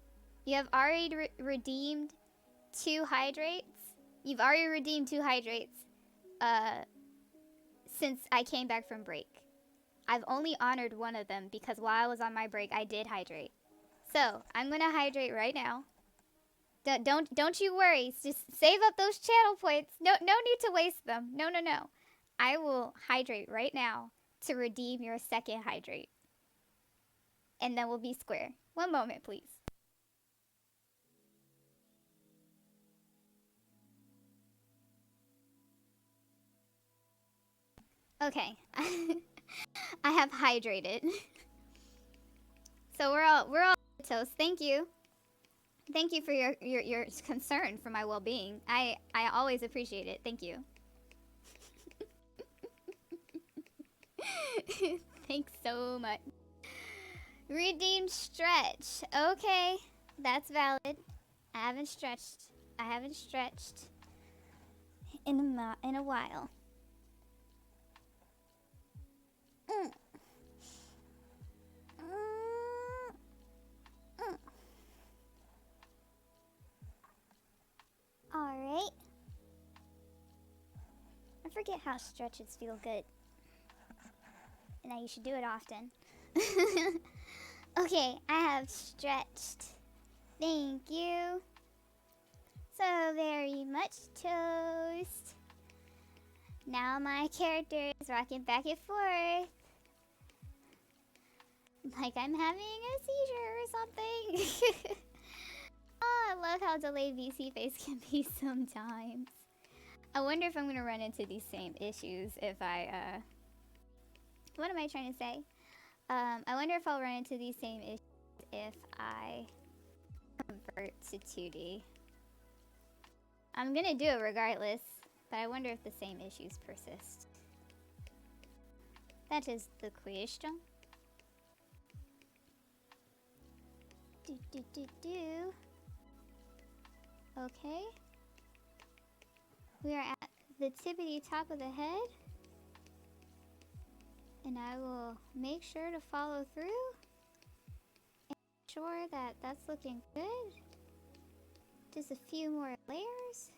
You have already redeemed 2 hydrates. You've already redeemed 2 hydrates since I came back from break. I've only honored one of them because while I was on my break, I did hydrate. So I'm gonna hydrate right now. Don't you worry. Just save up those channel points. No need to waste them. No. I will hydrate right now to redeem your second hydrate. And then we'll be square. One moment, please. Okay. I have hydrated. So we're all toast. Thank you. Thank you for your concern for my well-being. I always appreciate it. Thank you. Thanks so much. Redeemed stretch. Okay. That's valid. I haven't stretched. I haven't stretched in a while. Mm. Mm. Mm. All right. I forget how stretches feel good, and that you should do it often. Okay, I have stretched. Thank you so very much, Toast. Now my character is rocking back and forth like I'm having a seizure or something. Oh, I love how delayed VC face can be sometimes. I wonder if I'm gonna run into these same issues if I, what am I trying to say? I wonder if I'll run into these same issues if I convert to 2D. I'm gonna do it regardless, but I wonder if the same issues persist. That is the question. Do. Okay. We are at the tippity top of the head. And I will make sure to follow through. And make sure that that's looking good. Just a few more layers.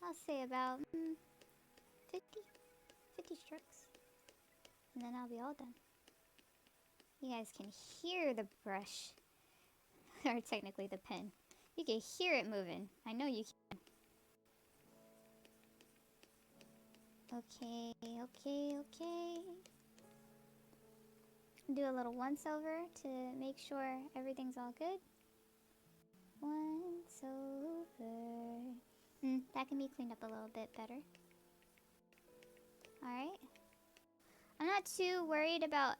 I'll say about 50 strokes. And then I'll be all done. You guys can hear the brush. Or technically the pen. You can hear it moving. I know you can. Okay. Do a little once over to make sure everything's all good. Once over. That can be cleaned up a little bit better. Alright. I'm not too worried about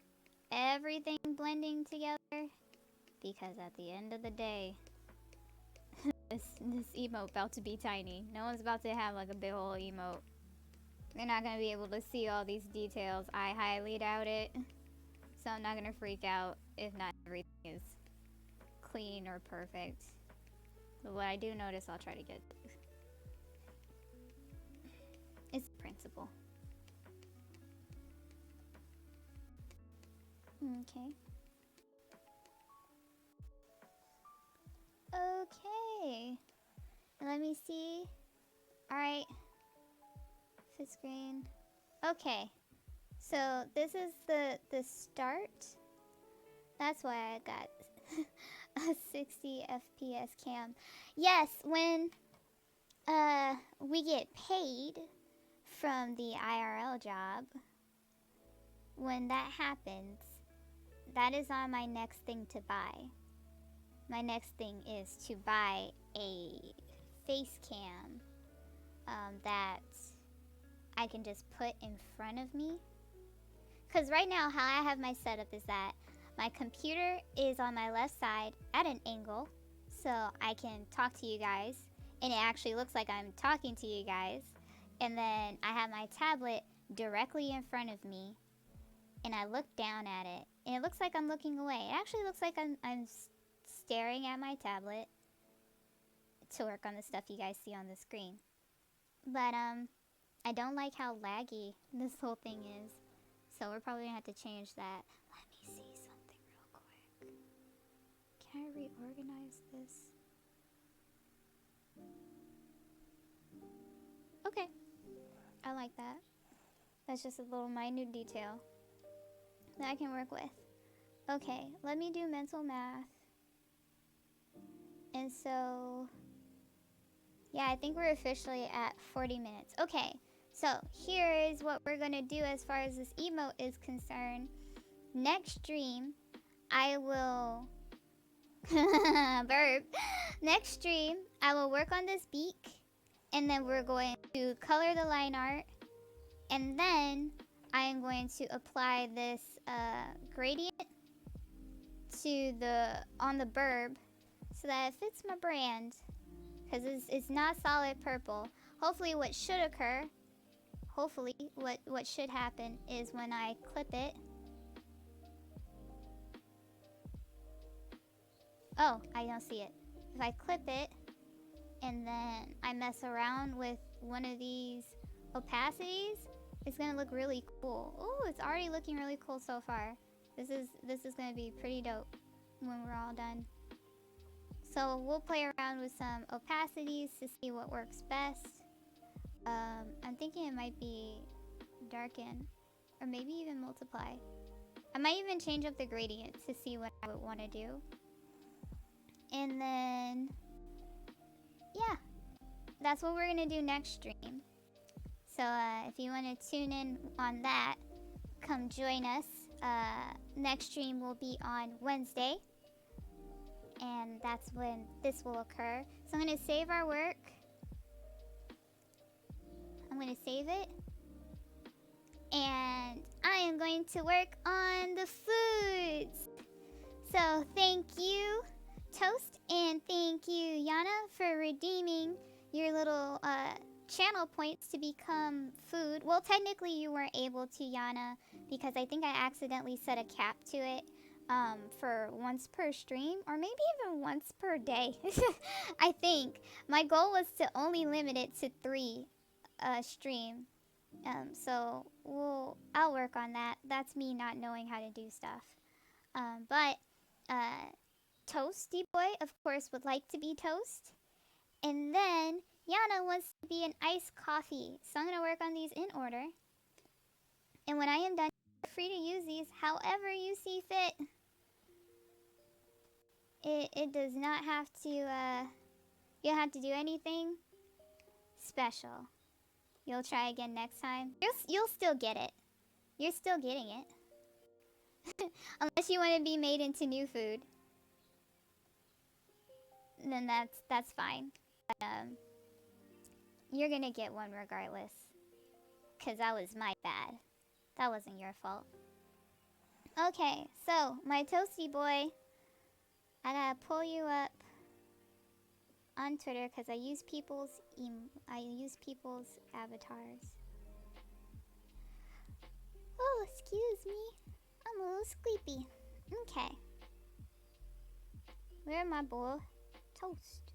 everything blending together, because at the end of the day, this emote about to be tiny. No one's about to have like a big ol' emote. They're not gonna be able to see all these details. I highly doubt it. So I'm not gonna freak out if not everything is clean or perfect. But what I do notice, I'll try to get. It's the principle. Okay. Okay. Let me see. Alright. Fit screen. Okay. So this is the start. That's why I got a 60 FPS cam. Yes, when we get paid from the IRL job, when that happens, that is on my next thing to buy. My next thing is to buy a face cam that I can just put in front of me. Because right now how I have my setup is that my computer is on my left side at an angle, so I can talk to you guys, and it actually looks like I'm talking to you guys. And then I have my tablet directly in front of me, and I look down at it, and it looks like I'm looking away. It actually looks like I'm staring at my tablet to work on the stuff you guys see on the screen. But I don't like how laggy this whole thing is, so we're probably gonna have to change that. Let me see something real quick. Can I reorganize this? Okay, I like that. That's just a little minute detail that I can work with. Okay, let me do mental math. And so, yeah, I think we're officially at 40 minutes. Okay, so here is what we're gonna do as far as this emote is concerned. Next stream, I will burp. Next stream, I will work on this beak, and then we're going to color the line art, and then I am going to apply this gradient to on the burb so that it fits my brand, because it's not solid purple. Hopefully what should occur, what should happen is when I clip it, Oh, I don't see it. If I clip it and then I mess around with one of these opacities, it's gonna look really cool. Oh, it's already looking really cool so far. This is gonna be pretty dope when we're all done. So we'll play around with some opacities to see what works best. I'm thinking it might be darken, or maybe even multiply. I might even change up the gradient to see what I would want to do. And then, yeah, that's what we're gonna do next stream. So if you want to tune in on that, come join us. Next stream will be on Wednesday, and that's when this will occur. So I'm gonna save our work. I'm gonna save it. And I am going to work on the foods. So thank you, Toast, and thank you, Yana, for redeeming your little channel points to become food. Well, technically you weren't able to, Yana, because I think I accidentally set a cap to it for once per stream, or maybe even once per day. I think my goal was to only limit it to 3 stream. So I'll work on that. That's me not knowing how to do stuff. But Toasty Boy, of course, would like to be Toast. And then Yana wants to be an iced coffee. So I'm going to work on these in order. And when I am done, you're free to use these however you see fit. It does not have to, you don't have to do anything special. You'll try again next time. You'll still get it. You're still getting it. Unless you want to be made into new food. Then that's fine. But, you're gonna get one regardless. Cause that was my bad. That wasn't your fault. Okay, so my Toasty Boy, I gotta pull you up on Twitter because I use people's avatars. Oh, excuse me. I'm a little sleepy. Okay. Where my boy? Toast.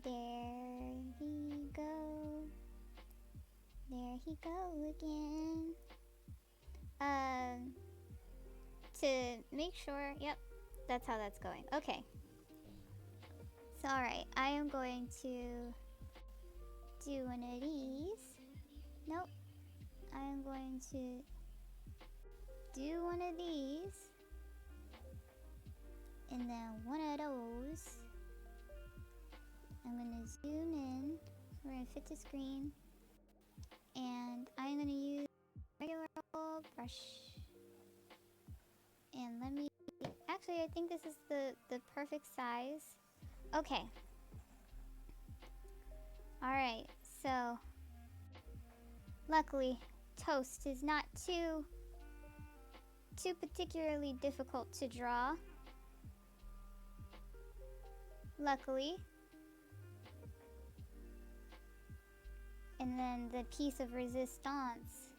There he go. There he go again. To make sure, yep, that's how that's going. Okay. So, alright, I am going to do one of these. Nope. I am going to do one of these. And then one of those. I'm going to zoom in. We're going to fit the screen. And I'm going to use regular old brush. And let me... Actually, I think this is the perfect size. Okay. Alright, so... Luckily, Toast is not too particularly difficult to draw. Luckily. And then the piece of resistance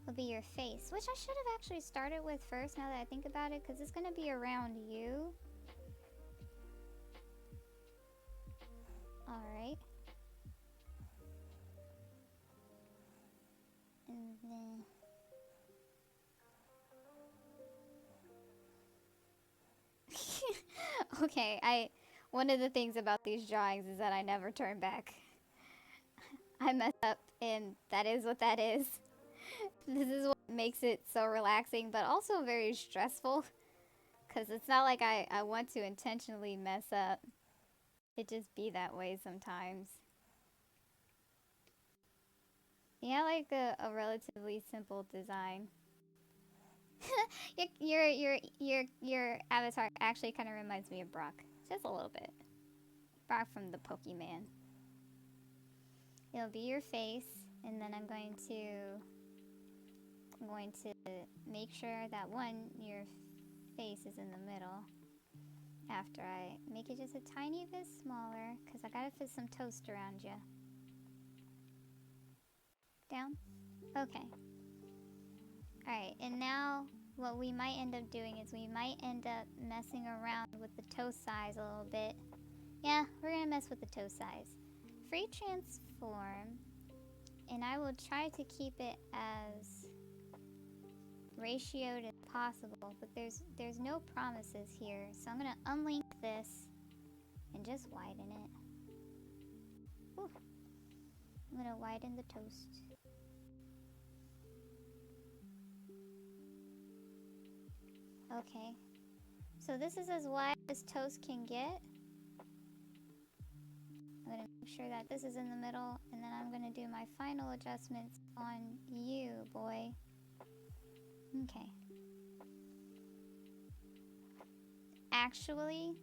will be your face, which I should have actually started with first now that I think about it, because it's going to be around you. Alright. And then... Okay, one of the things about these drawings is that I never turn back. I mess up, and that is what that is. This is what makes it so relaxing, but also very stressful. Because it's not like I want to intentionally mess up. It just be that way sometimes. Yeah, like a relatively simple design. Your avatar actually kind of reminds me of Brock. Just a little bit. Brock from the Pokemon. It'll be your face, and then I'm going to make sure that your face is in the middle. After I make it just a tiny bit smaller, because I gotta fit some toast around you. Down? Okay. Alright, and now what we might end up doing is we might end up messing around with the toast size a little bit. Yeah, we're gonna mess with the toast size. Free transform, and I will try to keep it as ratioed as possible, but there's no promises here, so I'm gonna unlink this and just widen it. Ooh. I'm gonna widen the toast. Okay, so this is as wide as toast can get. I'm gonna make sure that this is in the middle, and then I'm gonna do my final adjustments on you, boy. Okay. Actually,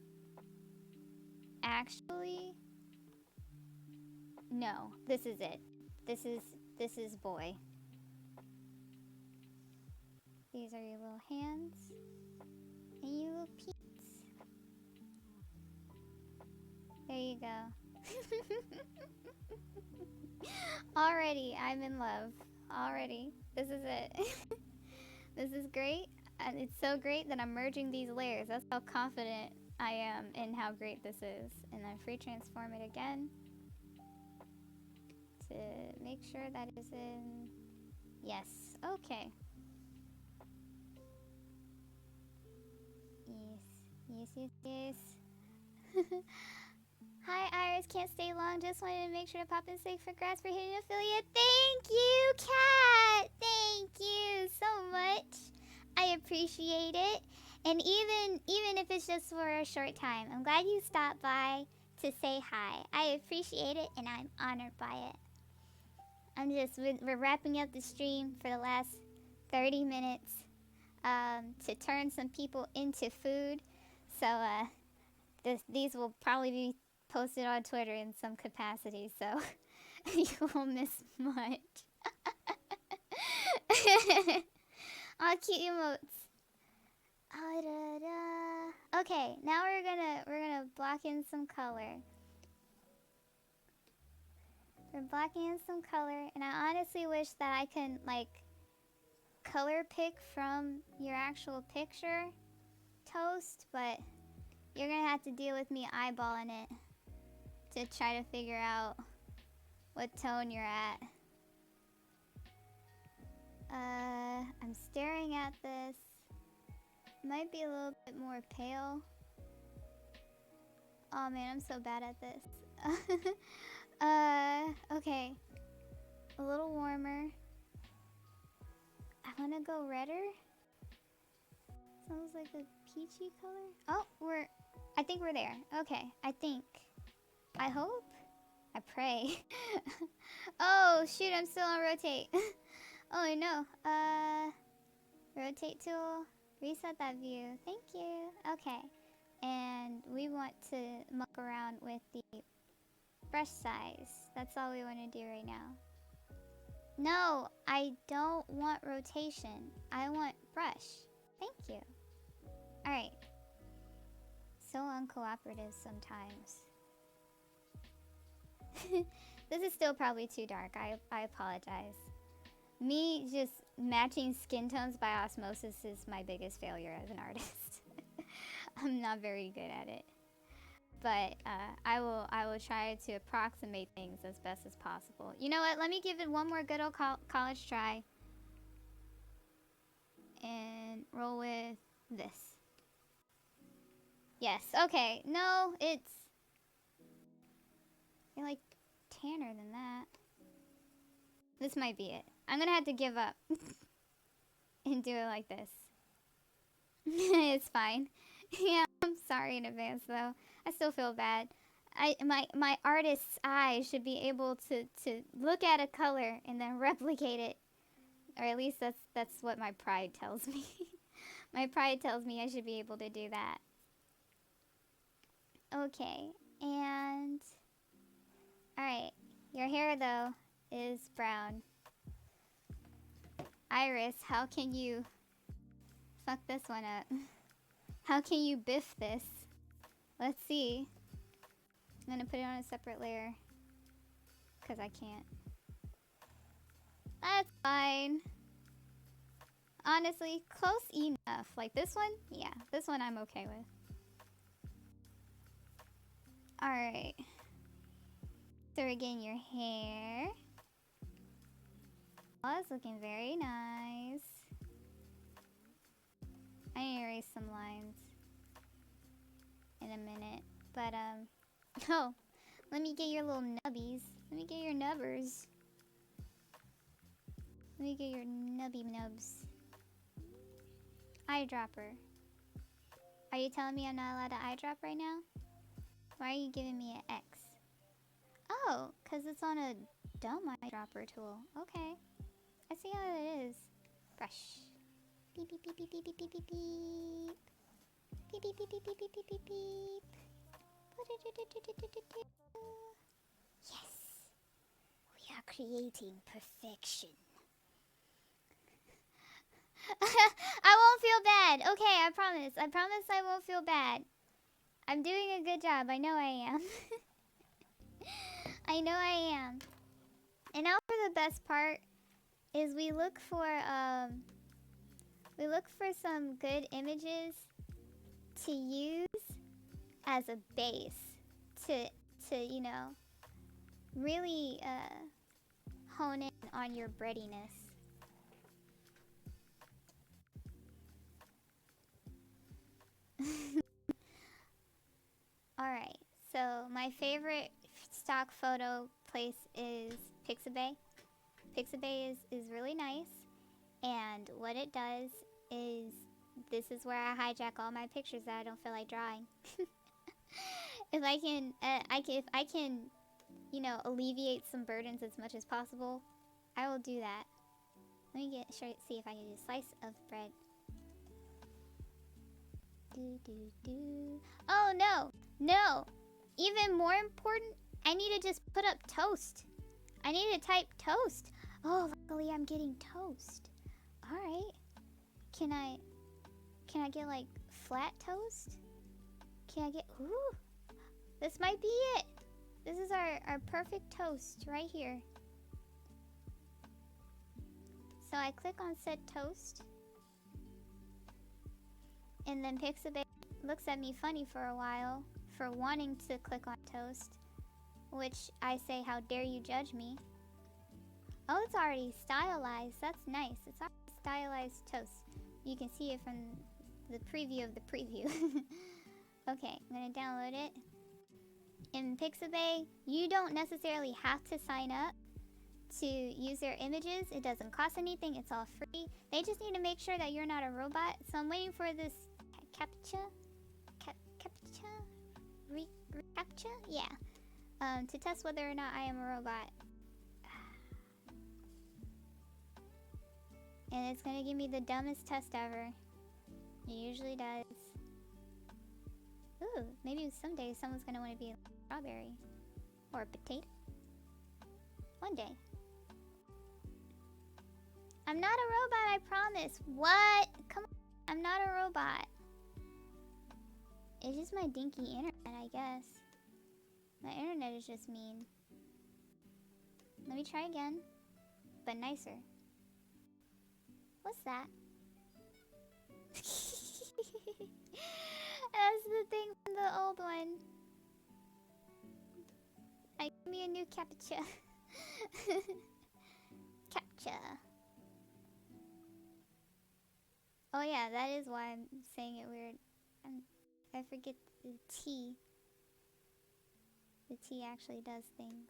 no, this is it. This is boy. These are your little hands and your little peats. There you go. Already, I'm in love. Already. This is it. This is great. And it's so great that I'm merging these layers. That's how confident I am in how great this is. And then free transform it again to make sure that is in. Yes. Okay. Yes. Hi, Iris. Can't stay long. Just wanted to make sure to pop in say congrats for hitting affiliate. Thank you, Kat. Thank you so much. I appreciate it. And even if it's just for a short time, I'm glad you stopped by to say hi. I appreciate it, and I'm honored by it. We're wrapping up the stream for the last 30 minutes to turn some people into food. So these will probably be posted on Twitter in some capacity, so you won't miss much. Aw, cute emotes. Okay, now we're gonna block in some color. We're blocking in some color, and I honestly wish that I can like color pick from your actual picture, Toast, but you're gonna have to deal with me eyeballing it to try to figure out what tone you're at. I'm staring at this. Might be a little bit more pale. Oh man, I'm so bad at this. Okay. A little warmer. I wanna go redder. Sounds like a peachy color. Oh, I think we're there. Okay, I hope. I pray. Oh shoot, I'm still on rotate. Oh no. Rotate tool. Reset that view. Thank you. Okay. And we want to muck around with the brush size. That's all we want to do right now. No, I don't want rotation. I want brush. Thank you. Alright. So uncooperative sometimes. This is still probably too dark. I apologize. Me just matching skin tones by osmosis is my biggest failure as an artist. I'm not very good at it. But I will try to approximate things as best as possible. You know what? Let me give it one more good old college try. And roll with this. Yes, okay. No, you're like tanner than that. This might be it. I'm gonna have to give up and do it like this. It's fine. Yeah, I'm sorry in advance though. I still feel bad. My artist's eye should be able to look at a color and then replicate it. Or at least that's what my pride tells me. My pride tells me I should be able to do that. Okay, and alright. Your hair though is brown. Iris, how can you fuck this one up? How can you biff this? Let's see. I'm gonna put it on a separate layer. Because I can't. That's fine. Honestly, close enough. Like this one? Yeah, this one I'm okay with. Alright. So again, your hair. Oh, it's looking very nice. I need to erase some lines in a minute. But, oh, let me get your little nubbies. Let me get your nubbers. Let me get your nubby nubs. Eyedropper. Are you telling me I'm not allowed to eyedrop right now? Why are you giving me an X? Oh, because it's on a dumb eyedropper tool. Okay. I see how it is. Brush. Beep, beep, beep, beep, beep, beep, beep, beep, beep. Beep, beep, beep, beep, beep, beep, beep, beep, beep. Yes! We are creating perfection. I won't feel bad. Okay, I promise. I promise I won't feel bad. I'm doing a good job. I know I am. I know I am. And now for the best part is we look for some good images to use as a base to you know, really hone in on your breadiness. Alright, so my favorite stock photo place is Pixabay. Pixabay is really nice, and what it does is this is where I hijack all my pictures that I don't feel like drawing. If I can, you know, alleviate some burdens as much as possible, I will do that. Let me see if I can do a slice of bread. Do. Oh no, no! Even more important, I need to just put up toast. I need to type toast. Oh, luckily I'm getting toast. All right. Can I get like flat toast? Can I get? Ooh, this might be it. This is our perfect toast right here. So I click on set toast, and then Pixabay looks at me funny for a while for wanting to click on toast, which I say, how dare you judge me? Oh, it's already stylized. That's nice. It's already stylized toast. You can see it from the preview of the preview. Okay, I'm gonna download it. In Pixabay, you don't necessarily have to sign up to use their images. It doesn't cost anything. It's all free. They just need to make sure that you're not a robot. So I'm waiting for this captcha? Recaptcha? Yeah. To test whether or not I am a robot. And it's gonna give me the dumbest test ever. It usually does. Ooh, maybe someday someone's gonna want to be a strawberry. Or a potato. One day. I'm not a robot, I promise. What? Come on. I'm not a robot. It's just my dinky internet, I guess. My internet is just mean. Let me try again. But nicer. What's that? That's the thing from the old one. Give me a new captcha. Captcha. Oh yeah, that is why I'm saying it weird. I forget the T. The T actually does things.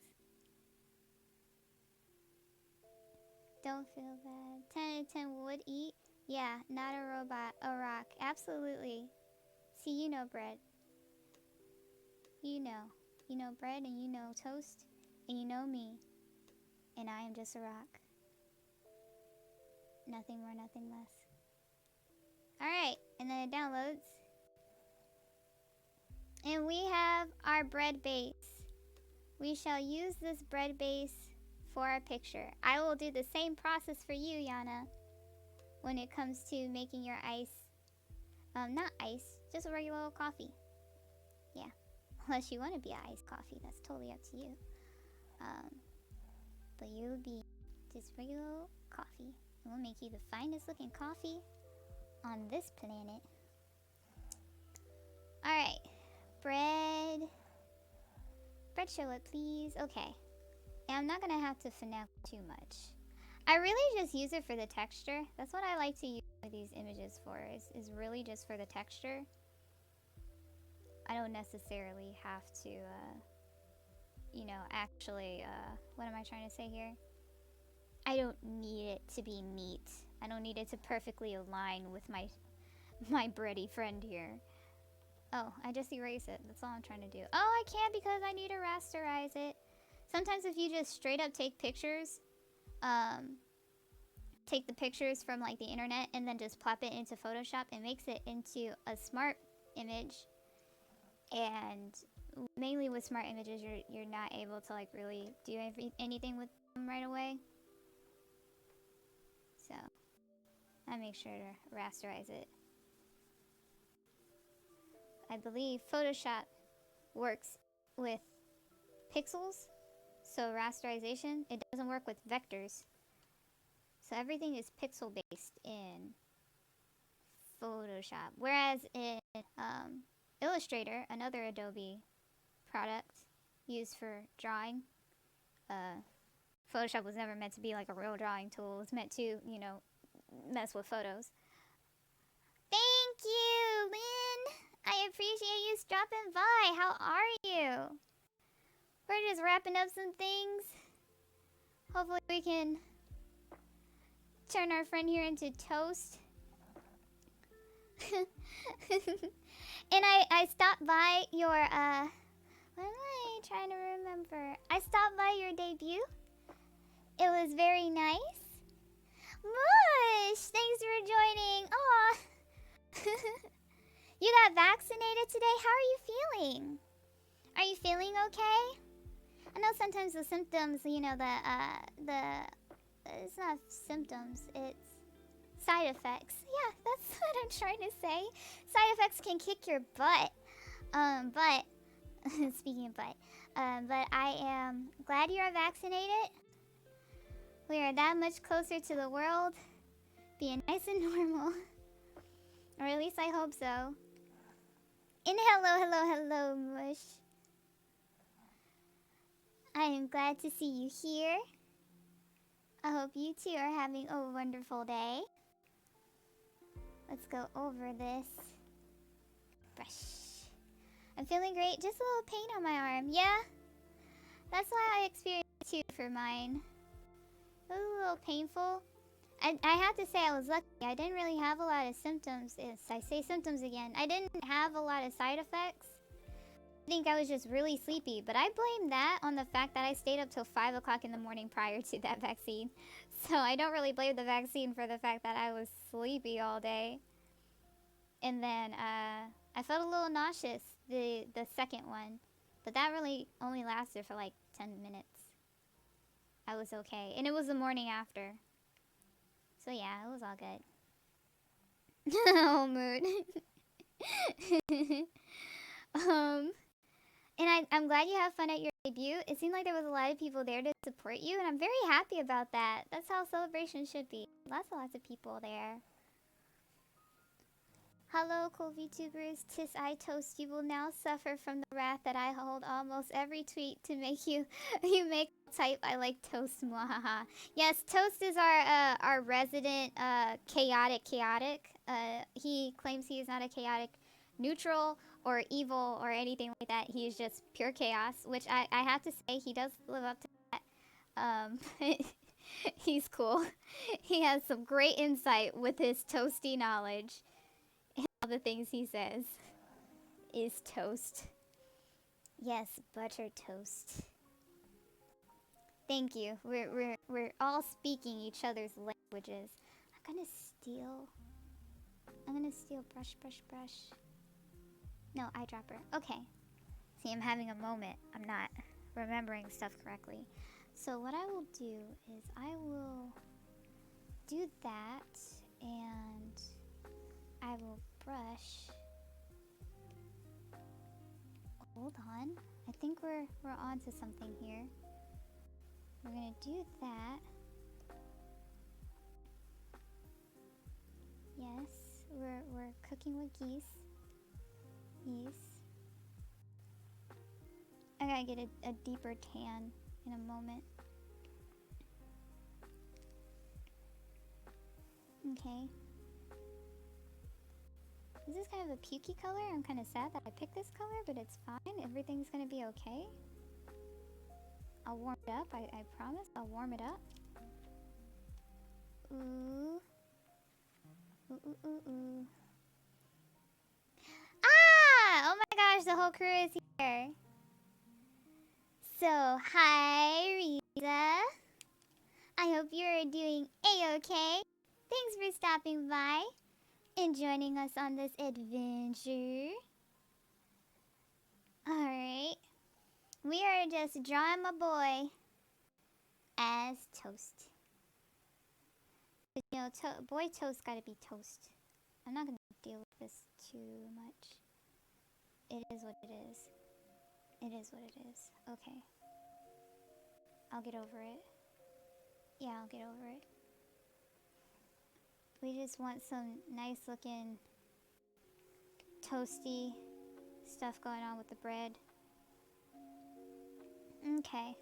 Don't feel bad. 10 out of 10 would eat. Yeah, not a robot, a rock. Absolutely. See, you know bread. You know. You know bread, and you know toast, and you know me. And I am just a rock. Nothing more, nothing less. Alright, and then it downloads. And we have our bread base. We shall use this bread base for our picture. I will do the same process for you, Yana, when it comes to making your ice. Not ice, just a regular old coffee. Yeah, unless you want to be an iced coffee, that's totally up to you. But you'll be just regular old coffee. We'll make you the finest looking coffee on this planet. Alright. Bread. Bread, show it, please. Okay. And I'm not gonna have to finagle too much. I really just use it for the texture. That's what I like to use these images for, is really just for the texture. I don't necessarily have to, you know, actually, what am I trying to say here? I don't need it to be neat. I don't need it to perfectly align with my bready friend here. Oh, I just erase it. That's all I'm trying to do. Oh, I can't because I need to rasterize it. Sometimes if you just straight up take pictures, take the pictures from like the internet and then just plop it into Photoshop, it makes it into a smart image. And mainly with smart images, you're not able to like really do anything with them right away. So I make sure to rasterize it. I believe Photoshop works with pixels, so rasterization, it doesn't work with vectors. So everything is pixel based in Photoshop. Whereas in Illustrator, another Adobe product used for drawing, Photoshop was never meant to be like a real drawing tool. It was meant to, you know, mess with photos. Thank you, Lynn! I appreciate you stopping by. How are you? We're just wrapping up some things. Hopefully we can turn our friend here into toast. And I stopped by your, what am I trying to remember? I stopped by your debut. It was very nice. Mush! Thanks for joining. Aw. You got vaccinated today? How are you feeling? Are you feeling okay? I know sometimes the symptoms, you know, it's not symptoms, it's side effects. Yeah, that's what I'm trying to say. Side effects can kick your butt. But, speaking of butt, but I am glad you are vaccinated. We are that much closer to the world being nice and normal. Or at least I hope so. And hello, Mush. I am glad to see you here. I hope you two are having a wonderful day. Let's go over this. Brush. I'm feeling great. Just a little pain on my arm. Yeah? That's why I experienced it too for mine. It was a little painful. I have to say I was lucky. I didn't really have a lot of symptoms. Yes, I say symptoms again. I didn't have a lot of side effects. I think I was just really sleepy. But I blame that on the fact that I stayed up till 5 o'clock in the morning prior to that vaccine. So I don't really blame the vaccine for the fact that I was sleepy all day. And then I felt a little nauseous the second one. But that really only lasted for like 10 minutes. I was okay. And it was the morning after. So yeah, it was all good. Oh, mood. And I'm glad you have fun at your debut. It seemed like there was a lot of people there to support you, and I'm very happy about that. That's how celebration should be. Lots of people there. Hello, cool VTubers. Tis I Toast. You will now suffer from the wrath that I hold almost every tweet to make you make type I like toast. Mwahaha. Yes, Toast is our resident chaotic. He claims he is not a chaotic neutral or evil or anything like that. He is just pure chaos, which I have to say he does live up to that. He's cool. He has some great insight with his toasty knowledge. All the things he says is toast. Yes, butter toast. Thank you. We're all speaking each other's languages. I'm gonna steal brush. No, eyedropper. Okay. See, I'm having a moment. I'm not remembering stuff correctly. So what I will do is I will do that and I will brush. Hold on. I think we're on to something here. We're gonna do that. we're cooking with geese. Geese. I gotta get a deeper tan in a moment. Okay. This is kind of a pukey color. I'm kind of sad that I picked this color, but it's fine. Everything's gonna be okay. I'll warm it up. I promise. I'll warm it up. Ooh. Ooh, ooh, ooh, ooh. Ah! Oh my gosh, the whole crew is here. So, hi, Riza. I hope you're doing a-okay. Thanks for stopping by and joining us on this adventure. Alright. We are just drawing my boy as toast. You know, boy toast gotta be toast. I'm not gonna deal with this too much. It is what it is. It is what it is. Okay. I'll get over it. Yeah, I'll get over it. We just want some nice looking toasty stuff going on with the bread. Okay.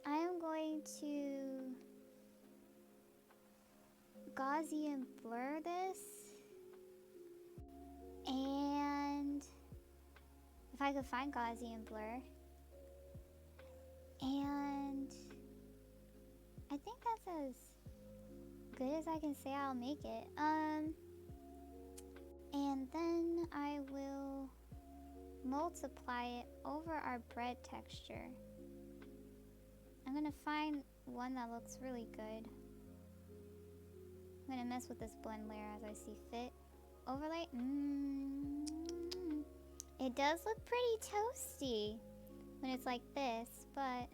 I am going to Gaussian blur this. And if I could find Gaussian blur. And I think that's as good as I can say I'll make it. And then I will multiply it over our bread texture. I'm gonna find one that looks really good. I'm gonna mess with this blend layer as I see fit. Overlay. It does look pretty toasty when it's like this, but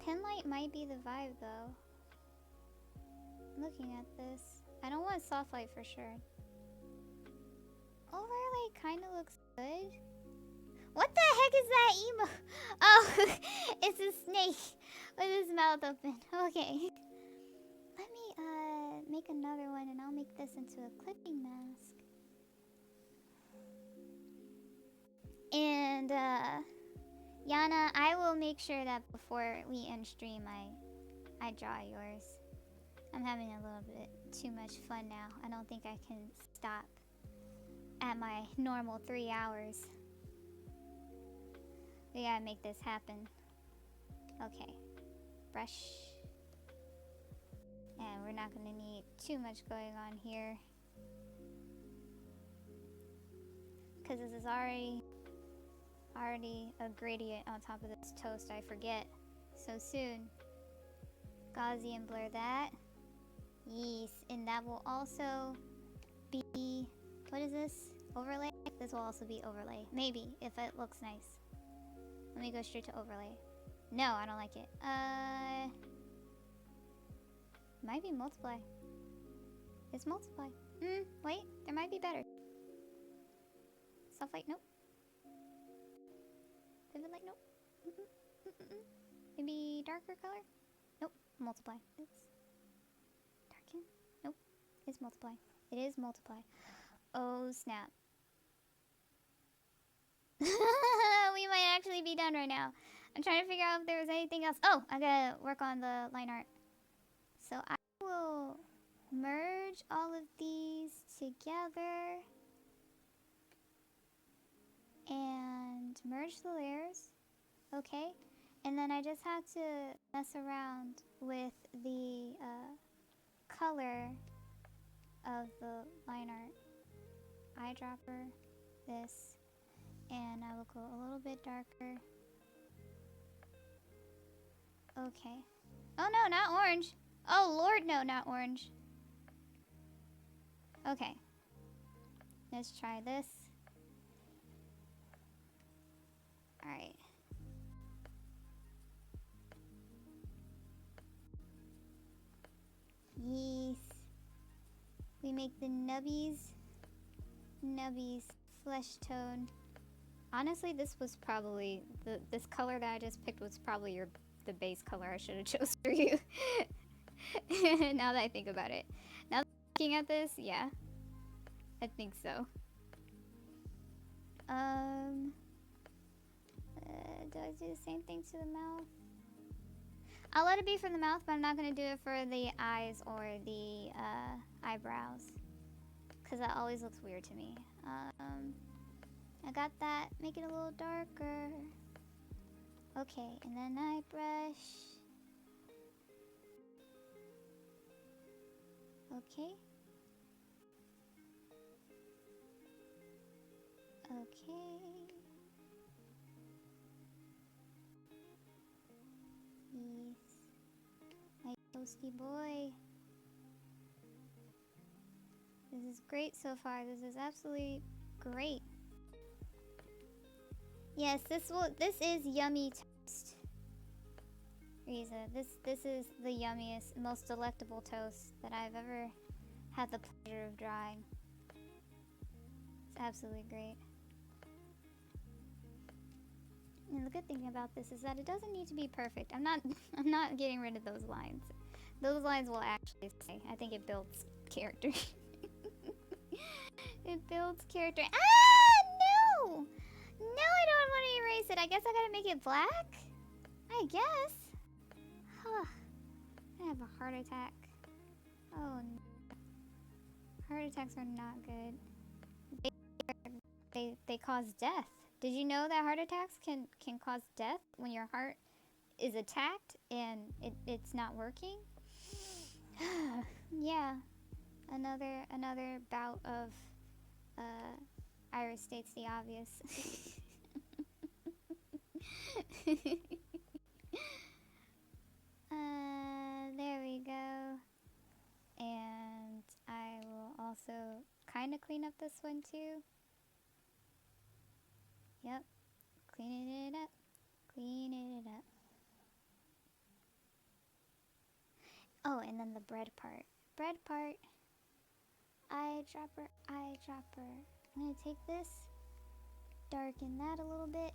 pen light might be the vibe though. Looking at this, I don't want soft light for sure. Overlay kind of looks good. What the heck is that emo? Oh, it's a snake with his mouth open. Okay. Let me make another one and I'll make this into a clipping mask. And Yana, I will make sure that before we end stream I draw yours. I'm having a little bit too much fun now. I don't think I can stop at my normal 3 hours. We gotta make this happen. Okay. Brush. And we're not gonna need too much going on here. Because this is already a gradient on top of this toast. I forget so soon. Gaussian blur that. Yes, and that will also be, what is this? Overlay? This will also be overlay. Maybe, if it looks nice. Let me go straight to overlay. No, I don't like it. Might be multiply. It's multiply. Wait, there might be better. Soft light, nope. Vivid light, nope. Maybe darker color? Nope, multiply. It's darken? Nope, it's multiply. It is multiply. Oh, snap. We might actually be done right now. I'm trying to figure out if there was anything else. Oh, I gotta work on the line art. So I will merge all of these together and merge the layers. Okay. And then I just have to mess around with the color of the line art. Eyedropper, this, and I will go a little bit darker. Okay. Oh no, not orange. Oh Lord, no, not orange. Okay. Let's try this. Alright. Yes. We make the nubbies flesh tone. Honestly, this was probably this color that I just picked was probably the base color I should have chose for you. Now that I think about it. Now that I'm looking at this, yeah. I think so. Do I do the same thing to the mouth? I'll let it be for the mouth, but I'm not gonna do it for the eyes or the eyebrows, because that always looks weird to me. I got that. Make it a little darker. Okay, and then I brush. Okay. Okay. Yes. My toasty boy. This is great so far. This is absolutely great. Yes, this is yummy toast. Riza, this is the yummiest, most delectable toast that I've ever had the pleasure of drawing. It's absolutely great. And the good thing about this is that it doesn't need to be perfect. I'm not getting rid of those lines. Those lines will actually stay. I think it builds character. It builds character. Ah, no! No, I don't want to erase it. I guess I gotta make it black? I guess. Huh. I have a heart attack. Oh no. Heart attacks are not good. They cause death. Did you know that heart attacks can cause death when your heart is attacked and it's not working? Yeah. Another bout of Iris states the obvious. There we go. And I will also kind of clean up this one too. Yep. Cleaning it up. Cleaning it up. Oh, and then the bread part. Bread part. Eyedropper, eyedropper. I'm gonna take this, darken that a little bit.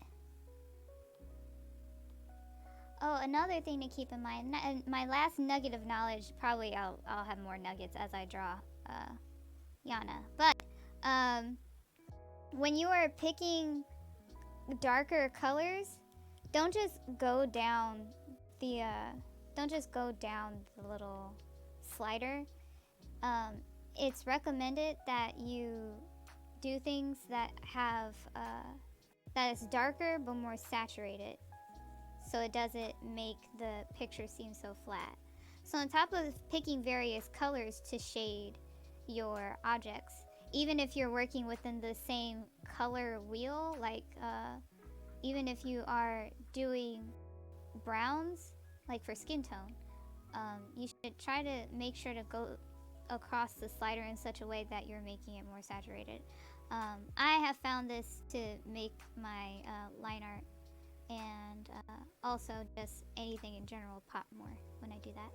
Oh, another thing to keep in mind, my last nugget of knowledge, probably I'll have more nuggets as I draw Yana. But when you are picking darker colors, don't just go down the little slider. It's recommended that you do things that have that is darker but more saturated, so it doesn't make the picture seem so flat. So on top of picking various colors to shade your objects, even if you're working within the same color wheel, like even if you are doing browns, like for skin tone, you should try to make sure to go across the slider in such a way that you're making it more saturated. I have found this to make my line art and also just anything in general pop more when I do that.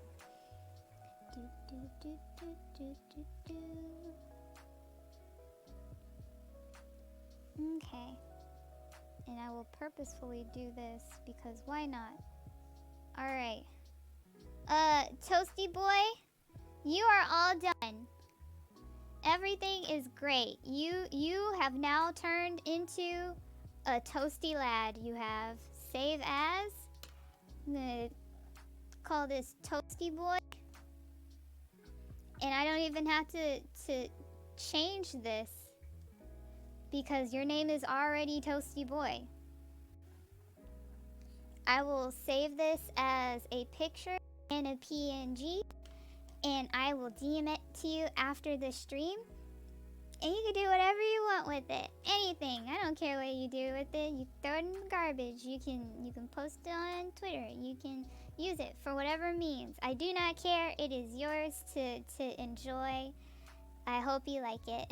Okay. And I will purposefully do this because why not? Alright. Toasty boy, you are all done. Everything is great. You have now turned into a toasty lad. You have save as. I'm gonna call this Toasty Boy. And I don't even have to change this because your name is already Toasty Boy. I will save this as a picture and a PNG, and I will DM it to you after the stream. And you can do whatever you want with it. Anything. I don't care what you do with it. You throw it in the garbage. You can post it on Twitter. You can use it for whatever means. I do not care. It is yours to enjoy. I hope you like it.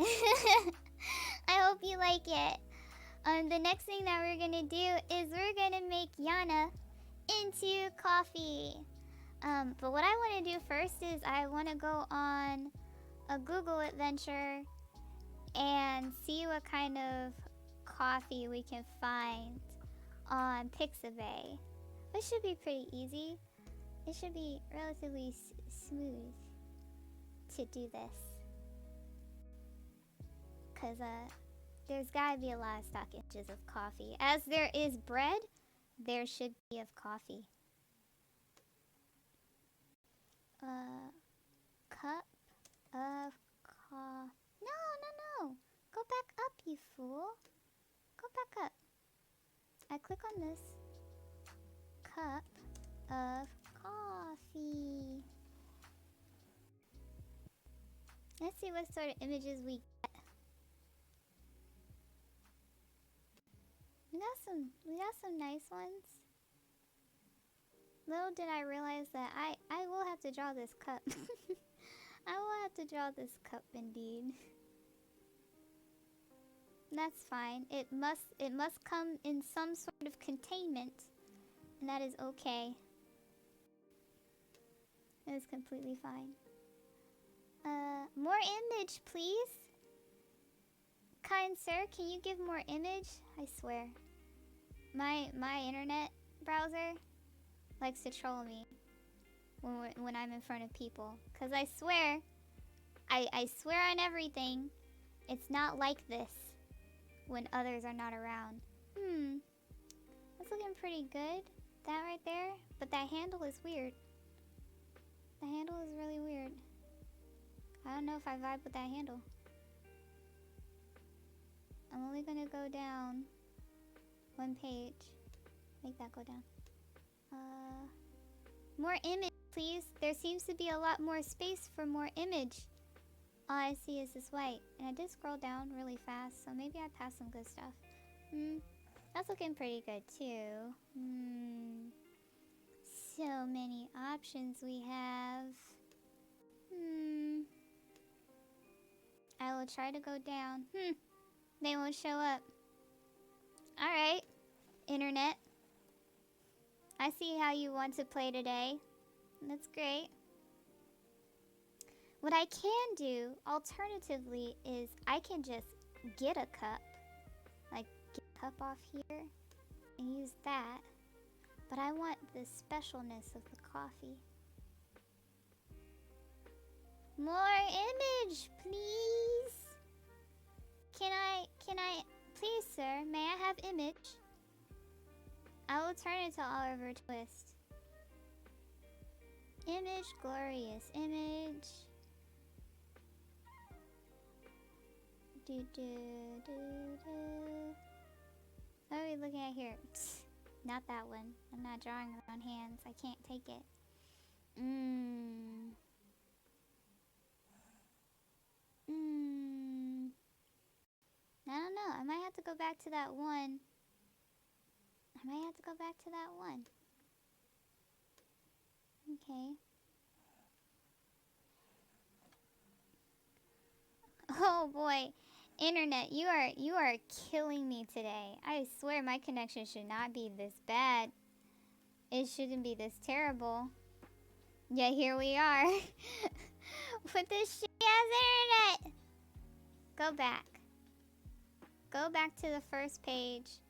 I hope you like it. The next thing that we're gonna do is we're gonna make Yana into coffee. But what I want to do first is I want to go on a Google adventure and see what kind of coffee we can find on Pixabay. This should be pretty easy. it should be relatively smooth to do this. Cause there's gotta be a lot of stock inches of coffee. As there is bread, there should be of coffee. Cup of coffee. No. Go back up, you fool. Go back up. I click on this. Cup of coffee. Let's see what sort of images we get. We got some nice ones. Little did I realize that I will have to draw this cup. I will have to draw this cup indeed. That's fine. It must come in some sort of containment. And that is okay. That is completely fine. More image, please. Kind sir, can you give more image? I swear. My internet browser likes to troll me when I'm in front of people. Cause I swear on everything, it's not like this when others are not around. That's looking pretty good. That right there. But that handle is weird. The handle is really weird. I don't know if I vibe with that handle. I'm only gonna go down one page. Make that go down. More image, please. There seems to be a lot more space for more image. All I see is this white. And I did scroll down really fast, so maybe I passed some good stuff. That's looking pretty good too. So many options we have. I will try to go down. They won't show up. Alright, internet. I see how you want to play today. That's great. What I can do, alternatively, is I can just get a cup. Like, get a cup off here and use that. But I want the specialness of the coffee. More image, please. Can I, please sir, may I have image? I will turn it to Oliver Twist. Image, glorious image. What are we looking at here? Not that one. I'm not drawing around hands. I can't take it. I don't know. I might have to go back to that one. Okay. Oh boy. Internet, you are killing me today. I swear my connection should not be this bad. It shouldn't be this terrible. Yet here we are. With this shitty ass internet. Go back. Go back to the first page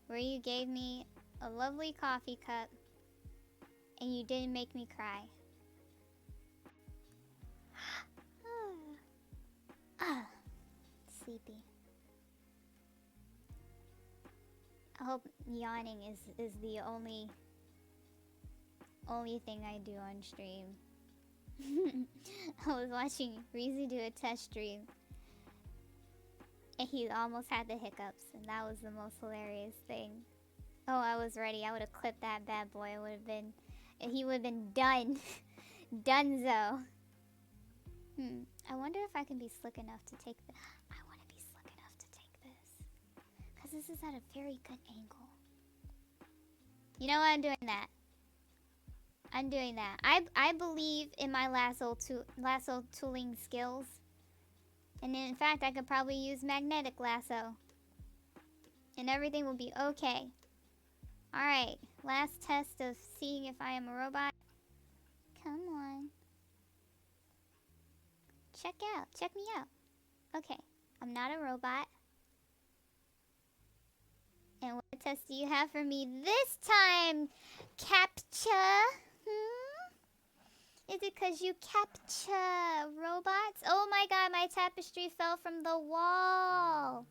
where you gave me a lovely coffee cup and you didn't make me cry. Sleepy. I hope yawning is the only thing I do on stream. I was watching Reezy do a test stream and he almost had the hiccups, and that was the most hilarious thing. Oh, I was ready. I would have clipped that bad boy. It would have been, he would have been done. Dunzo. I wonder if I can be slick enough to take the, I want to be slick enough to take this. Because this is at a very good angle. You know what? I'm doing that. I believe in my lasso tooling skills. And in fact, I could probably use magnetic lasso. And everything will be okay. Alright, last test of seeing if I am a robot. Come on. Check me out. Okay, I'm not a robot. And what test do you have for me this time, CAPTCHA? Is it because you capture robots? Oh my god, my tapestry fell from the wall.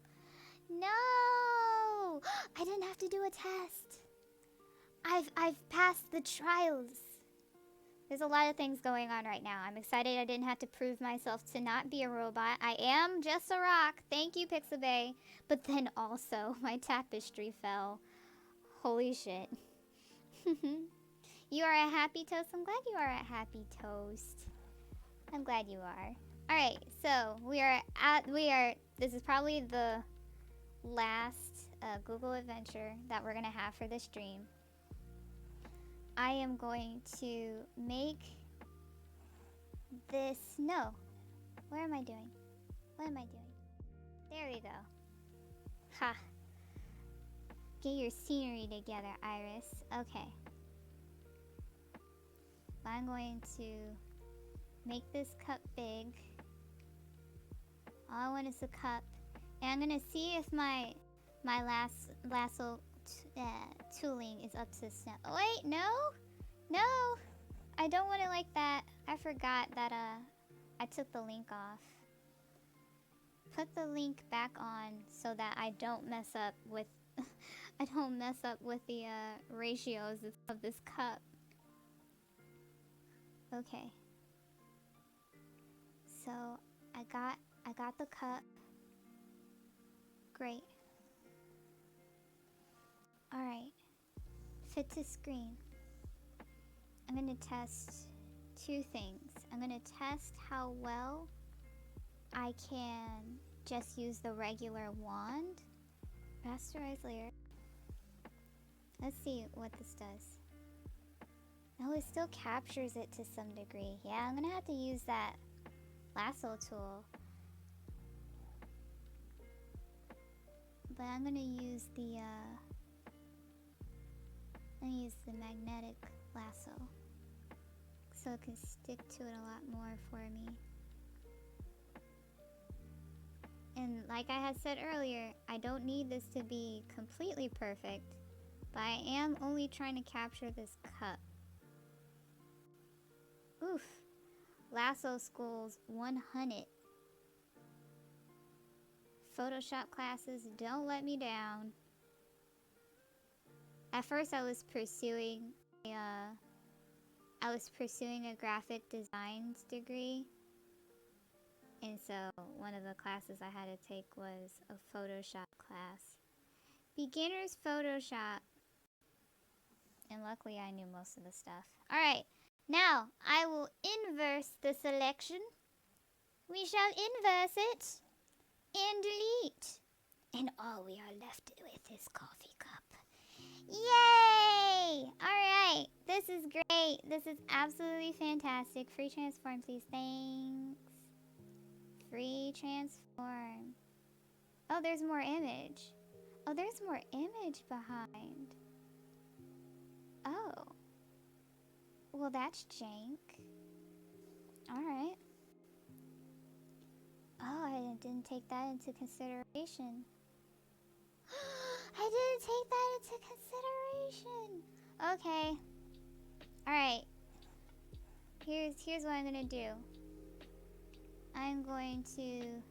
No! I didn't have to do a test. I've passed the trials. There's a lot of things going on right now. I'm excited I didn't have to prove myself to not be a robot. I am just a rock. Thank you, Pixabay. But then also, my tapestry fell. Holy shit. You are a happy toast? I'm glad you are a happy toast. I'm glad you are. Alright, so this is probably the last Google adventure that we're gonna have for this stream. I am going to make this, no. What am I doing? What am I doing? There we go. Ha. Get your scenery together, Iris. Okay. I'm going to make this cup big. All I want is a cup. And I'm gonna see if my lasso tooling is up to snuff. Oh wait, no! No! I don't want it like that. I forgot that I took the link off. Put the link back on so that I don't mess up with I don't mess up with the ratios of this cup. Okay. So I got the cup. Great. Alright. Fit to screen. I'm gonna test two things. I'm gonna test how well I can just use the regular wand. Rasterize layer. Let's see what this does. Oh, it still captures it to some degree. Yeah, I'm gonna have to use that lasso tool. But I'm gonna use the magnetic lasso so it can stick to it a lot more for me. And like I had said earlier, I don't need this to be completely perfect, but I am only trying to capture this cup. Oof. Lasso Schools 100. Photoshop classes, don't let me down. At first I was pursuing a graphic designs degree. And so one of the classes I had to take was a Photoshop class. Beginner's Photoshop. And luckily I knew most of the stuff. Alright, now I will inverse the selection. We shall inverse it and delete. And all we are left with is coffee cup. Yay! Alright, this is great. This is absolutely fantastic. Free transform, please. Thanks. Free transform. Oh, there's more image. Oh, there's more image behind. Oh. Well, that's jank. Alright. Oh, I didn't take that into consideration. I didn't take that into consideration. Okay. Alright. Here's what I'm gonna do. I'm going to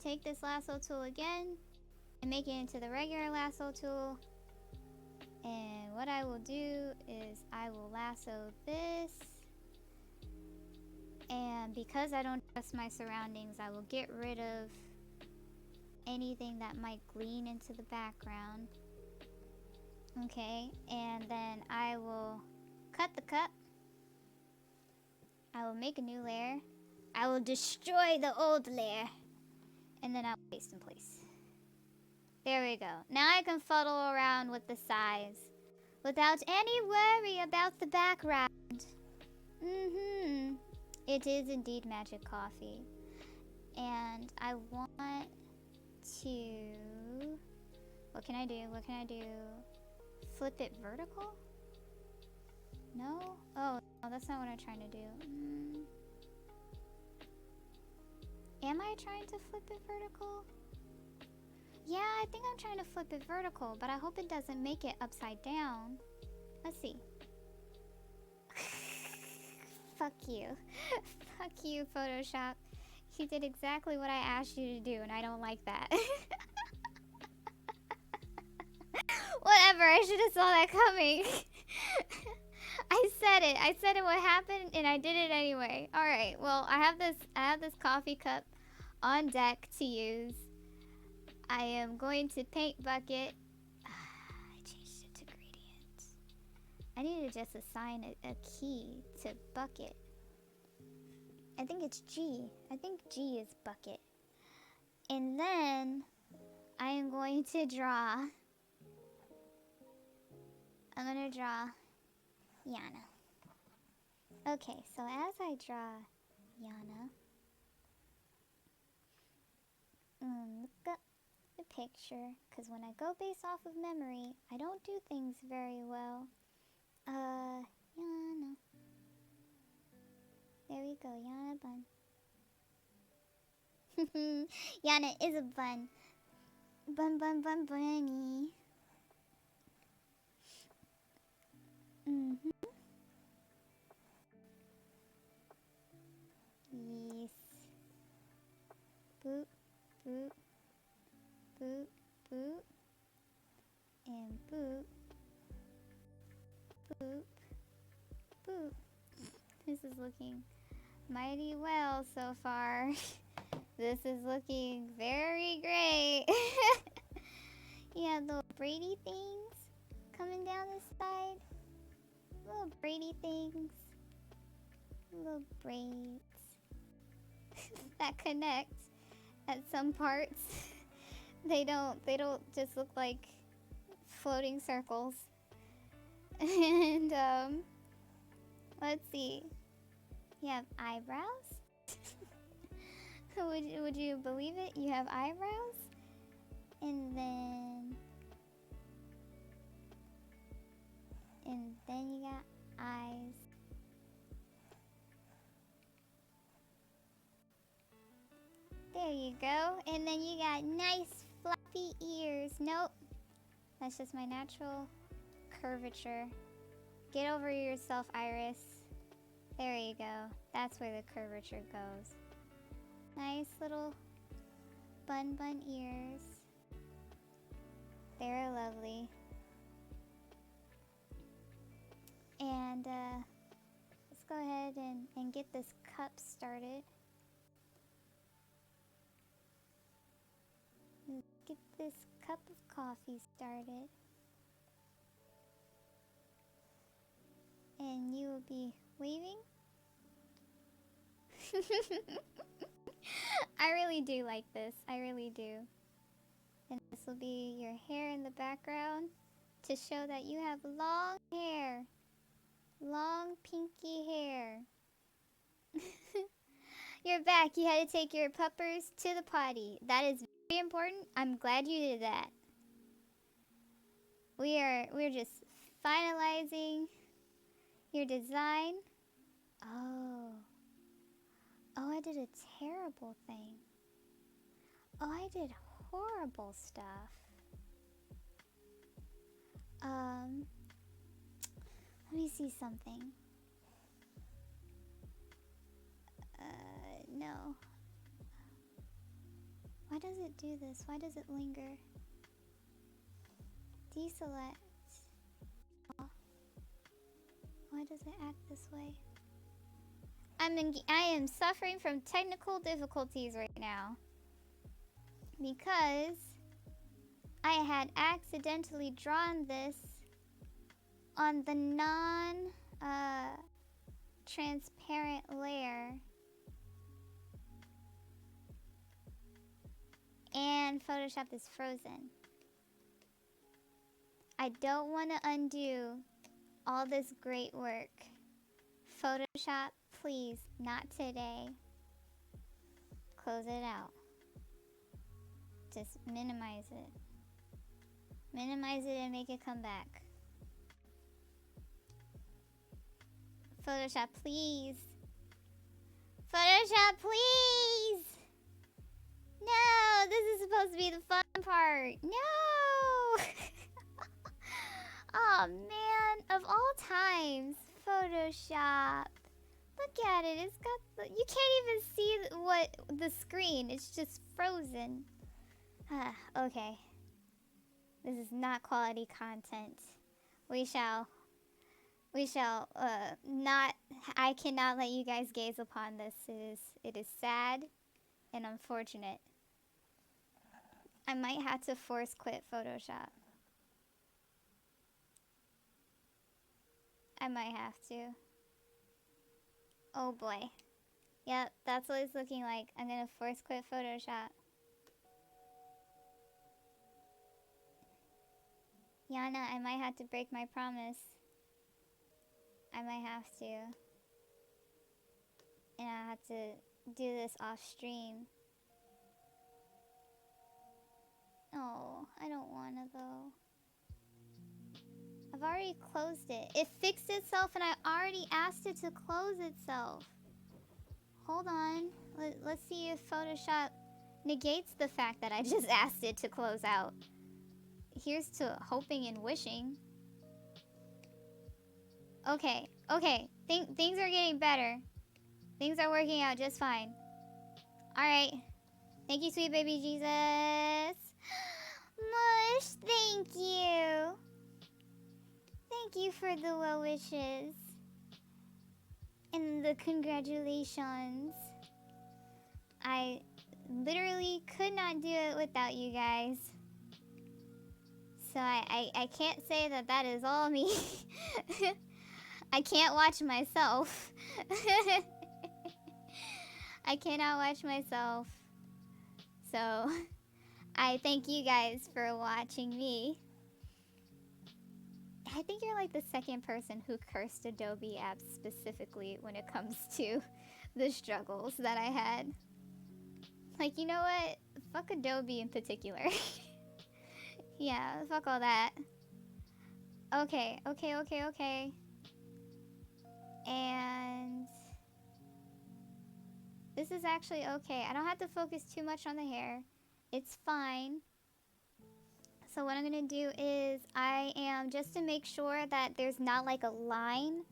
take this lasso tool again and make it into the regular lasso tool. And what I will do is I will lasso this. And because I don't trust my surroundings, I will get rid of anything that might glean into the background. Okay, and then I will cut the cup. I will make a new layer. I will destroy the old layer. And then I'll paste in place. There we go. Now I can fuddle around with the size without any worry about the background. It is indeed magic coffee. And I want to... What can I do? What can I do? Flip it vertical? No? Oh, no, that's not what I'm trying to do. Am I trying to flip it vertical? Yeah, I think I'm trying to flip it vertical, but I hope it doesn't make it upside down. Let's see. Fuck you. Fuck you, Photoshop. You did exactly what I asked you to do, and I don't like that. Whatever, I should have saw that coming. I said it. I said it would happen, and I did it anyway. All right. Well, I have this coffee cup on deck to use. I am going to paint bucket. I changed it to gradient. I need to just assign a key to bucket. I think it's G. I think G is bucket. And then I am going to draw. I'm going to draw Yana. Okay, so as I draw Yana, look up the picture, because when I go based off of memory, I don't do things very well. Yana. There we go, Yana bun. Yana is a bun. Bun, bun, bun, bunny. Yes. Boop, boop, boop, boop. And boop, boop, boop. This is looking mighty well so far. This is looking very great. Yeah, little Brady things coming down the side. Little Brady things. Little braids that connect at some parts. They don't just look like floating circles. And let's see. You have eyebrows? Would you believe it? You have eyebrows? And then you got eyes. There you go. And then you got nice fluffy ears. Nope. That's just my natural curvature. Get over yourself, Iris. There you go. That's where the curvature goes. Nice little bun ears. They're lovely. And let's go ahead and get this cup started. Get this cup of coffee started. And you will be waving. I really do like this. I really do. And this will be your hair in the background to show that you have long hair. Long pinky hair. You're back. You had to take your puppers to the potty. That is very important. I'm glad you did that. We're just finalizing your design. Oh, I did a terrible thing. Oh, I did horrible stuff. Let me see something. No. Why does it do this? Why does it linger? Deselect. Why does it act this way? I am suffering from technical difficulties right now because I had accidentally drawn this on the transparent layer, and Photoshop is frozen. I don't want to undo all this great work. Photoshop, please, not today. Close it out. Just minimize it. Minimize it and make it come back. Photoshop, please. Photoshop, please! No, this is supposed to be the fun part. No! Oh man, of all times, Photoshop. Look at it. It's got the, you can't even see what the screen. It's just frozen. Ah, okay. This is not quality content. We shall not, I cannot let you guys gaze upon this. It is sad and unfortunate. I might have to force quit Photoshop. I might have to. Oh boy. Yep, that's what it's looking like. I'm gonna force quit Photoshop. Yana, I might have to break my promise. I might have to. And I have to do this off stream. Oh, I don't wanna though. I've already closed it. It fixed itself and I already asked it to close itself. Hold on. Let's see if Photoshop negates the fact that I just asked it to close out. Here's to hoping and wishing. Okay, okay. Things are getting better. Things are working out just fine. Alright. Thank you, sweet baby Jesus. Mush, thank you. Thank you for the well wishes. And the congratulations. I literally could not do it without you guys. So I can't say that that is all me. I can't watch myself. I cannot watch myself. So I thank you guys for watching me. I think you're like the second person who cursed Adobe apps specifically when it comes to the struggles that I had. Like, you know what? Fuck Adobe in particular. Yeah, fuck all that. Okay. And this is actually okay. I don't have to focus too much on the hair. It's fine. So what I'm gonna do is I am, just to make sure that there's not like a line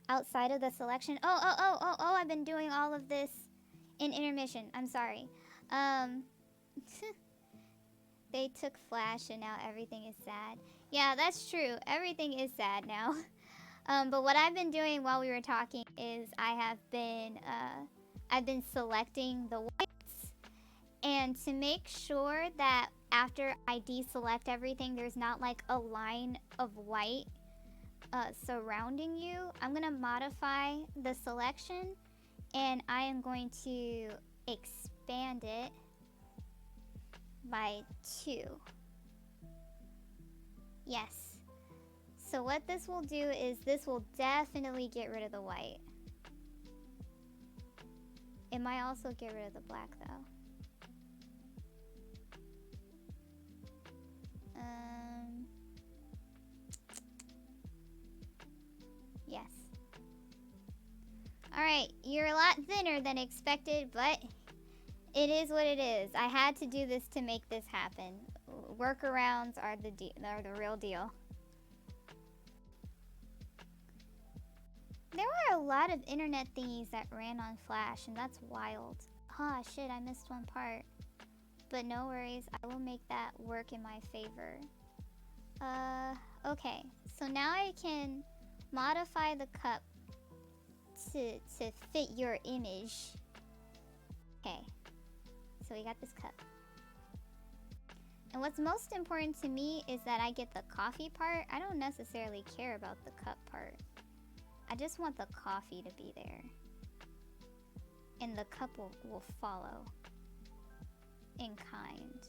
outside of the selection. Oh, I've been doing all of this in intermission. I'm sorry. They took Flash and now everything is sad. Yeah, that's true. Everything is sad now. But what I've been doing while we were talking is I've been selecting the whites, and to make sure that after I deselect everything, there's not like a line of white surrounding you, I'm gonna modify the selection and I am going to expand it by 2. Yes. So what this will do is this will definitely get rid of the white. It might also get rid of the black though. Yes. Alright, you're a lot thinner than expected, but it is what it is. I had to do this to make this happen. Workarounds are the real deal. There were a lot of internet thingies that ran on Flash, and that's wild. Ah, shit, I missed one part. But no worries, I will make that work in my favor. Okay. So now I can modify the cup to fit your image. Okay. So we got this cup. And what's most important to me is that I get the coffee part. I don't necessarily care about the cup part. I just want the coffee to be there. And the cup will follow in kind.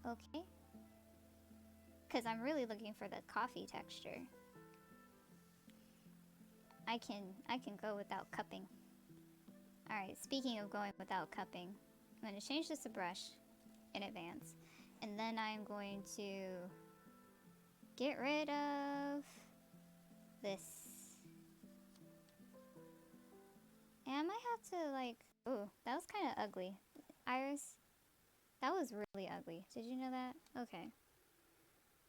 Okay. Because I'm really looking for the coffee texture. I can go without cupping. Alright, speaking of going without cupping, I'm going to change this to brush in advance. And then I'm going to get rid of this. And I might have to like, ooh, that was kind of ugly. Iris, that was really ugly. Did you know that? Okay.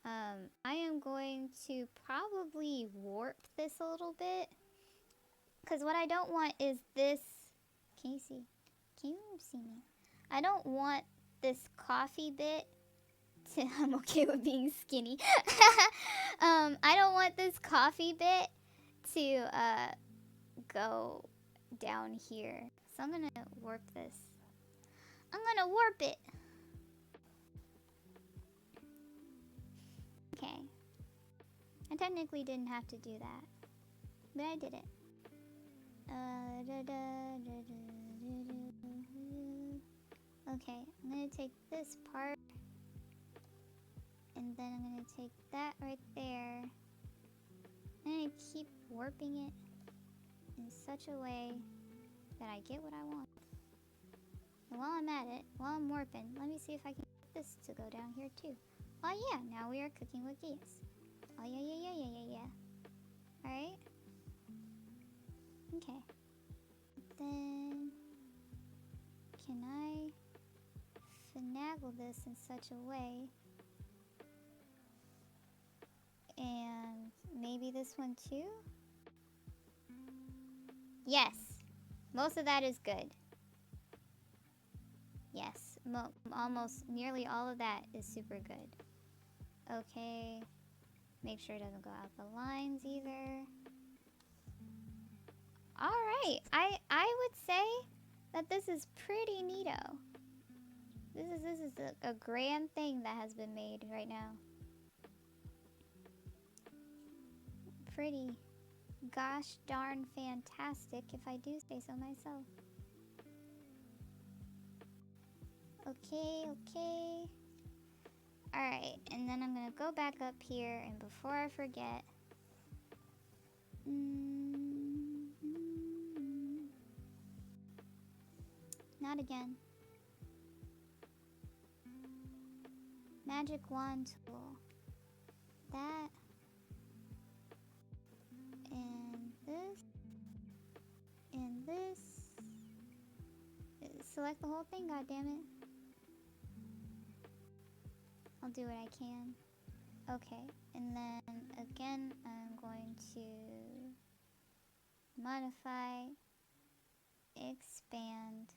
I am going to probably warp this a little bit. Because what I don't want is this. Can you see? Can you see me? I don't want this coffee bit to. I'm okay with being skinny. I don't want this coffee bit to go down here. So I'm gonna warp this. I'm gonna warp it. Okay. I technically didn't have to do that, but I did it. Okay, I'm gonna take this part, and then I'm gonna take that right there. I'm gonna keep warping it in such a way that I get what I want. And while I'm at it, while I'm warping, let me see if I can get this to go down here too. Oh yeah, now we are cooking with geese. Oh yeah. Alright. Okay. Then, can I finagle this in such a way? And maybe this one too? Yes. Most of that is good. Yes. Almost nearly all of that is super good. Okay. Make sure it doesn't go out the lines either. Alright. I would say that this is pretty neato. This is a grand thing that has been made right now. Pretty gosh darn fantastic, if I do say so myself. Okay. Alright, and then I'm gonna go back up here, and before I forget... Not again. Magic wand tool. That. And this. And this. Select the whole thing, goddammit. I'll do what I can. Okay, and then again, I'm going to modify, expand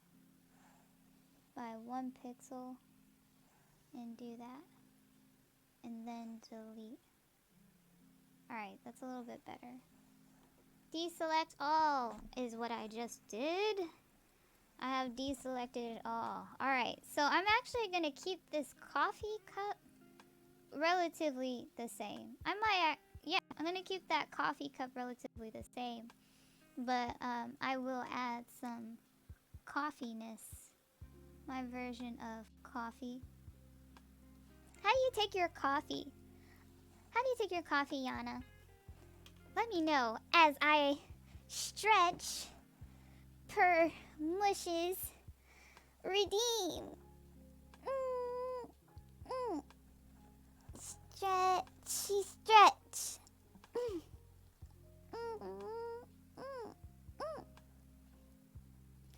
by 1 pixel, and do that. And then delete. Alright, that's a little bit better. Deselect all is what I just did. I have deselected it all. Alright, so I'm actually going to keep this coffee cup relatively the same. I'm going to keep that coffee cup relatively the same. But I will add some coffeeness. My version of coffee. How do you take your coffee? How do you take your coffee, Yana? Let me know as I stretch per mushes redeem. Stretch.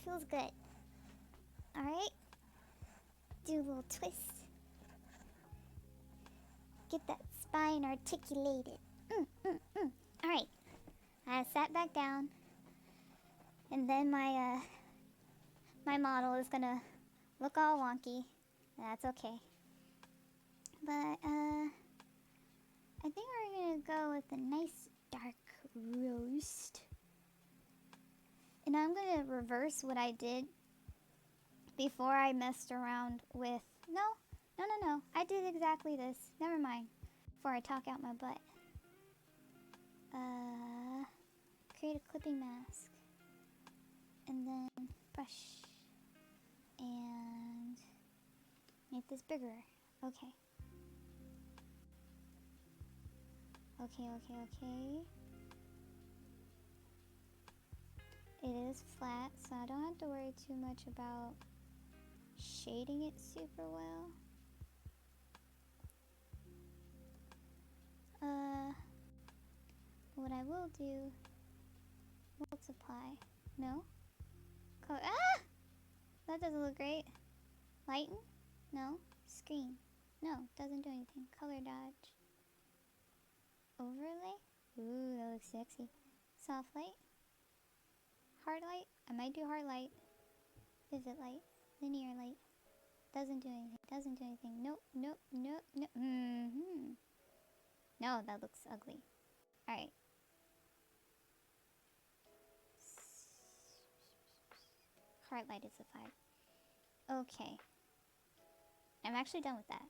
Feels good. Alright. Do a little twist. Get that spine articulated. Alright. I sat back down. And then my model is gonna look all wonky. That's okay. But, I think we're gonna go with a nice dark roast. And I'm gonna reverse what I did before I messed around with... No. I did exactly this. Never mind. Before I talk out my butt. Create a clipping mask. And then brush. And make this bigger. Okay. It is flat, so I don't have to worry too much about shading it super well. What I will do, multiply. No? That doesn't look great. Lighten? No. Screen. No, doesn't do anything. Color dodge. Overlay? Ooh, that looks sexy. Soft light. Hard light? I might do hard light. Vivid light. Linear light. Doesn't do anything. Doesn't do anything. Nope, nope, nope, nope. No, that looks ugly. Alright. Hard light is a 5. Okay. I'm actually done with that.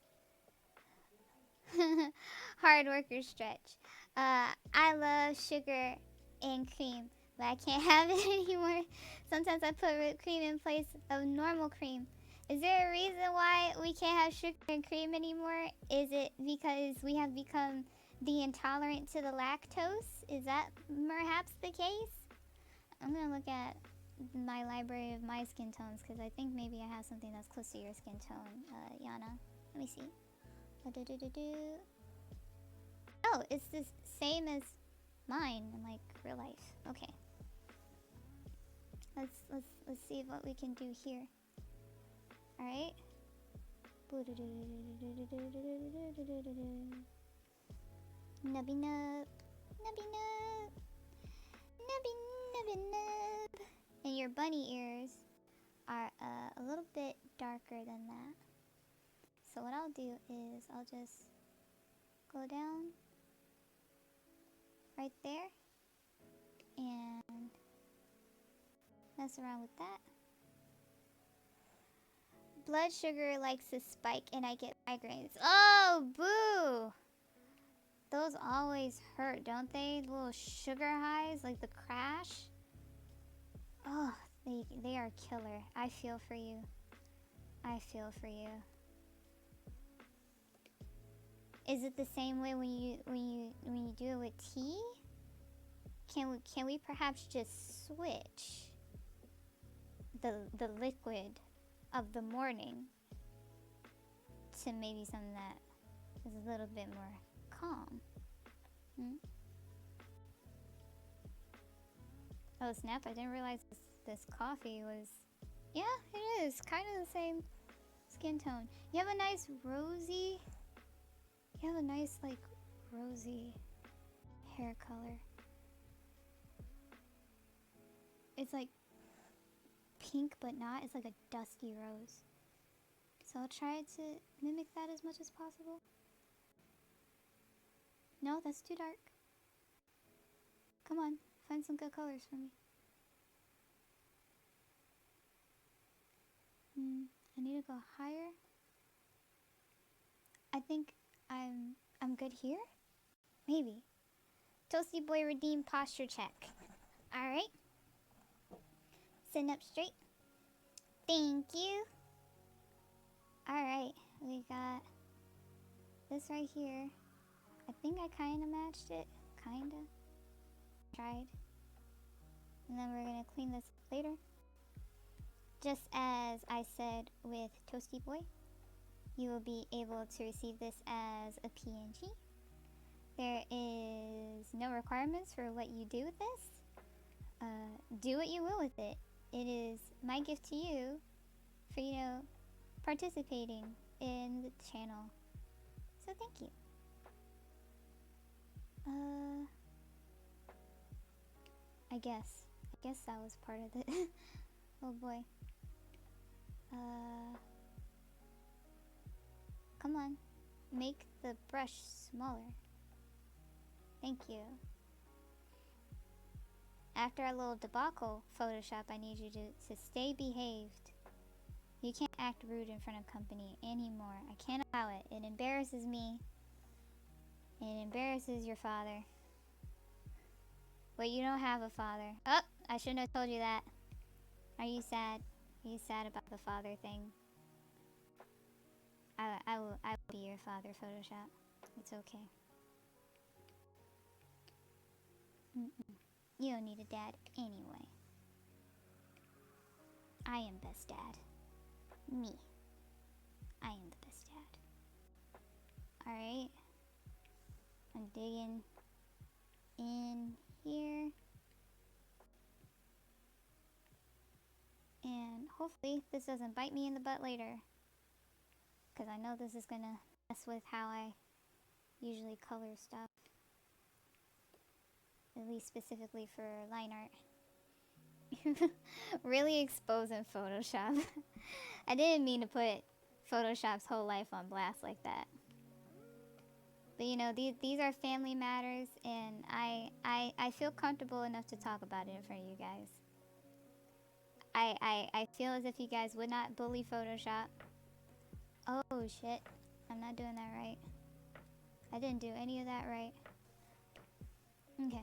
Hard worker stretch. I love sugar and cream, but I can't have it anymore. Sometimes I put whipped cream in place of normal cream. Is there a reason why we can't have sugar and cream anymore? Is it because we have become intolerant to the lactose? Is that perhaps the case? I'm gonna look at my library of my skin tones because I think maybe I have something that's close to your skin tone, Yana. Let me see. Oh, it's the same as mine in like real life. Okay. Let's see what we can do here. All right. Nubby nub, nubby nub, nubby nubby nub. And your bunny ears are a little bit darker than that. So what I'll do is I'll just go down right there and mess around with that. Blood sugar likes to spike and I get migraines. Oh, boo! Those always hurt, don't they? Little sugar highs, like the crash. Oh, they are killer. I feel for you. I feel for you. Is it the same way when you do it with tea? Can we perhaps just switch the liquid of the morning to maybe something that is a little bit more calm? Oh snap, I didn't realize this coffee was... Yeah, it is. Kind of the same skin tone. You have a nice rosy... You have a nice, like, rosy hair color. It's like pink, but not. It's like a dusky rose. So I'll try to mimic that as much as possible. No, that's too dark. Come on, find some good colors for me. I need to go higher. I think I'm good here? Maybe. Toasty boy redeem posture check. Alright. Sitting up straight. Thank you. Alright, we got this right here. I think I kinda matched it. Kinda. Tried. And then we're gonna clean this later. Just as I said with Toasty Boy, you will be able to receive this as a PNG. There is no requirements for what you do with this. Do what you will with it. It is my gift to you for, participating in the channel. So thank you. I guess that was part of it. Oh boy. Come on. Make the brush smaller. Thank you. After our little debacle, Photoshop, I need you to stay behaved. You can't act rude in front of company anymore. I can't allow it. It embarrasses me. It embarrasses your father. But you don't have a father. Oh, I shouldn't have told you that. Are you sad? Are you sad about the father thing? I will be your father, Photoshop. It's okay. You don't need a dad anyway. I am best dad. Me. I am the best dad. Alright. I'm digging in here. And hopefully this doesn't bite me in the butt later. Because I know this is gonna mess with how I usually color stuff. At least specifically for line art. Really exposing Photoshop. I didn't mean to put Photoshop's whole life on blast like that. But you know, these are family matters, and I feel comfortable enough to talk about it in front of you guys. I feel as if you guys would not bully Photoshop. Oh shit, I'm not doing that right. I didn't do any of that right. Okay,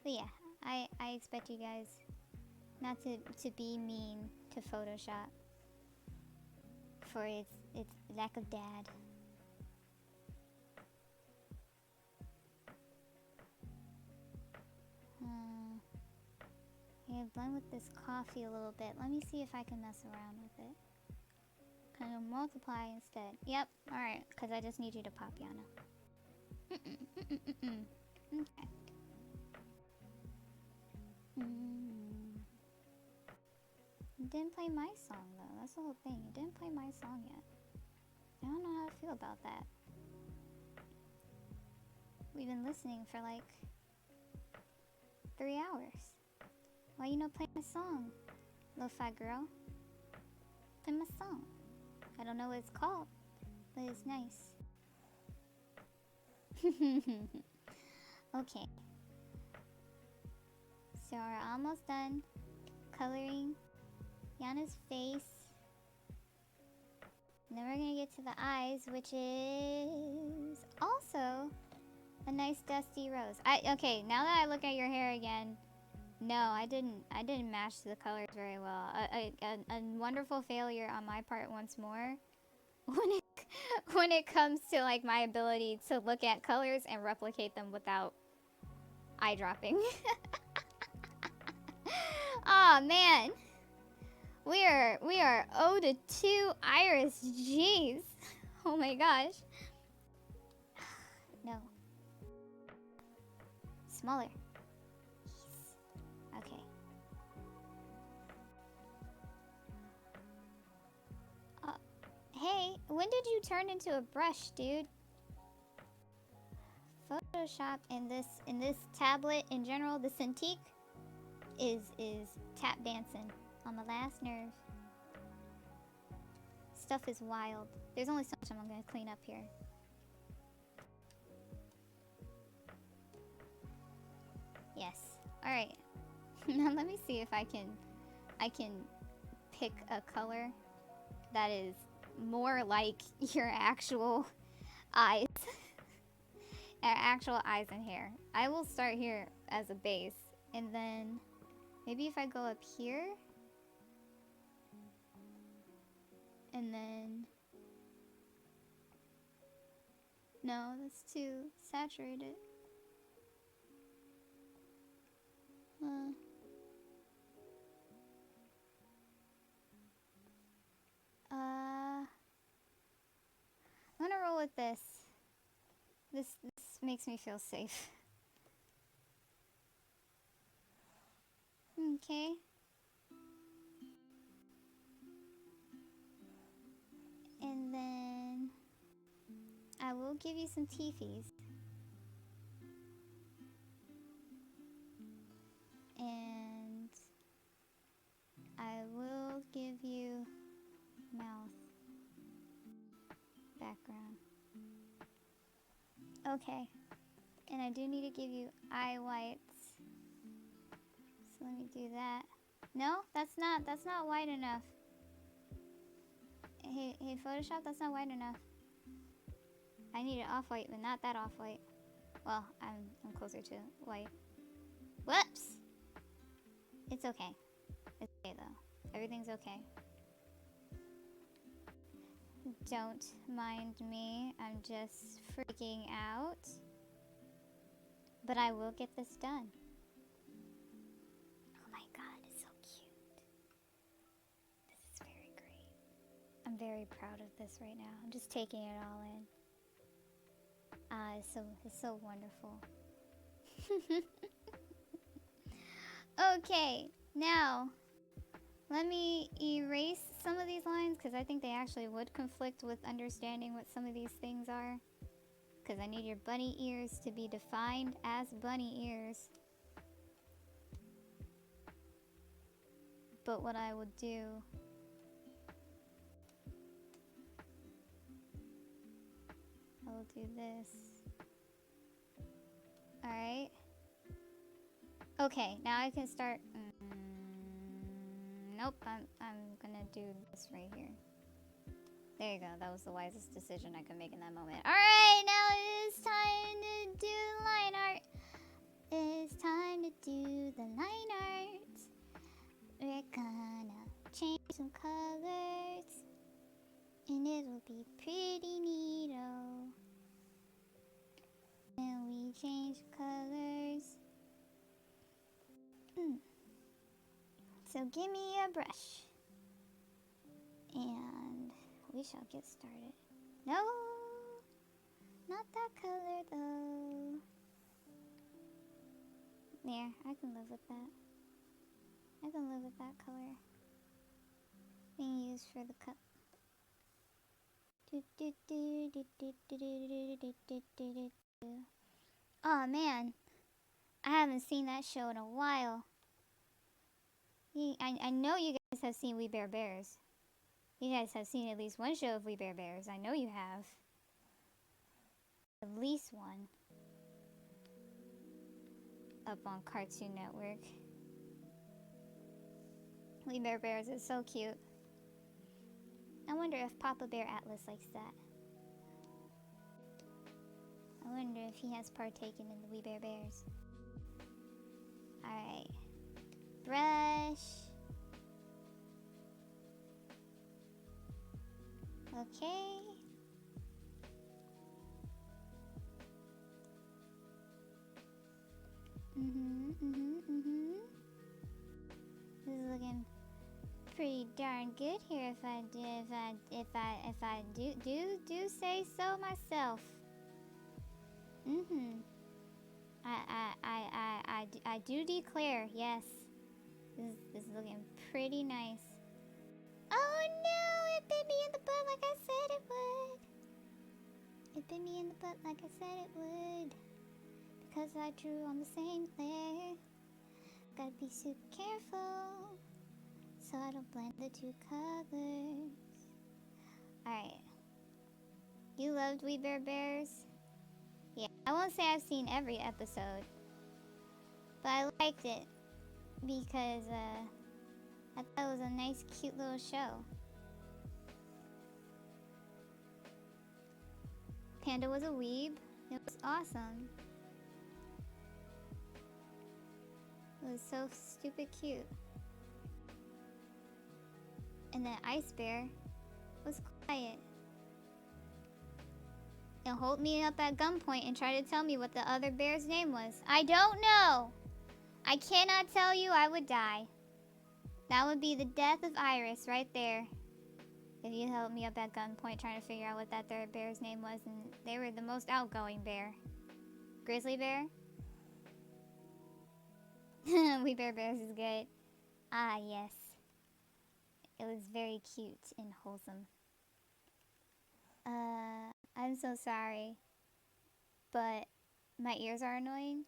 but yeah, I expect you guys not to be mean to Photoshop for its lack of dad. Yeah, blend with this coffee a little bit. Let me see if I can mess around with it. Kind of multiply instead. Yep, alright, because I just need you to pop, Yana. Okay. It didn't play my song, though. That's the whole thing. It didn't play my song yet. I don't know how to feel about that. We've been listening for like 3 hours. Why you not play my song, lo-fi girl? Play my song. I don't know what it's called, but it's nice. Okay. So we're almost done coloring Yana's face. And then we're gonna get to the eyes, which is also a nice dusty rose. Okay, now that I look at your hair again, no, I didn't match the colors very well. A wonderful failure on my part once more. When it comes to like my ability to look at colors and replicate them without eye dropping. Aw, man. We are 0 to 2 Iris. Jeez. Oh my gosh. No. Smaller. Yes. Okay. Hey, when did you turn into a brush, dude? Photoshop in this tablet in general, the Cintiq is tap dancing on the last nerve. Stuff is wild. There's only so much I'm gonna clean up here. Yes. Alright. Now let me see if I can pick a color that is more like your actual eyes. Actual eyes and hair. I will start here as a base, and then maybe if I go up here, and then no, that's too saturated. I'm gonna roll with this. This makes me feel safe. Okay. And then I will give you some teethies. And I will give you mouth background. Okay. And I do need to give you eye whites. So let me do that. No, that's not white enough. Hey Photoshop, that's not white enough. I need it off-white, but not that off-white. Well, I'm closer to white. Whoops! It's okay. It's okay though. Everything's okay. Don't mind me. I'm just freaking out. But I will get this done. Oh my god, it's so cute. This is very great. I'm very proud of this right now. I'm just taking it all in. It's so wonderful. Okay, now Let me erase some of these lines because I think they actually would conflict with understanding what some of these things are. Because I need your bunny ears to be defined as bunny ears. But what I will do... I will do this. Alright. Okay, now I can start... nope, I'm gonna do this right here. There you go, that was the wisest decision I could make in that moment. Alright, now it is time to do the line art. It's time to do the line art. We're gonna change some colors. And it'll be pretty neato. And we change colors. So give me a brush. And we shall get started. No! Not that color though. There, I can live with that. I can live with that color being used for the cup. Oh man, I haven't seen that show in a while. I know you guys have seen We Bare Bears. You guys have seen at least one show of We Bare Bears. I know you have. At least one. Up on Cartoon Network. We Bare Bears is so cute. I wonder if Papa Bear Atlas likes that. I wonder if he has partaken in the We Bare Bears. Alright. Brush. Okay. This is looking pretty darn good here if I do say so myself. I do declare, yes. This is looking pretty nice. Oh no, it bit me in the butt like I said it would. It bit me in the butt like I said it would. Because I drew on the same layer. Gotta be super careful so I don't blend the two colors. Alright. You loved We Bare Bears? Yeah, I won't say I've seen every episode. But I liked it because I thought it was a nice, cute little show. Panda was a weeb. It was awesome. It was so stupid cute. And then Ice Bear was quiet. And hold me up at gunpoint and try to tell me what the other bear's name was. I don't know. I cannot tell you, I would die. That would be the death of Iris right there. If you held me up at gunpoint trying to figure out what that third bear's name was. And they were the most outgoing bear. Grizzly bear? We Bare Bears is good. Ah, yes. It was very cute and wholesome. I'm so sorry. But my ears are annoying?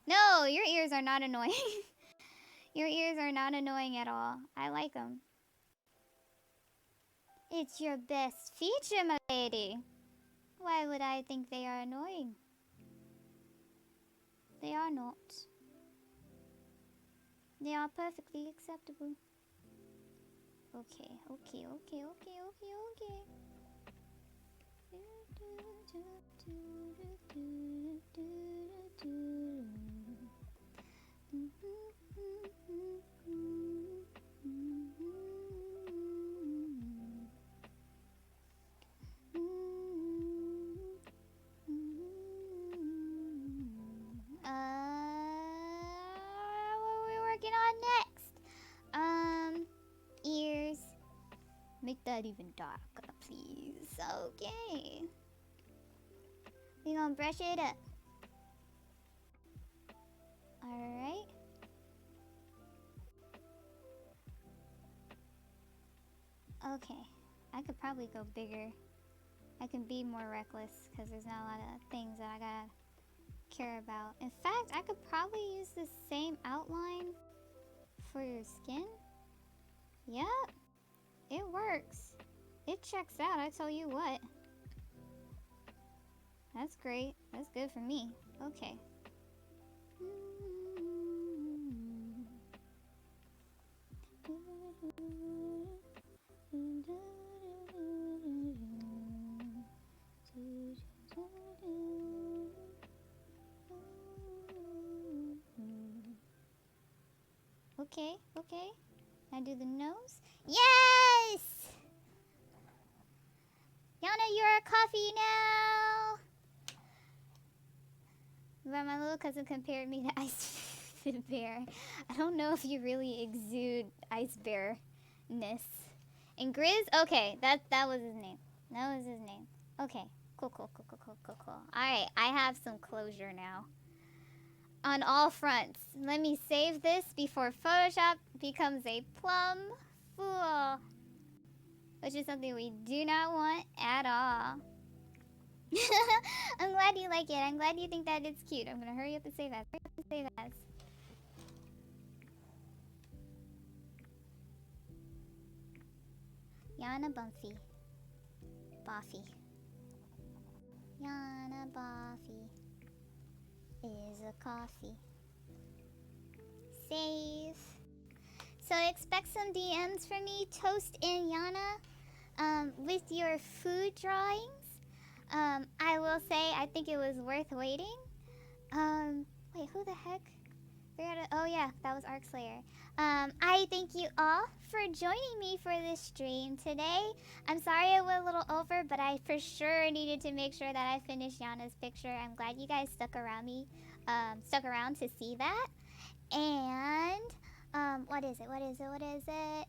No, your ears are not annoying. Your ears are not annoying at all. I like them. It's your best feature, my lady. Why would I think they are annoying? They are not. They are perfectly acceptable. Okay. What are we working on next? Ears. Make that even darker, please. Okay. We gonna brush it up. Alright. Okay. I could probably go bigger. I can be more reckless because there's not a lot of things that I gotta care about. In fact, I could probably use the same outline for your skin. Yep, it works. It checks out, I tell you what. That's great. That's good for me. Okay. Okay, okay. I do the nose. Yes! Yana, you're a coffee now! But my little cousin compared me to Ice Bear. I don't know if you really exude Ice Bear-ness. And Grizz? Okay, that was his name. That was his name. Okay, cool. Alright, I have some closure now. On all fronts. Let me save this before Photoshop becomes a plum fool. Which is something we do not want at all. I'm glad you like it. I'm glad you think that it's cute. I'm gonna hurry up and save as. Yana Bumpy. Boffy. Yana Boffy is a coffee. Save. So expect some DMs from me, Toast and Yana, with your food drawings. I will say I think it was worth waiting. Wait, who the heck? Oh yeah, that was Arc Slayer. I thank you all for joining me for this stream today. I'm sorry I went a little over, but I for sure needed to make sure that I finished Yana's picture. I'm glad you guys stuck around to see that. And what is it?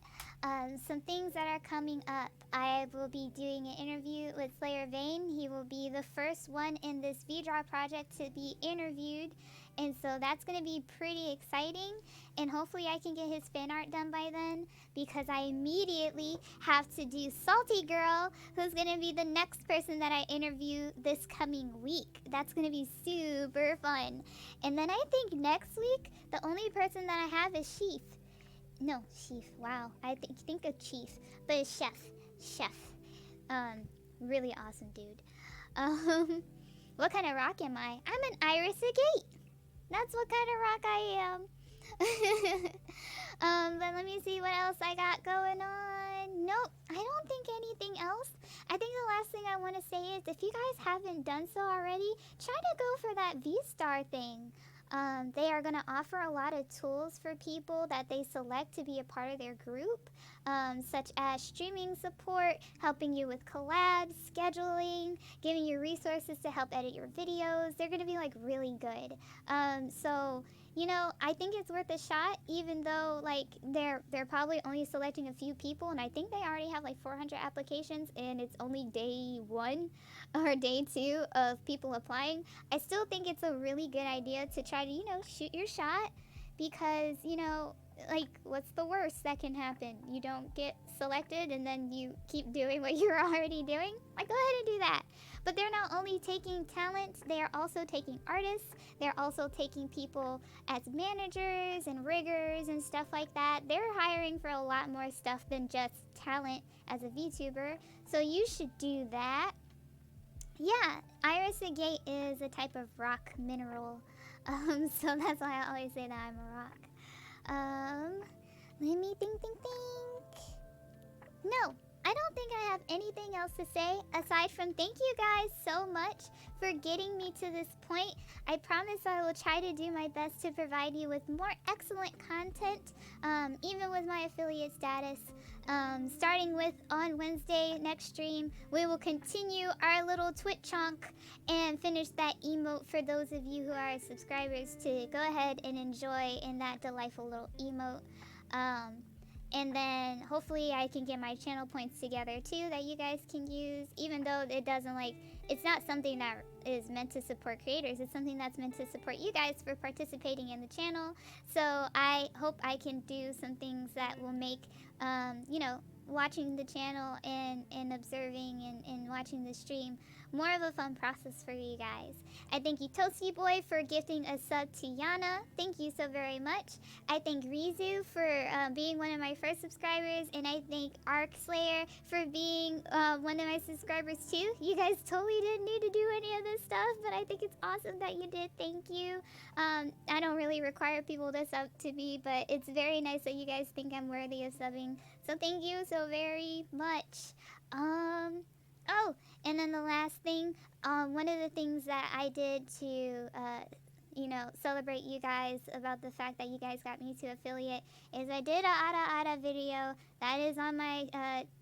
Some things that are coming up. I will be doing an interview with Slayer Vane. He will be the first one in this VDraw project to be interviewed. And so that's going to be pretty exciting. And hopefully I can get his fan art done by then, because I immediately have to do Salty Girl, who's going to be the next person that I interview this coming week. That's going to be super fun. And then I think next week, the only person that I have is Chief. No, Chief. Wow. I think of Chief, but it's Chef. Really awesome dude. What kind of rock am I? I'm an Iris Agate. That's what kind of rock I am. But let me see what else I got going on. Nope, I don't think anything else. I think the last thing I want to say is, if you guys haven't done so already, try to go for that V-Star thing. They are going to offer a lot of tools for people that they select to be a part of their group, such as streaming support, helping you with collabs, scheduling, giving you resources to help edit your videos. They're going to be like really good. So, you know, I think it's worth a shot, even though like they're probably only selecting a few people, and I think they already have like 400 applications, and it's only day 1 or day 2 of people applying. I still think it's a really good idea to try to, you know, shoot your shot, because, you know, like, what's the worst that can happen? You don't get selected and then you keep doing what you're already doing? Like, go ahead and do that. But they're not only taking talent, they are also taking artists. They're also taking people as managers and riggers and stuff like that. They're hiring for a lot more stuff than just talent as a VTuber. So you should do that. Yeah, Iris Agate is a type of rock mineral. So that's why I always say that I'm a rock. Let me think. No, I don't think I have anything else to say aside from thank you guys so much for getting me to this point. I promise I will try to do my best to provide you with more excellent content, even with my affiliate status. Starting with on Wednesday next stream, we will continue our little Twitch chunk and finish that emote for those of you who are subscribers to go ahead and enjoy in that delightful little emote. And then hopefully I can get my channel points together too that you guys can use, even though it doesn't it's not something that is meant to support creators. It's something that's meant to support you guys for participating in the channel. So I hope I can do some things that will make, you know, watching the channel and observing and watching the stream more of a fun process for you guys. I thank you, Toasty Boy, for gifting a sub to Yana. Thank you so very much. I thank Rizu for being one of my first subscribers, and I thank Arc Slayer for being one of my subscribers too. You guys totally didn't need to do any of this stuff, but I think it's awesome that you did. Thank you. I don't really require people to sub to me, but it's very nice that you guys think I'm worthy of subbing. So thank you so very much. Oh, and then the last thing, one of the things that I did to, celebrate you guys about the fact that you guys got me to affiliate is I did a Ada Ada video that is on my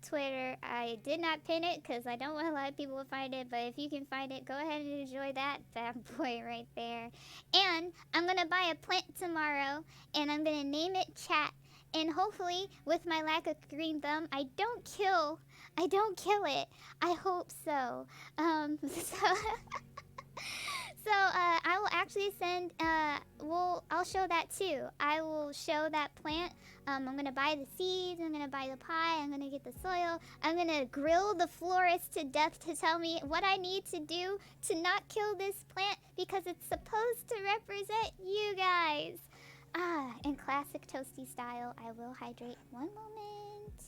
Twitter. I did not pin it because I don't want a lot of people to find it, but if you can find it, go ahead and enjoy that bad boy right there. And I'm gonna buy a plant tomorrow, and I'm gonna name it Chat. And hopefully, with my lack of green thumb, I don't kill it. I hope so. I will actually send. I'll show that too. I will show that plant. I'm gonna buy the seeds. I'm gonna buy the pie. I'm gonna get the soil. I'm gonna grill the florist to death to tell me what I need to do to not kill this plant because it's supposed to represent you guys. In classic Toasty style, I will hydrate. One moment.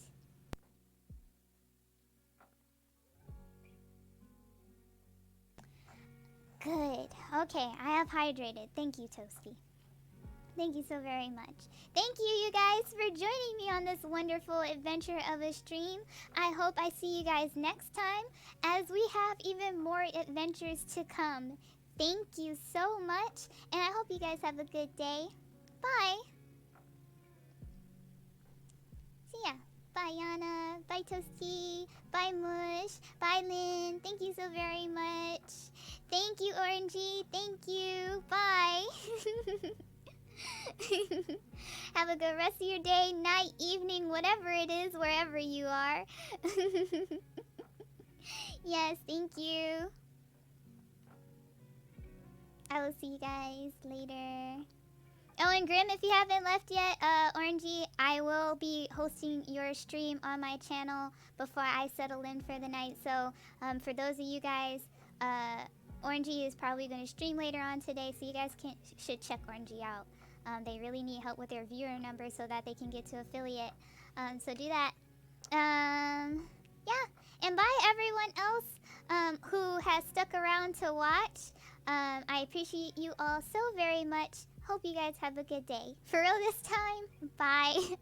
Good. Okay, I have hydrated. Thank you, Toasty. Thank you so very much. Thank you guys for joining me on this wonderful adventure of a stream. I hope I see you guys next time as we have even more adventures to come. Thank you so much, and I hope you guys have a good day. Bye. See ya. Bye, Yana. Bye, Toasty. Bye, Mush. Bye, Lynn. Thank you so very much. Thank you, Orangey. Thank you. Bye. Have a good rest of your day, night, evening, whatever it is, wherever you are. Yes, thank you. I will see you guys later. Oh, and Grim, if you haven't left yet, Orangey, I will be hosting your stream on my channel before I settle in for the night. So, for those of you guys, Orangey is probably going to stream later on today, so you guys should check Orangey out. They really need help with their viewer numbers so that they can get to affiliate. So do that. Yeah, and bye everyone else who has stuck around to watch. I appreciate you all so very much. Hope you guys have a good day. For real this time, bye.